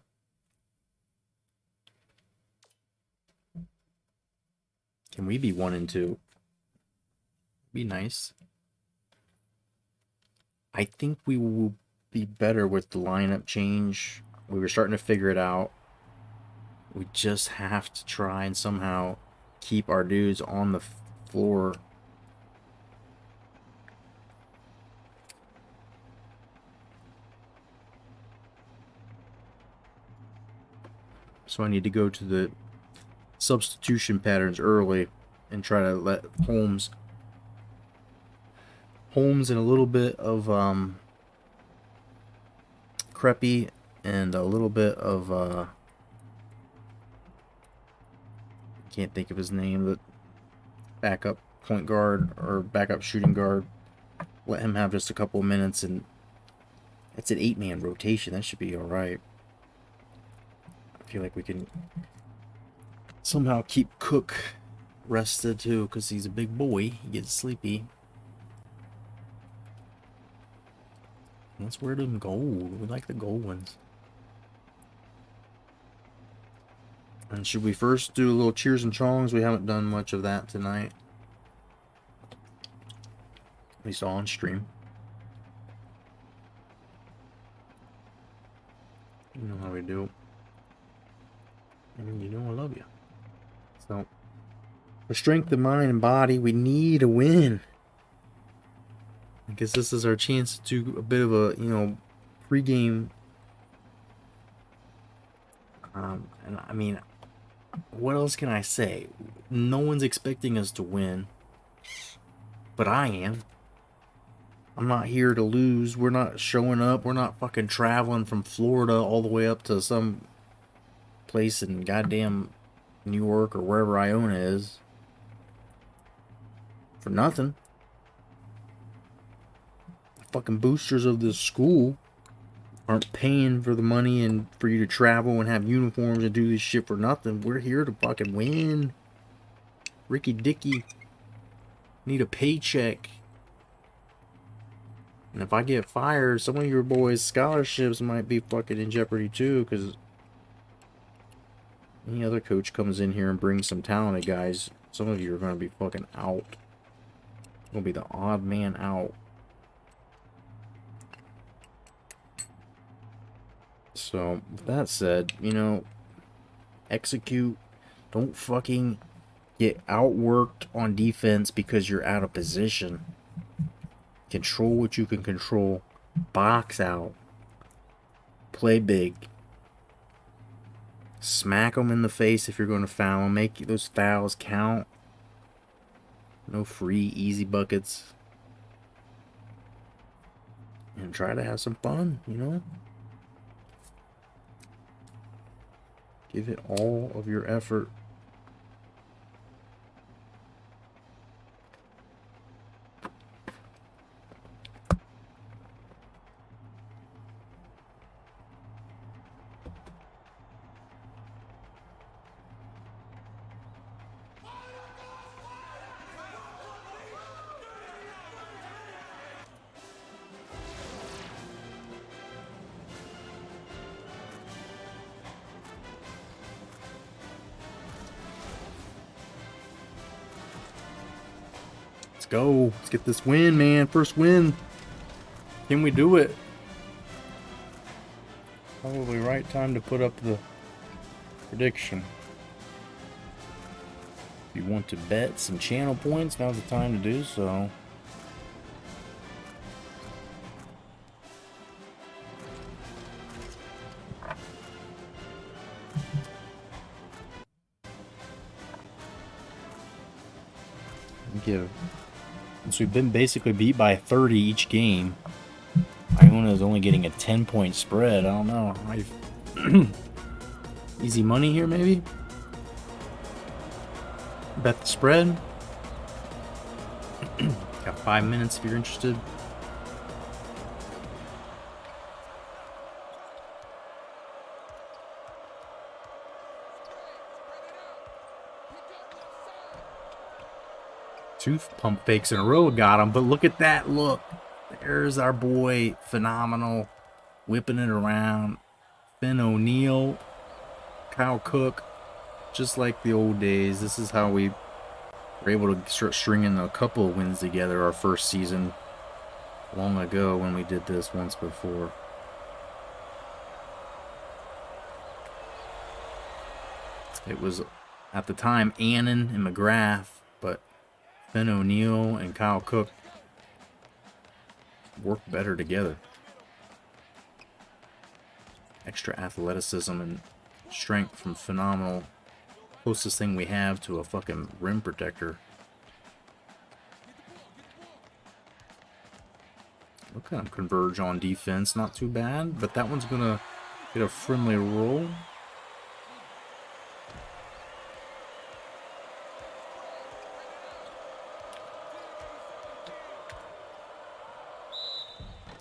Can we be 1-2? Be nice. I think we will be better with the lineup change. We were starting to figure it out. We just have to try and somehow keep our dudes on the floor. So I need to go to the substitution patterns early and try to let Holmes and a little bit of Creppy and a little bit of can't think of his name, but backup point guard or backup shooting guard. Let him have just a couple of minutes, and it's an 8-man rotation. That should be all right. I feel like we can somehow keep Cook rested too, because he's a big boy. He gets sleepy. Let's wear them gold. We like the gold ones. And should we first do a little cheers and chongs? We haven't done much of that tonight. At least on stream. You know how we do. And you know I love you. So, for strength of mind and body, we need a win. I guess this is our chance to do a bit of a, pregame. And I mean, what else can I say? No one's expecting us to win, but I am. I'm not here to lose. We're not showing up. We're not fucking traveling from Florida all the way up to some place in goddamn New York or wherever Iona is for nothing. The fucking boosters of this school aren't paying for the money and for you to travel and have uniforms and do this shit for nothing. We're here to fucking win. Ricky Dickey need a paycheck. And if I get fired, some of your boys' scholarships might be fucking in jeopardy too, because any other coach comes in here and brings some talented guys, some of you are going to be fucking out. You'll be the odd man out. So, with that said, execute. Don't fucking get outworked on defense because you're out of position. Control what you can control. Box out. Play big. Smack them in the face if you're going to foul them. Make those fouls count. No free, easy buckets. And try to have some fun, you know? Give it all of your effort. Let's go. Let's get this win, man. First win. Can we do it? Probably right time to put up the prediction. If you want to bet some channel points, now's the time to do so. Since we've been basically beat by 30 each game, Iona is only getting a 10-point spread. I don't know. Easy money here, maybe? Bet the spread. Got 5 minutes if you're interested. Two pump fakes in a row got him, but look at that look. There's our boy, phenomenal, whipping it around. Finn O'Neill, Kyle Cook, just like the old days. This is how we were able to start stringing a couple of wins together our first season long ago when we did this once before. It was, at the time, Annan and McGrath, but Finn O'Neill and Kyle Cook work better together. Extra athleticism and strength from phenomenal. Closest thing we have to a fucking rim protector. Look at him converge on defense. Not too bad, but that one's gonna get a friendly roll.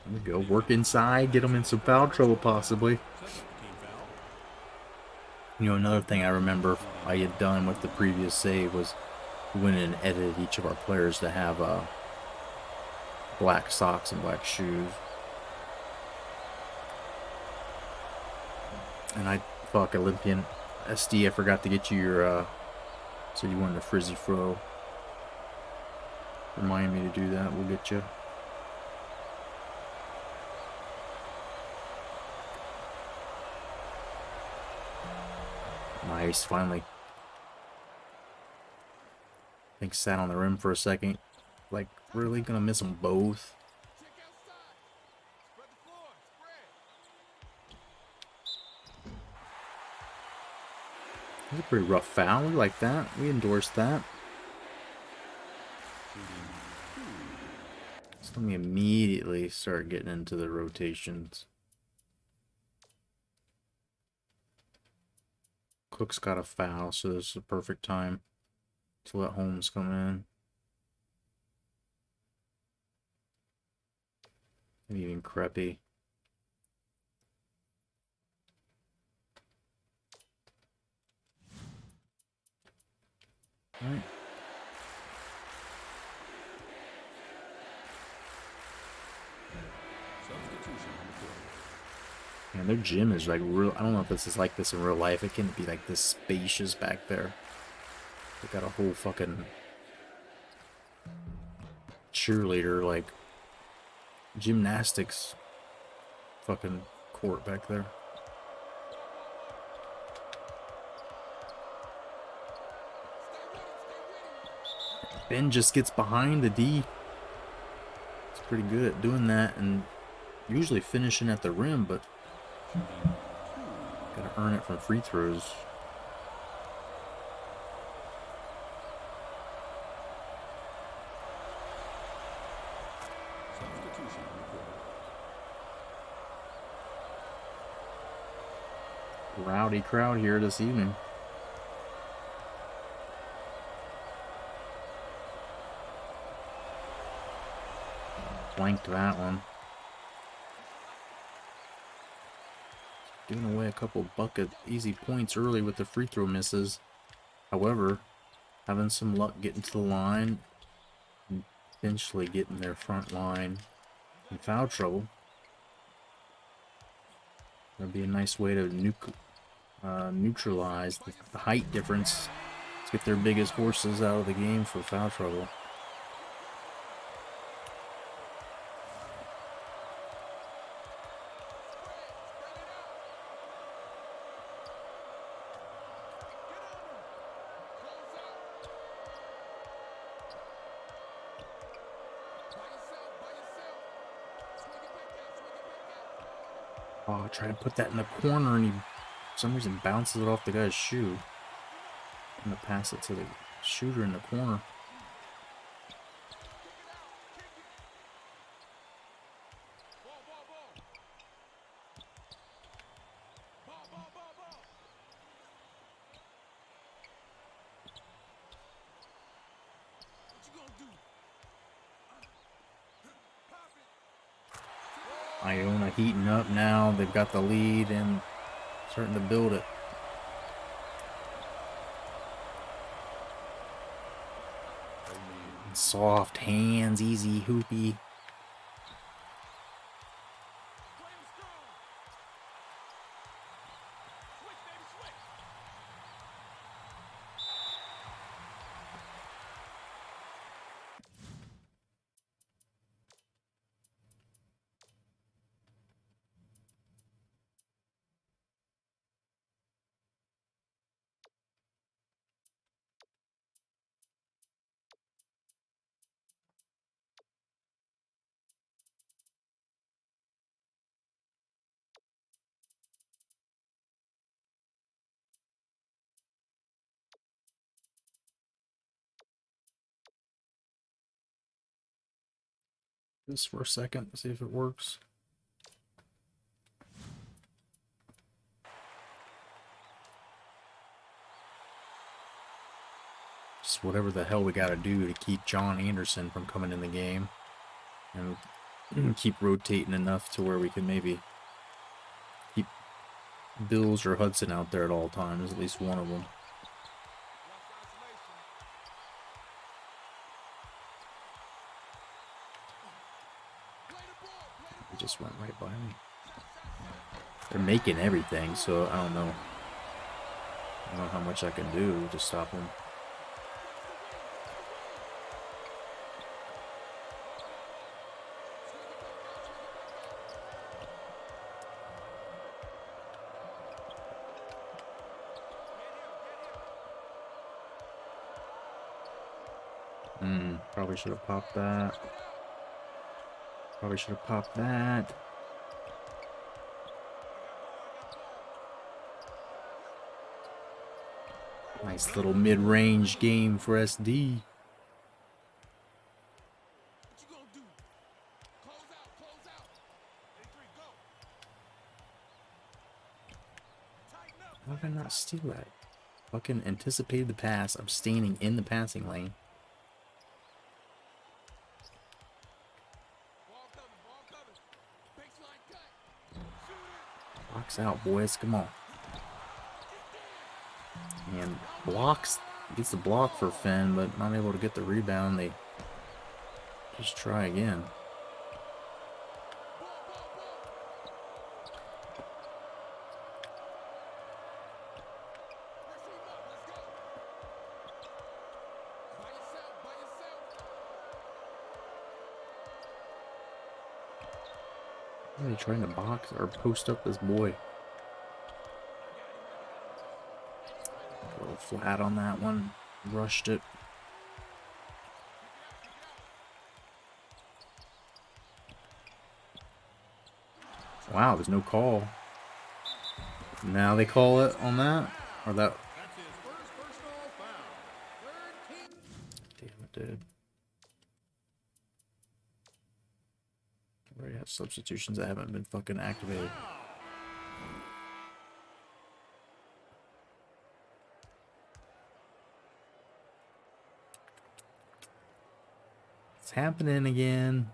There we go. Work inside. Get them in some foul trouble, possibly. You know, another thing I remember I had done with the previous save was we went in and edited each of our players to have black socks and black shoes. And I, fuck, Olympian SD, I forgot to get you your, so you wanted a frizzy fro. Remind me to do that. We'll get you. Nice, finally. I think sat on the rim for a second. Like, really gonna miss them both. That's a pretty rough foul. We like that. We endorsed that. So let me immediately start getting into the rotations. Cook's got a foul, so this is the perfect time to let Holmes come in. Maybe even Creppy. All right. Man, their gym is like real. I don't know if this is like this in real life. It can be like this spacious back there. They got a whole fucking cheerleader, like gymnastics fucking court back there. Ben just gets behind the D. It's pretty good at doing that and usually finishing at the rim, but gotta earn it from free throws. Substitution reported. Rowdy crowd here this evening. Blanked that one. Giving away a couple bucket easy points early with the free throw misses. However, having some luck getting to the line and eventually getting their front line in foul trouble. That'd be a nice way to neutralize the height difference. Let's get their biggest horses out of the game for foul trouble. Oh, I try to put that in the corner and he, for some reason, bounces it off the guy's shoe. I'm gonna pass it to the shooter in the corner. Iona heating up now. They've got the lead and starting to build it. Soft hands, easy hoopy. This for a second, see if it works. Just whatever the hell we gotta do to keep John Anderson from coming in the game. And keep rotating enough to where we can maybe keep Bills or Hudson out there at all times, at least one of them. He just went right by me. They're making everything, so I don't know. I don't know how much I can do to stop them. Probably should have popped that. Probably should have popped that. Nice little mid-range game for SD. How did I not steal that? Fucking anticipated the pass. I'm standing in the passing lane. Box out, boys. Come on. And blocks. Gets the block for Finn, but not able to get the rebound. They just try again. Are they trying to box or post up this boy? A little flat on that one. Rushed it. Wow, there's no call. Now they call it on that? Or that? That's his first personal foul. Third team. Damn it, dude. We already have substitutions that haven't been fucking activated. It's happening again.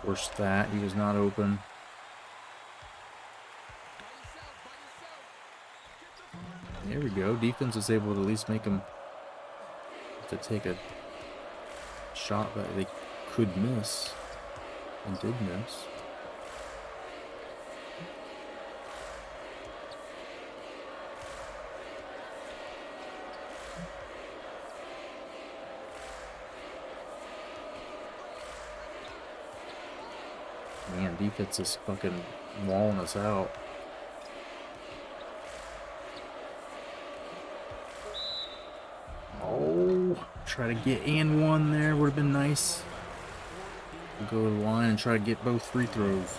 Worse that he was not open. There we go. Defense is able to at least make him to take a shot that they could miss and did miss. Man, defense is fucking walling us out. Oh, try to get in one there would have been nice. Go to the line and try to get both free throws.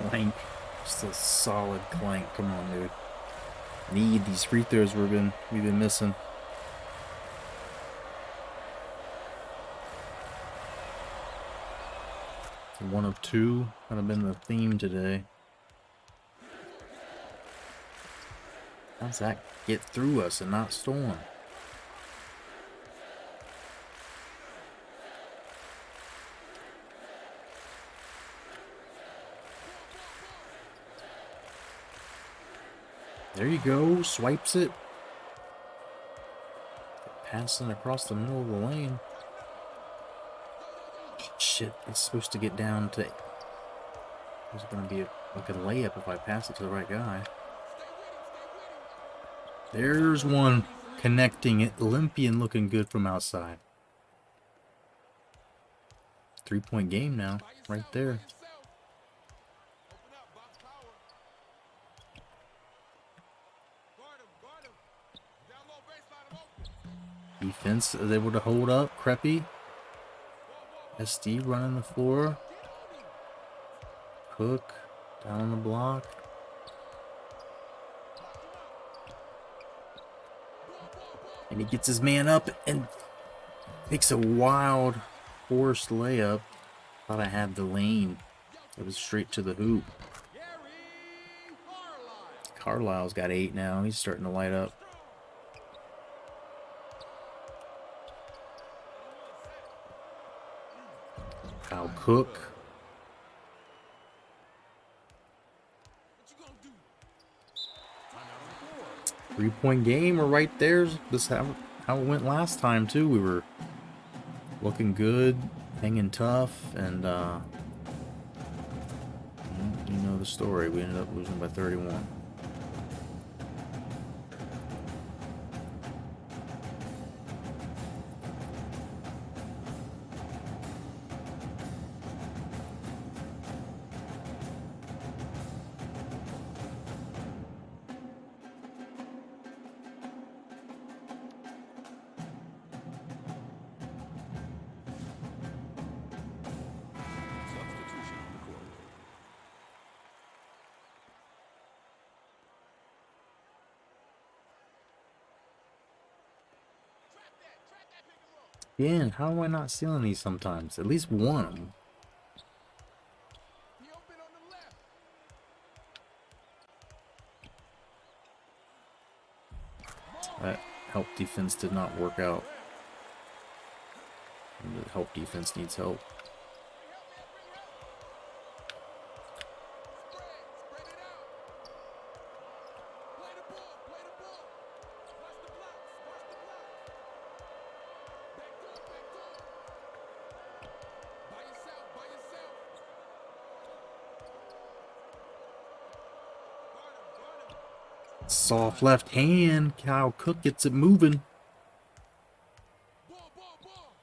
Clank. Just a solid clank. Come on, dude. Need these free throws we've been missing. One of two kind of been the theme today. How's that get through us and not storm? There you go, swipes it. Passing across the middle of the lane. Oh, shit, it's supposed to get down to... It's going to be like a layup if I pass it to the right guy. There's one connecting it. Olympian looking good from outside. 3-point game now, right there. Defense is able to hold up. Creppy. SD running the floor. Cook down on the block. And he gets his man up and makes a wild forced layup. Thought I had the lane. It was straight to the hoop. Carlisle's got 8 now. He's starting to light up. Kyle Cook. Three-point game. We're right there. This is how it went last time too. We were looking good, hanging tough, and you know the story. We ended up losing by 31. Substitution on the court. Yeah, how am I not stealing these sometimes? At least one of them. That help defense did not work out. And the help defense needs help. Soft left hand. Kyle Cook gets it moving. Ball, ball, ball.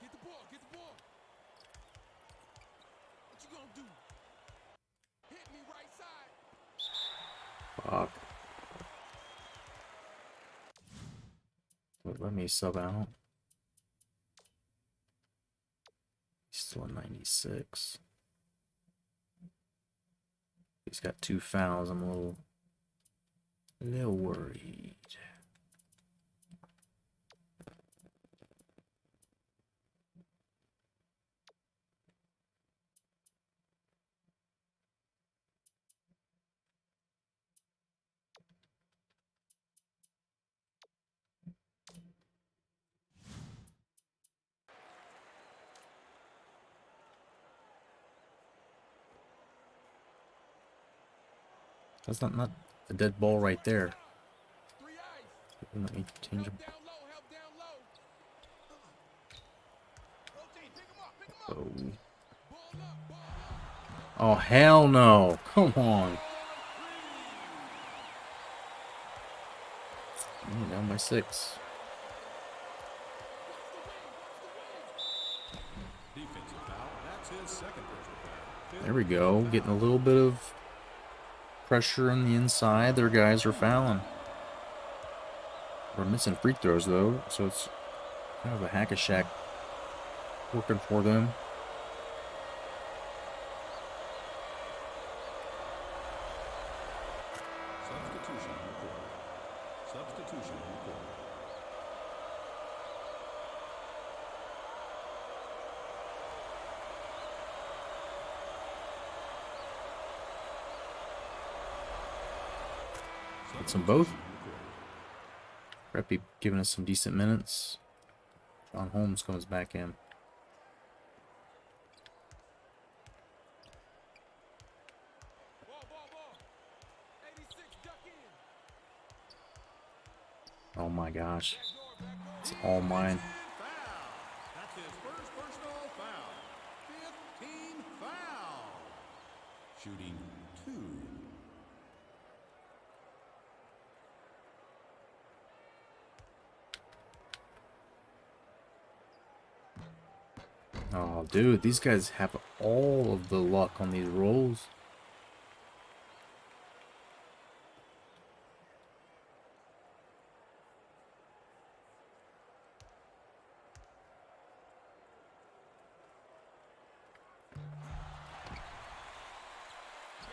Get the ball, get the ball. What you gonna do? Hit me right side. Fuck. Let me sub out. He's still at 96. He's got 2 fouls. I'm a little worried. That's not a dead ball right there. 3 eyes. Let me change him. Help down low, help down low. Rotate, pick him up, pick him up. Oh. Ball up, ball up. Oh, hell no. Come on. Down by 6. Defensive foul. That's his second personal foul. There we go. Getting a little bit of pressure on the inside. Their guys are fouling. We're missing free throws, though, so it's kind of a hack-a-shack working for them. Substitution on the court. Substitution on the court. Gets them both. Reppy giving us some decent minutes. John Holmes comes back in. Ball, ball, ball. 86, duck in. Oh my gosh. Back door, back door. It's all mine. Foul. That's his first personal foul. 15 foul. Shooting 2. Oh, dude, these guys have all of the luck on these rolls.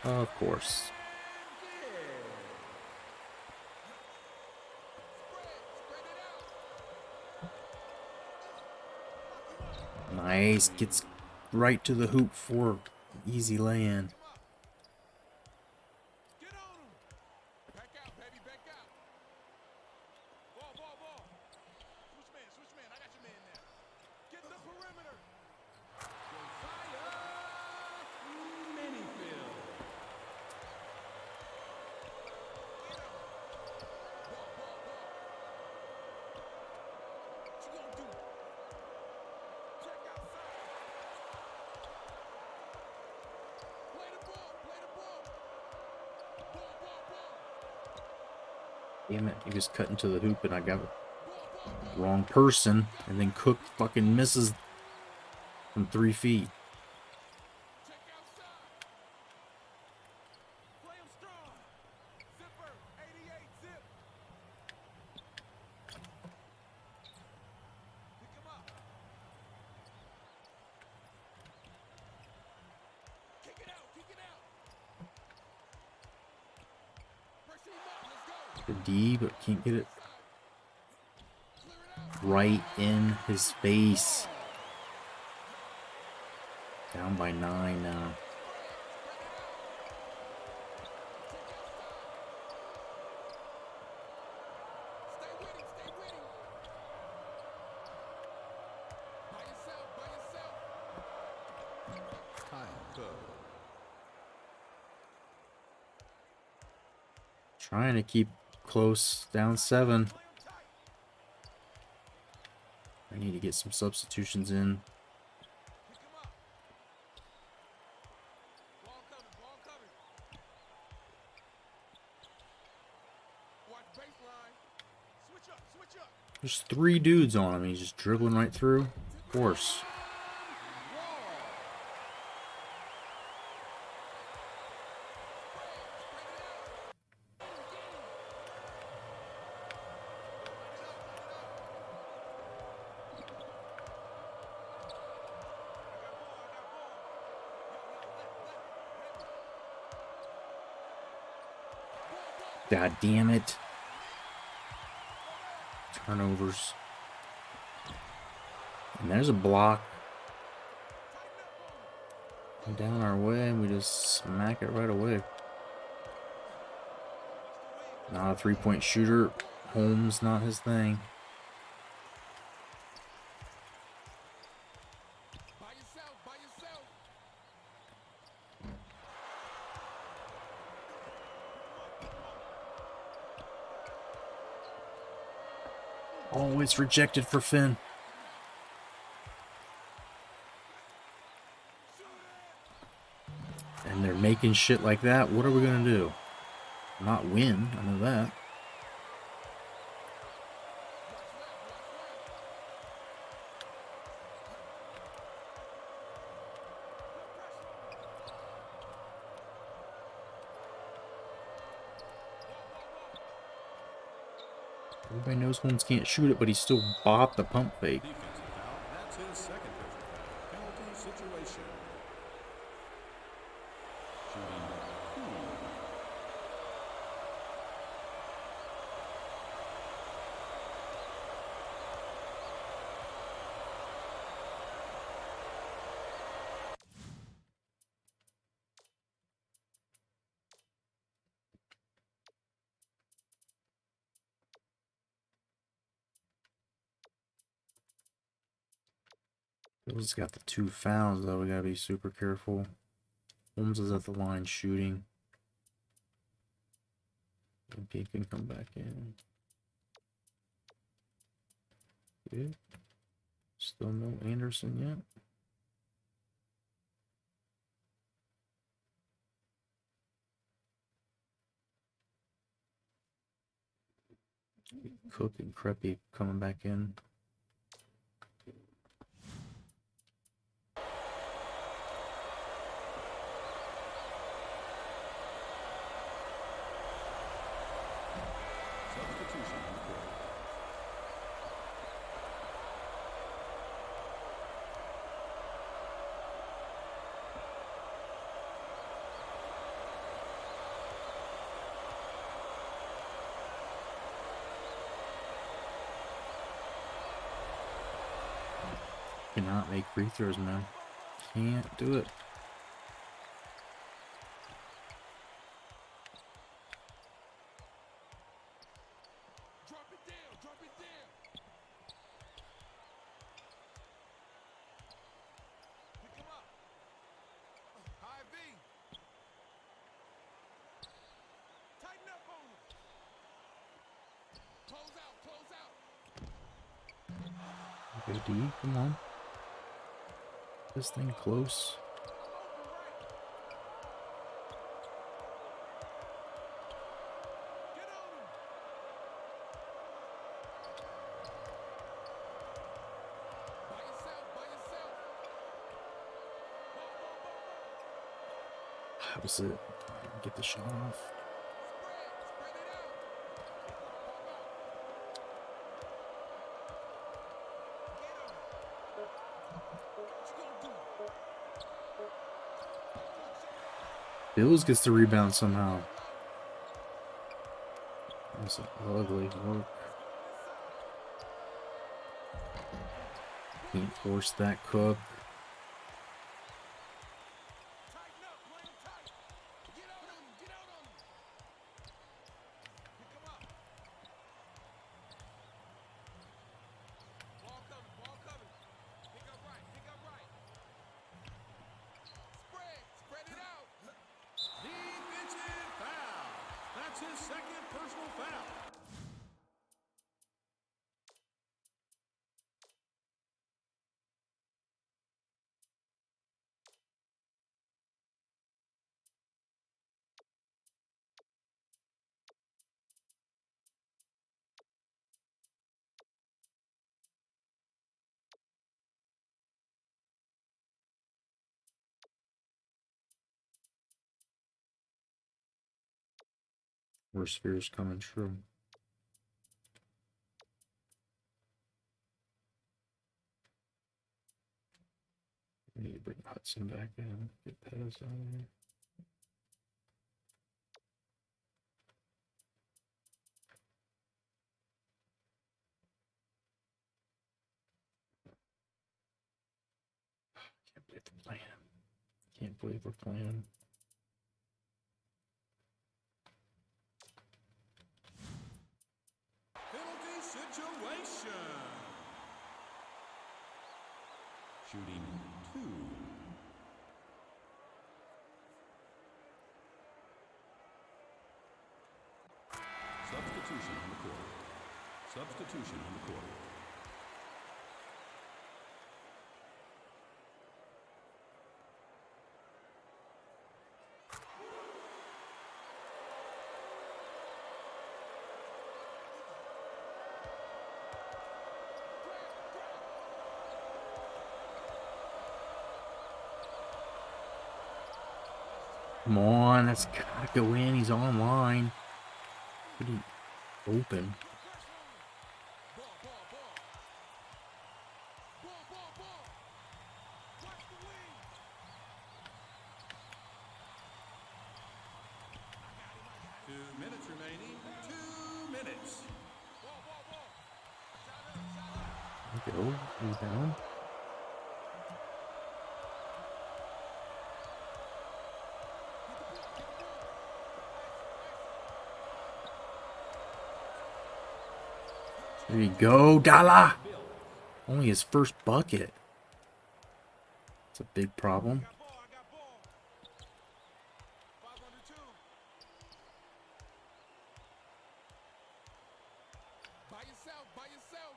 Of course. Nice. Gets right to the hoop for easy lay-in. Get on him. Back out, baby, back out. Ball, ball, ball. Switch man. I got your man now. Get the perimeter. Minifield. Get him. Ball, ball, ball. What you gonna do? Check outside. Play the ball, play the ball. Ball, ball, ball. Damn it. He was cutting to the hoop and I got Ball, ball, ball. the wrong person. And then Cook fucking misses from 3 feet. Check outside. Play him strong. Zipper, 88 zip. Pick him up. Kick it out, kick it out. Pressure him up, let's go. The D, but can't get it Clear it out. right in his face. Down by 9 now. Stay with him, stay with him. By yourself, by yourself. Time go. Trying to keep close. Down 7. Play him tight. I need to get some substitutions in. Pick him up. Ball coming, ball coming. There's 3 dudes on him. He's just dribbling right through. Of course. God damn it. Turnovers. And there's a block. Down our way, and we just smack it right away. Not a 3-point shooter. Holmes, not his thing. By yourself, by yourself. Oh, it's rejected for Finn. And they're making shit like that. What are we gonna do? Not win, I know that. Everybody knows Holmes can't shoot it, but he still bopped the pump fake. Defensive foul. That's his second personal foul. Penalty situation. Shooting 2. Bill's got the 2 fouls, though. We gotta be super careful. Holmes is at the line shooting. MP can come back in. Good. Still no Anderson yet. Cook and Creppy coming back in. Substitution on the court. Cannot make free throws, man. Can't do it. Drop it down, drop it down. Pick him up. High V. Tighten up on him. Close out, close out. Okay, D, come on. This thing close. Get on him. By yourself, by yourself. That was it. Get the shot off. Spread it out. Bills gets the rebound somehow. That's ugly work. Can't force that Cook. Tighten up, play him tight. Get out on him, get out on him. Pick him up. Ball coming, ball coming. Pick up right, pick up right. Spread it out. Defensive foul. That's his second personal foul. Worst fears coming true. We need to bring Hudson back in. Get Pettis out of here. Can't believe the plan. Can't believe we're playing. Penalty situation. Shooting 2. Substitution on the court. Substitution on the court. Come on, that's gotta go in. He's online. Pretty open. Ball, ball, ball. Ball, ball, ball. Watch the wing. 2 minutes remaining. 2 minutes. Ball, ball, ball. Shot up, shot up. There we go. Rebound. There you go, Dalla. Only his first bucket. It's a big problem. I got ball. 5 under 2. By yourself, by yourself.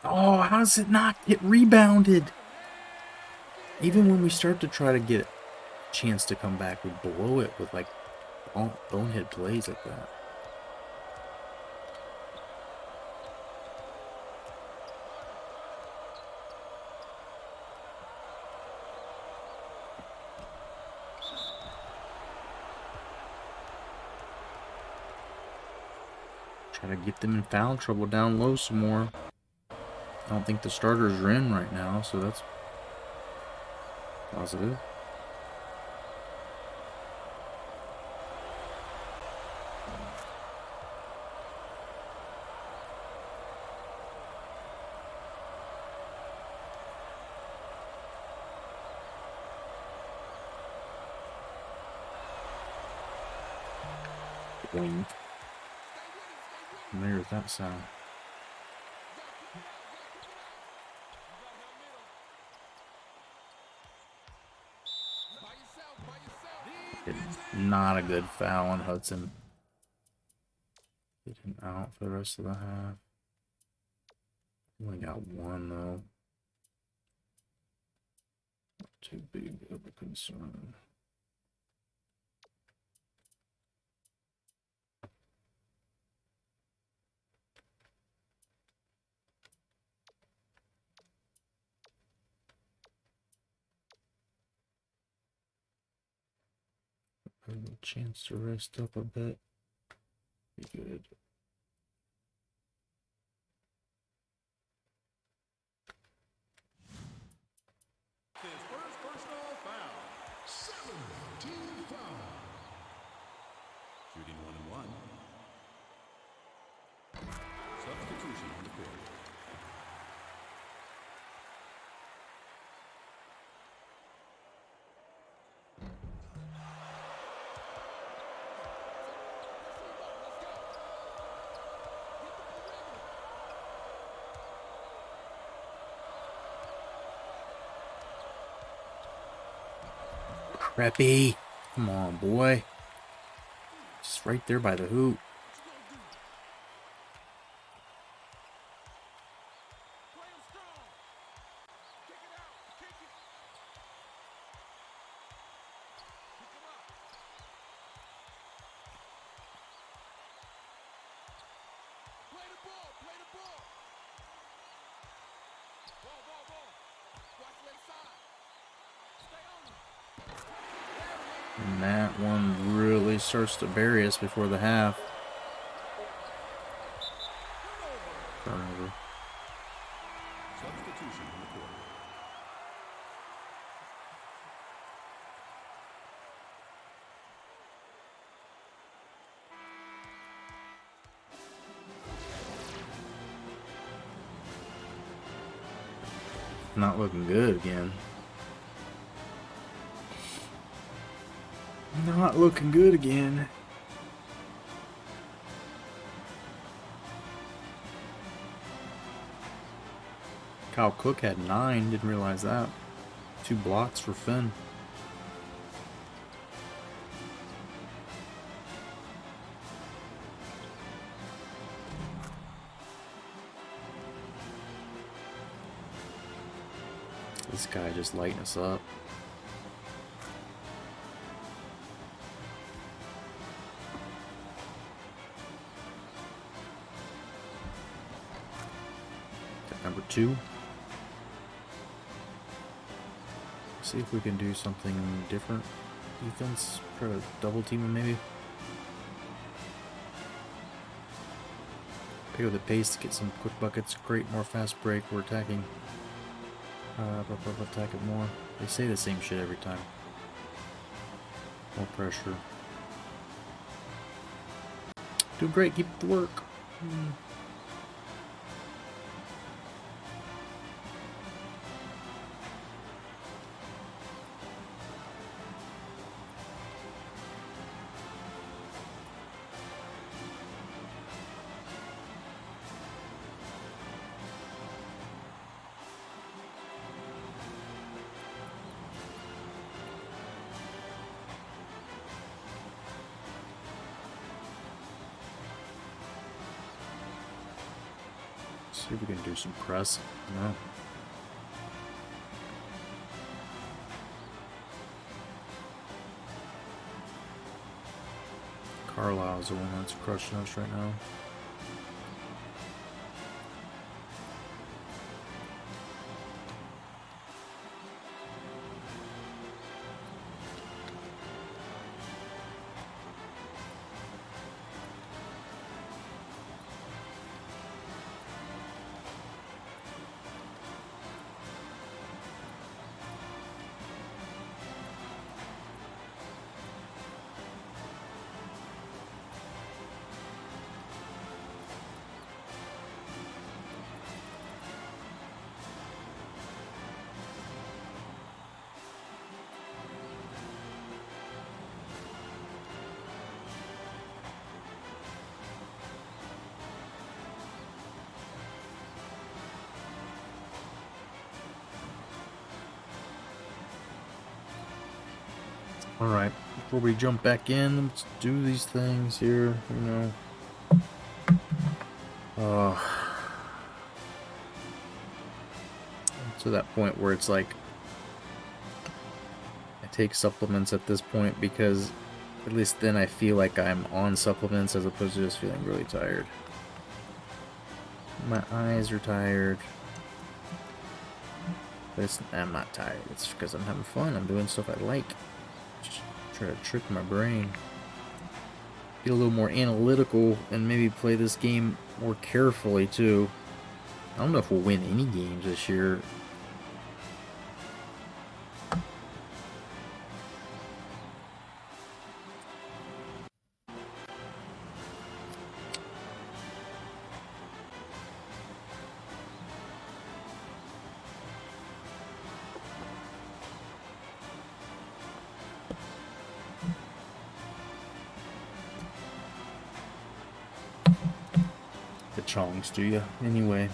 Oh, how does it not get rebounded? Even when we start to try to get a chance to come back, we blow it with like bonehead plays like that. Try to get them in foul trouble down low some more. I don't think the starters are in right now, so that's positive. Boing. Familiar with that sound. Not a good foul on Hudson. Get him out for the rest of the half. Only got one though. Not too big of a concern. A chance to rest up a bit. Be good. His first personal foul. 7-team foul. Shooting 1 and 1. Substitution on the court. Preppy. Come on, boy. Just right there by the hoop. And that one really starts to bury us before the half. Turnover. Substitution in the quarter. Not looking good again. Not looking good again. Kyle Cook had 9, didn't realize that. 2 blocks for Finn. This guy just lighting us up. Number 2. See if we can do something different. Defense, try to double team him maybe. Pick up the pace to get some quick buckets. Great, more fast break. We're attacking. Attack it more. They say the same shit every time. More pressure. Doing great. Keep up the work. See if we can do some press. No. Carlisle's the one that's crushing us right now. Alright, before we jump back in, let's do these things here, you know. To that point where it's like, I take supplements at this point because at least then I feel like I'm on supplements as opposed to just feeling really tired. My eyes are tired. But I'm not tired, it's because I'm having fun, I'm doing stuff I like. Just try to trick my brain. Be a little more analytical and maybe play this game more carefully too. I don't know if we'll win any games this year. The chongs, do you? Anyway.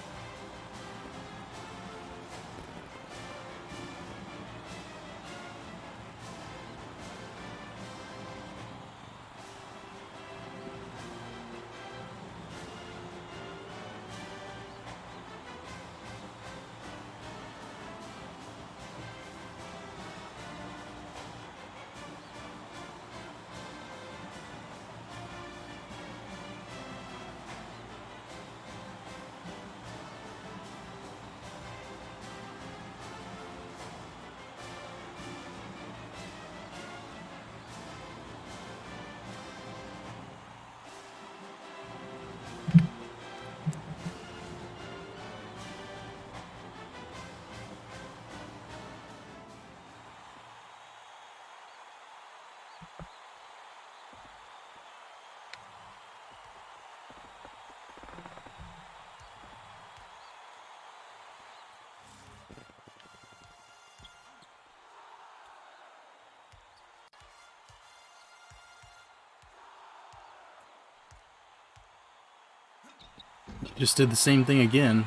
He just did the same thing again.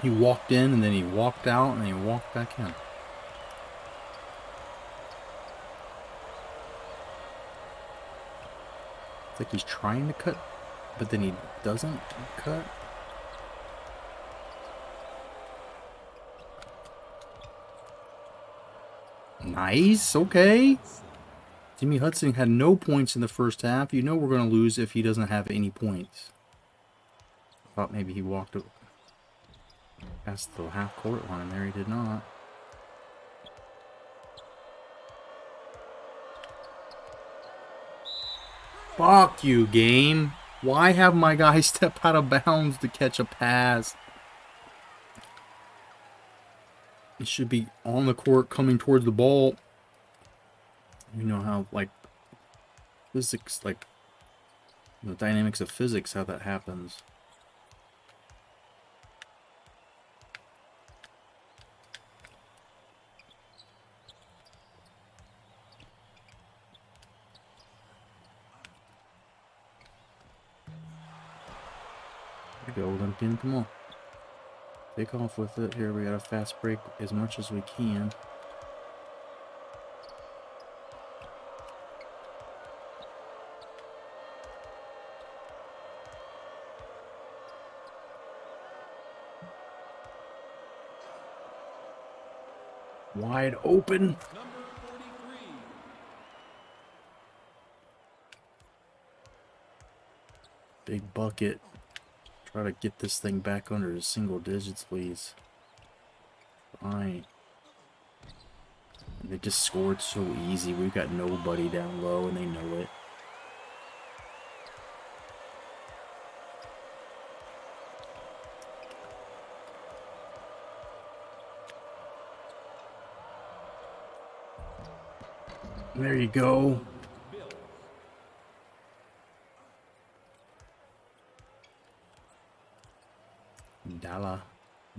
He walked in and then he walked out and then he walked back in. It's like he's trying to cut, but then he doesn't cut. Nice, okay. Jimmy Hudson had no points in the first half. You know we're going to lose if he doesn't have any points. Thought maybe he walked past the half-court line there. He did not. Fuck you, game. Why have my guy step out of bounds to catch a pass? It should be on the court coming towards the ball. You know how, like, physics, like, the dynamics of physics, how that happens. There you go, Olympian, come on. Take off with it. Here, we got a fast break as much as we can. Wide open. Number 43. Big bucket. Try to get this thing back under the single digits, please. Fine. They just scored so easy. We've got nobody down low, and they know it. There you go.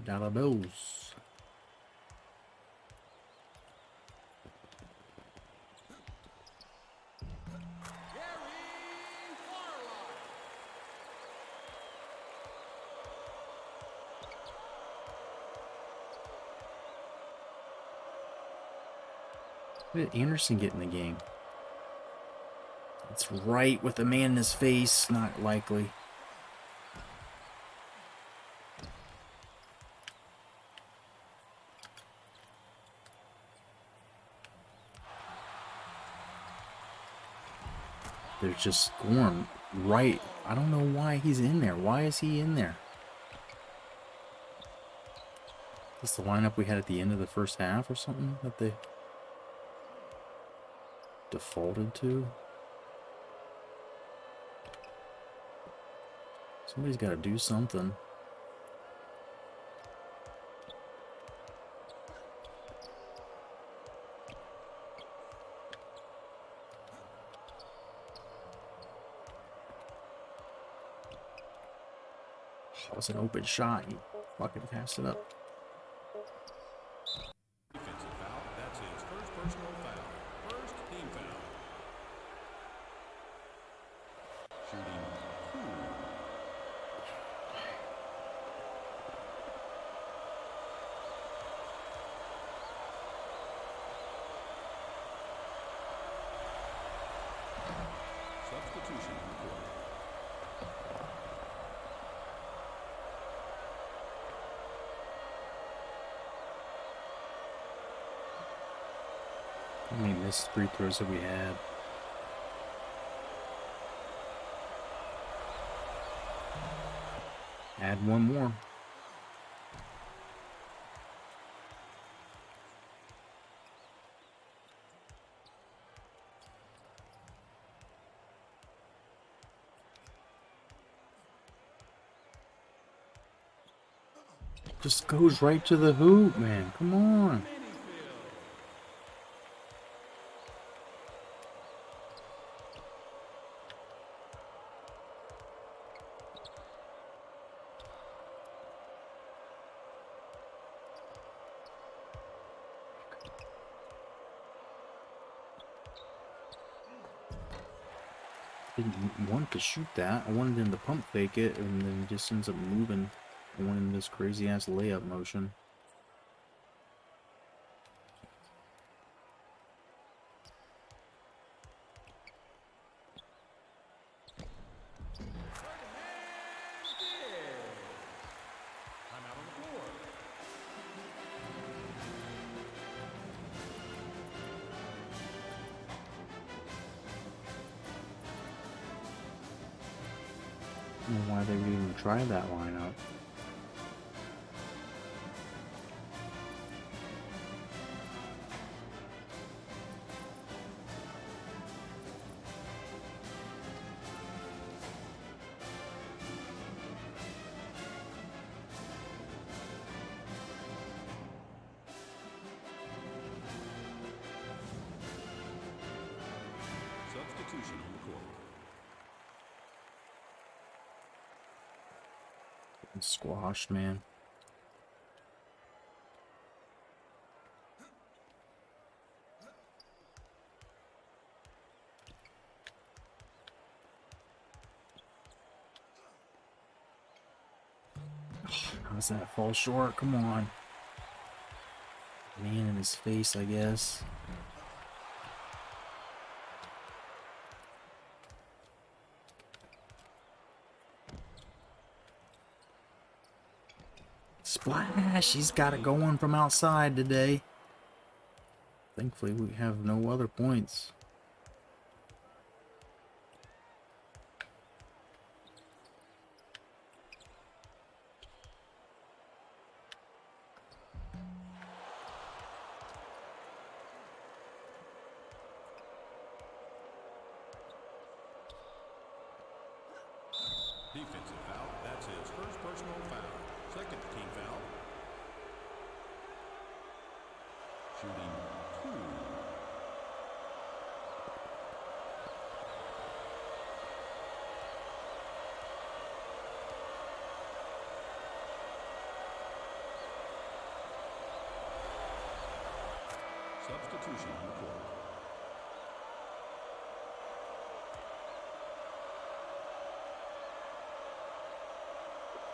Dollar bills. Where did Anderson get in the game? It's right with the man in his face. Not likely. They're just scoring right. I don't know why he's in there. Why is he in there? Is this the lineup we had at the end of the first half or something that they defaulted to? Somebody's got to do something. That was an open shot. He fucking passed it up. Defensive foul. That's his first personal foul. First team foul. Shooting 2. Substitution recorded. How many missed free throws have we had? Add one more. Just goes right to the hoop, man. Come on. Didn't want to shoot that. I wanted him to pump fake it, and then he just ends up moving. I wanted this crazy ass layup motion. Timeout on the floor. I don't know why they would even try that lineup. Substitution on the court. Getting squashed, man. How's that fall short? Come on. Man in his face, I guess. Splash! He's got it going from outside today. Thankfully, we have no other points. Defensive foul. That's his first personal foul. Second team foul. Shooting 2. Substitution on the court.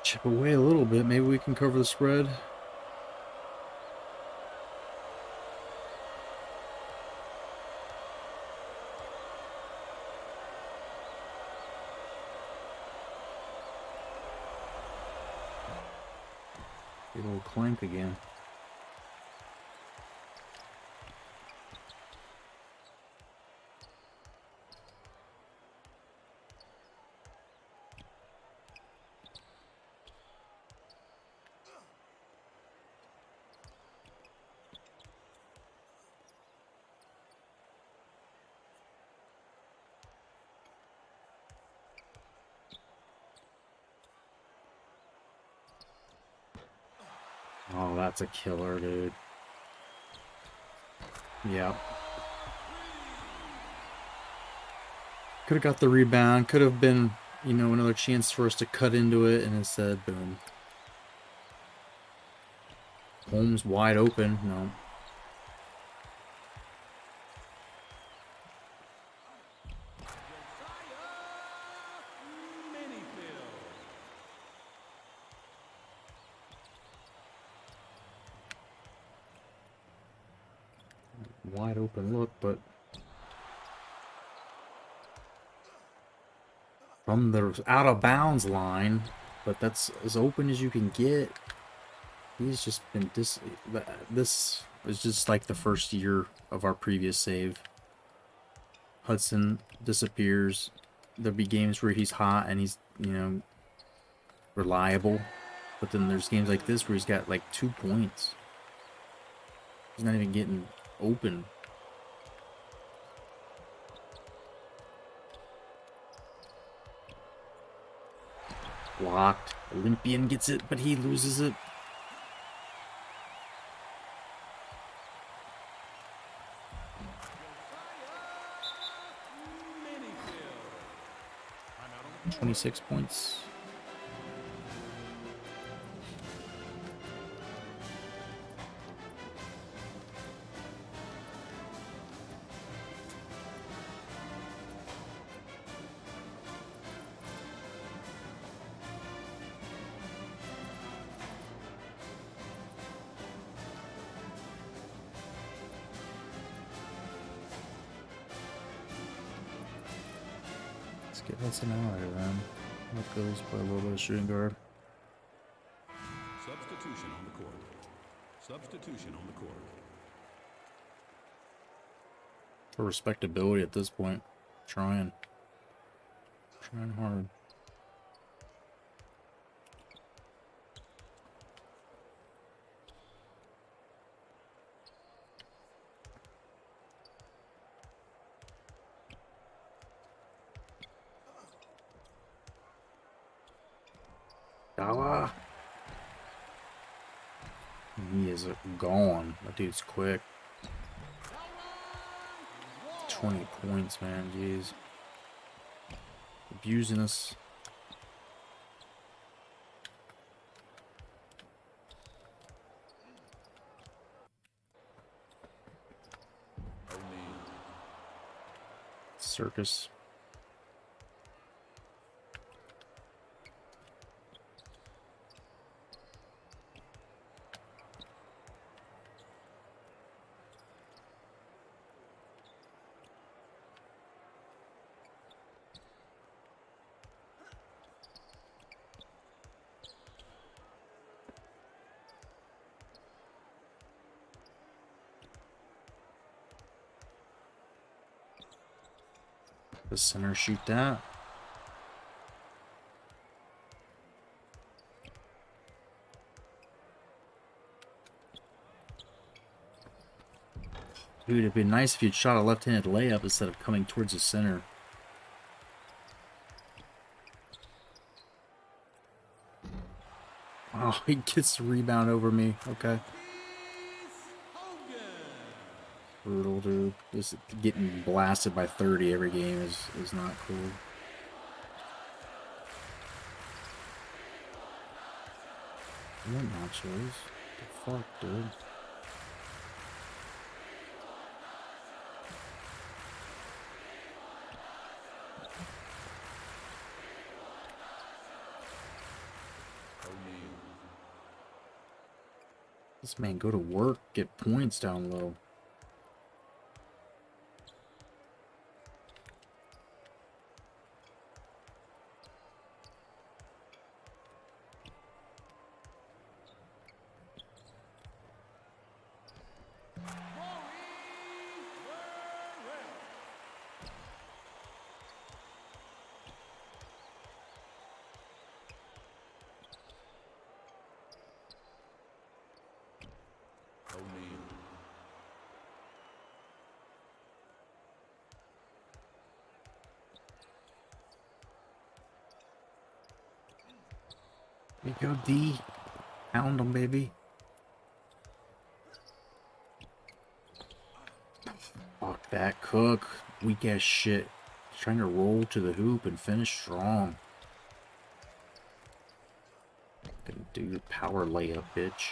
Chip away a little bit. Maybe we can cover the spread. Big old clank again. Oh, that's a killer, dude. Yeah. Could have got the rebound. Could have been, you know, another chance for us to cut into it, and instead, boom. Holmes wide open. No. Wide open look, but from the out of bounds line, but that's as open as you can get. He's just been this is just like the first year of our previous save. Hudson disappears. There'll be games where he's hot and he's, you know, reliable, but then there's games like this where he's got like 2 points. He's not even getting open. Blocked. Olympian gets it, but he loses it. Timeout on the 26 points. Get us an out here, man. Let goes play a little bit of shooting guard. Substitution on the court. Substitution on the court. For respectability at this point. Trying hard. Dala. He is gone. That dude's quick. 20 points, man. Jeez. Abusing us. Circus. The center shoot that. Dude, it'd be nice if you'd shot a left-handed layup instead of coming towards the center. Oh, he gets the rebound over me. Okay. Brutal, dude. Just getting blasted by 30 every game is not cool. What nachos? The fuck, dude? This man go to work, get points down low. There you go, D. Pound him, baby. Fuck that, Cook. Weak ass shit. He's trying to roll to the hoop and finish strong. Gonna do your power layup, bitch.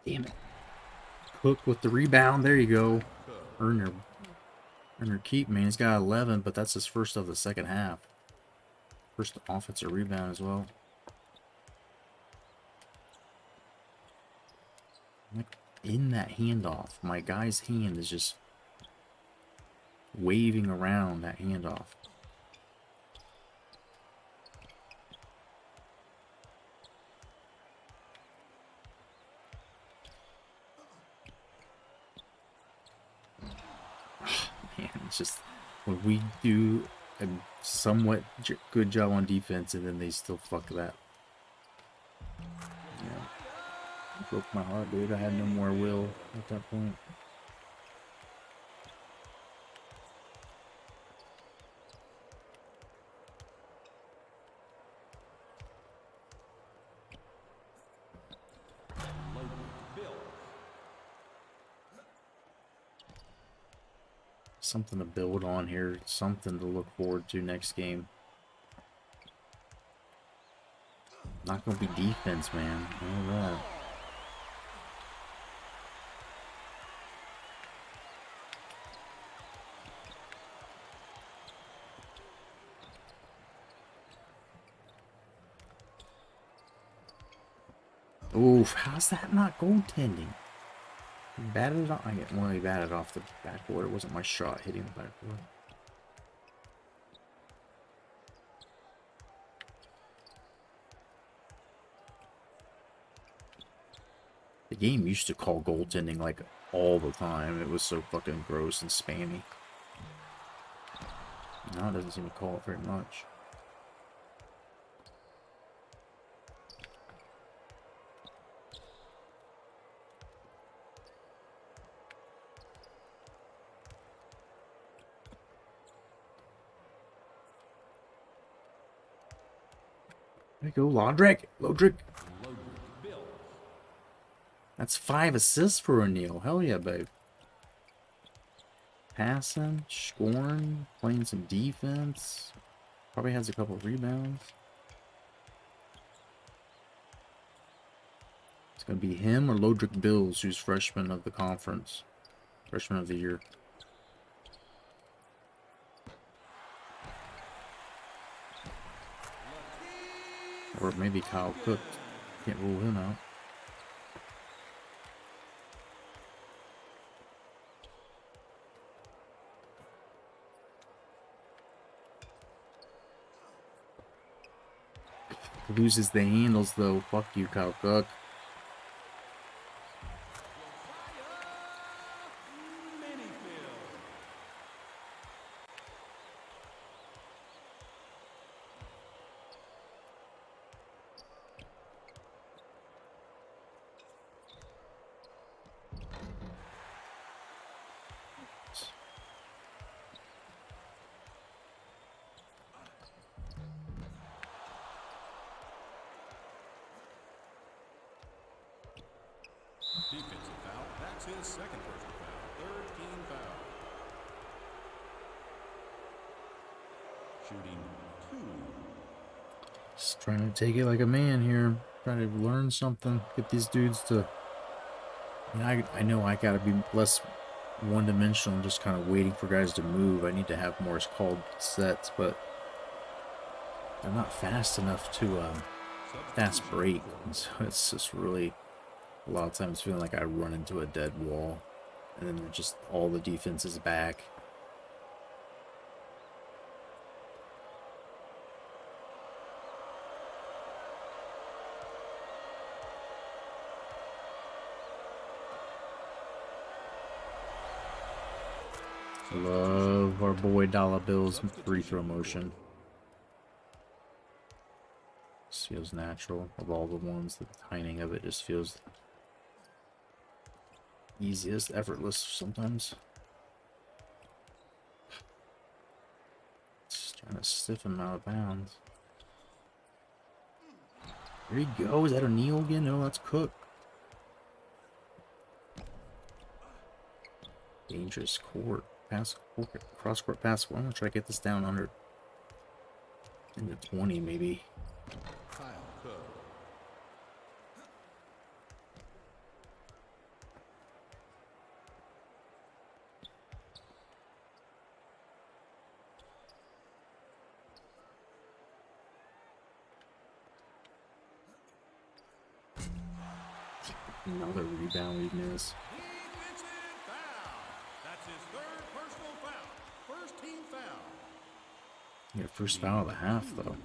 Damn it. Cook with the rebound. There you go. Earn your keep, man. He's got 11, but that's his first of the second half. First offensive rebound as well. Like in that handoff, my guy's hand is just waving around that handoff. Man, it's just when we do a somewhat good job on defense and then they still fuck that. Yeah. It broke my heart, dude. I had no more will at that point. Something to build on here, something to look forward to next game. Not gonna be defense, man. I know that. Oof, how's that not goaltending? He batted it off. Well, he batted off the backboard. It wasn't my shot hitting the backboard. The game used to call goaltending like all the time. It was so fucking gross and spammy. Now it doesn't seem to call it very much. There you go, Lodrick. That's 5 assists for O'Neal. Hell yeah, babe. Passing, scoring, playing some defense. Probably has a couple rebounds. It's going to be him or Lodrick Bills, who's freshman of the conference. Freshman of the year. Or maybe Kyle Cook. Can't rule him out. Loses the handles though. Fuck you, Kyle Cook. Defensive foul. That's his second personal foul. Third team foul. Shooting 2. Just trying to take it like a man here. Trying to learn something. Get these dudes to... I know I gotta be less one-dimensional and just kind of waiting for guys to move. I need to have more called sets, but they're not fast enough to fast break. And so it's just really... A lot of times feeling like I run into a dead wall, and then just all the defense is back. Love our boy Dollar Bill's free throw motion. Just feels natural. Of all the ones, the timing of it just feels easiest, effortless sometimes. Just trying to stiff him out of bounds. There you go. Is that O'Neal again? No, that's Cook. Dangerous court. Pass, cross court pass. Well, I'm gonna try to get this down under into 20 maybe. Kyle Cook. Another rebound we miss. Defensive foul. That's his third personal foul. First team foul. Yeah, first foul of the half though.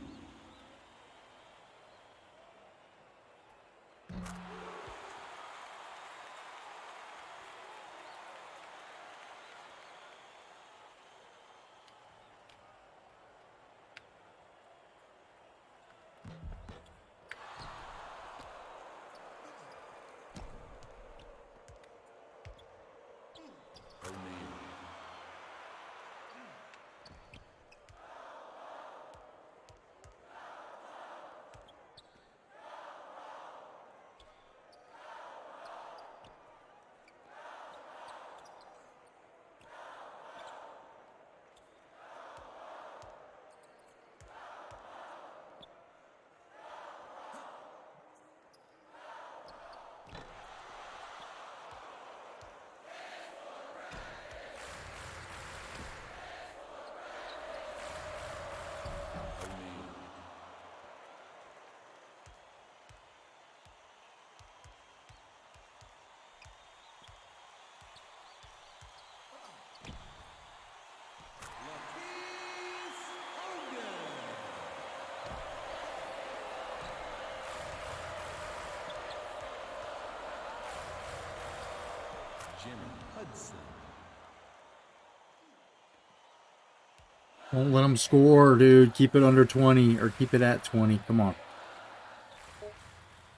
Don't let them score, dude. Keep it under 20 or keep it at 20. Come on.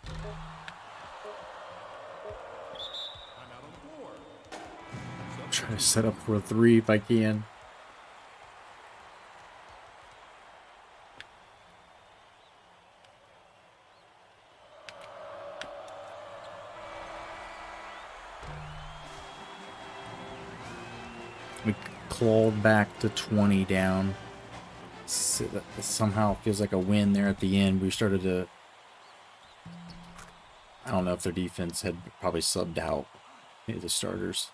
Timeout on the floor. Try to set up for a 3 if I can. We clawed back to 20 down. Somehow feels like a win there at the end. We started to... I don't know if their defense had probably subbed out the starters.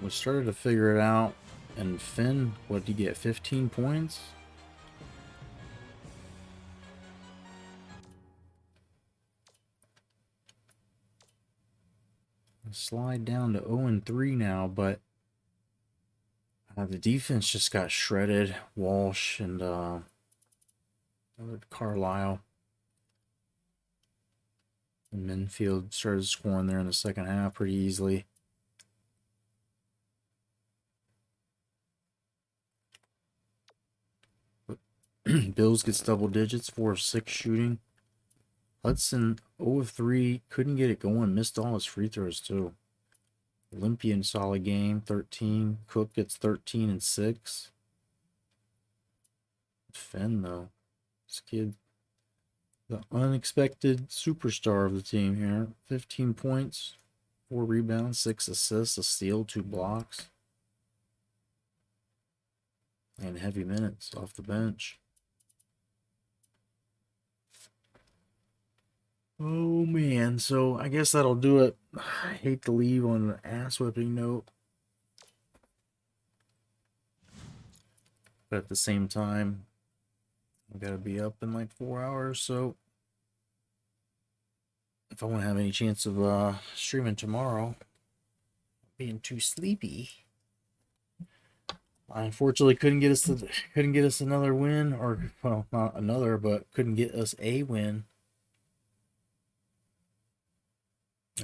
We started to figure it out. And Finn, what did he get? 15 points? Slide down to 0-3 now, but the defense just got shredded. Walsh and Carlisle and Minfield started scoring there in the second half pretty easily. But Bills gets double digits, 4 of 6 shooting. Hudson 0 of 3, couldn't get it going, missed all his free throws too. Olympian solid game, 13. Cook gets 13 and 6. Fenn though, this kid, the unexpected superstar of the team here. 15 points, 4 rebounds, 6 assists, a steal, 2 blocks. And heavy minutes off the bench. Oh man, so I guess that'll do it. I hate to leave on an ass whipping note, but at the same time, I gotta be up in like 4 hours. So if I want to have any chance of streaming tomorrow, being too sleepy, I unfortunately couldn't get us another win, or well, not another, but couldn't get us a win.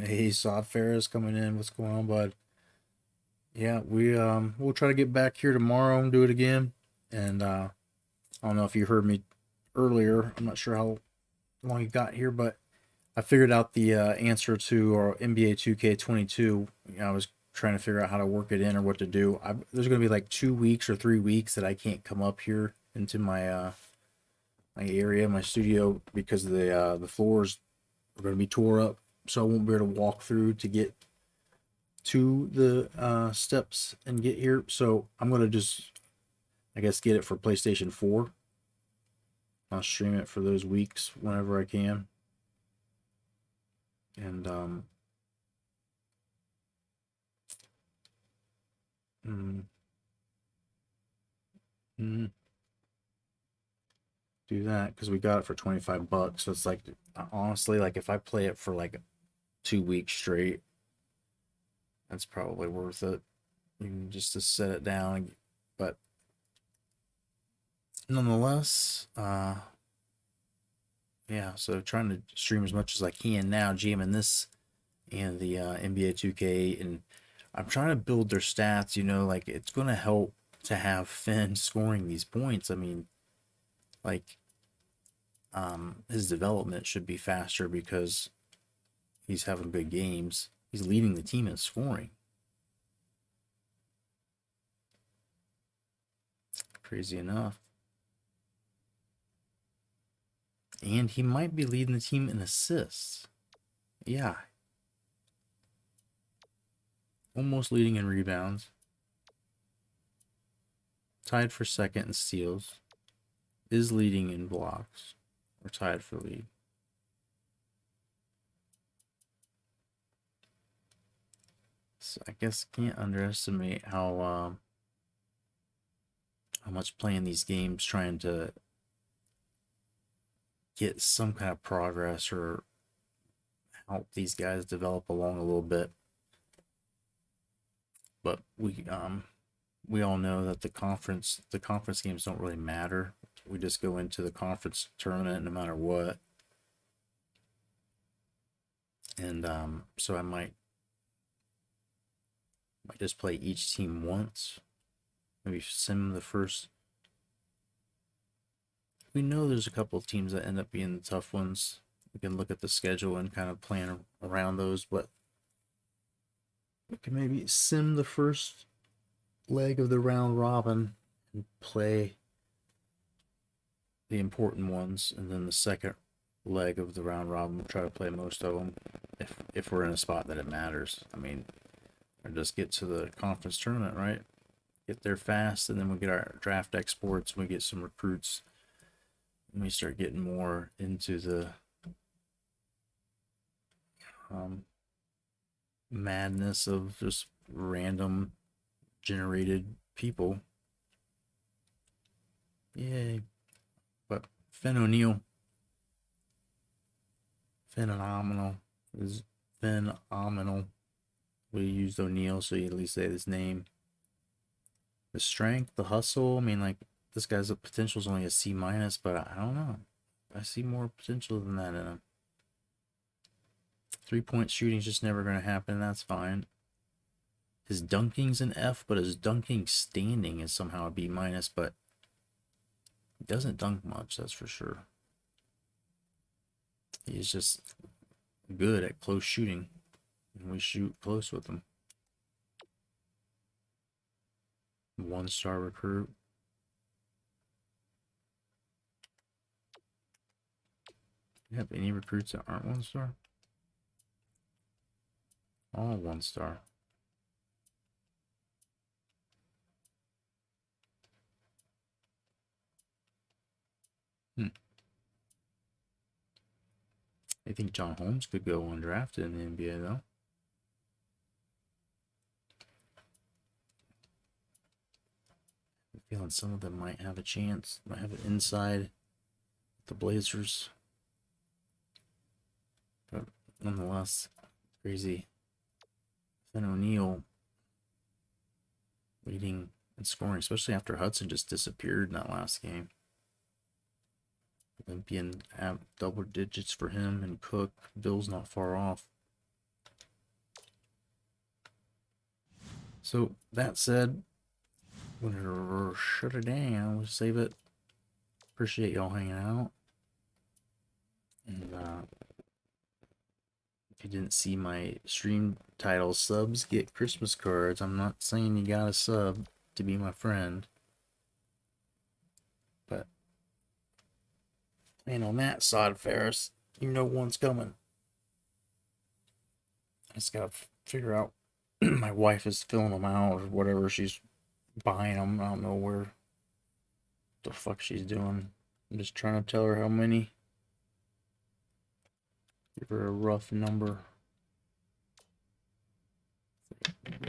Hey, Sod Ferris coming in. What's going on, bud? Yeah, we'll try to get back here tomorrow and do it again. And I don't know if you heard me earlier. I'm not sure how long you got here, but I figured out the answer to our NBA 2K22. I was trying to figure out how to work it in or what to do. There's going to be like 2 weeks or 3 weeks that I can't come up here into my my area, my studio, because the floors are going to be tore up. So I won't be able to walk through to get to the steps and get here. So I'm going to just, I guess, get it for PlayStation 4. I'll stream it for those weeks whenever I can. And do that because we got it for $25. So it's like, honestly, like if I play it for like 2 weeks straight, that's probably worth it. Just to set it down. But nonetheless, yeah, so trying to stream as much as I can now, jamming this and the NBA 2K, and I'm trying to build their stats, like it's going to help to have Finn scoring these points. I mean, like, his development should be faster because he's having good games. He's leading the team in scoring. Crazy enough. And he might be leading the team in assists. Yeah. Almost leading in rebounds. Tied for second in steals. Is leading in blocks. Or tied for lead. So I guess can't underestimate how much playing these games, trying to get some kind of progress or help these guys develop along a little bit. But we we all know that the conference games don't really matter. We just go into the conference tournament no matter what. And so I might just play each team once. Maybe sim the first. We know there's a couple of teams that end up being the tough ones. We can look at the schedule and kind of plan around those, but we can maybe sim the first leg of the round robin and play the important ones, and then the second leg of the round robin we'll try to play most of them if we're in a spot that it matters. I mean, or just get to the conference tournament, right? Get there fast, and then we get our draft exports, we get some recruits, and we start getting more into the madness of just random generated people. Yay. But Finn O'Neill, phenomenal. Is phenomenal. We used O'Neill, so you at least say his name. The strength, the hustle. I mean, like, this guy's potential is only a C minus, but I don't know. I see more potential than that in him. 3-point shooting is just never going to happen. That's fine. His dunking's an F, but his dunking standing is somehow a B minus, but he doesn't dunk much, that's for sure. He's just good at close shooting, and we shoot close with him. 1-star recruit. Do you have any recruits that aren't 1-star? All 1-star. I think John Holmes could go undrafted in the NBA, though. I'm feeling some of them might have a chance. Might have it inside the Blazers. But nonetheless, crazy. Finn O'Neill leading and scoring, especially after Hudson just disappeared in that last game. Olympian double digits for him, and Cook. Bill's not far off. So that said, I'm gonna shut it down. We'll save it. Appreciate y'all hanging out. And if you didn't see my stream title, subs get Christmas cards. I'm not saying you gotta sub to be my friend, but and on that side, Ferris, you know one's coming. I just gotta figure out. My wife is filling them out or whatever. She's buying them. I don't know where the fuck she's doing. I'm just trying to tell her how many. Give her a rough number.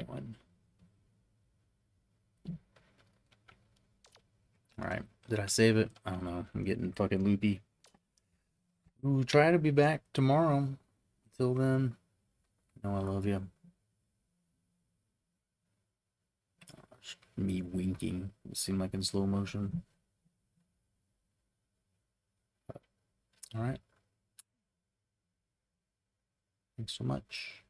1. Alright. Did I save it? I don't know. I'm getting fucking loopy. We'll try to be back tomorrow. Until then, you know I love you. Me winking. It seemed like in slow motion. Alright. Thanks so much.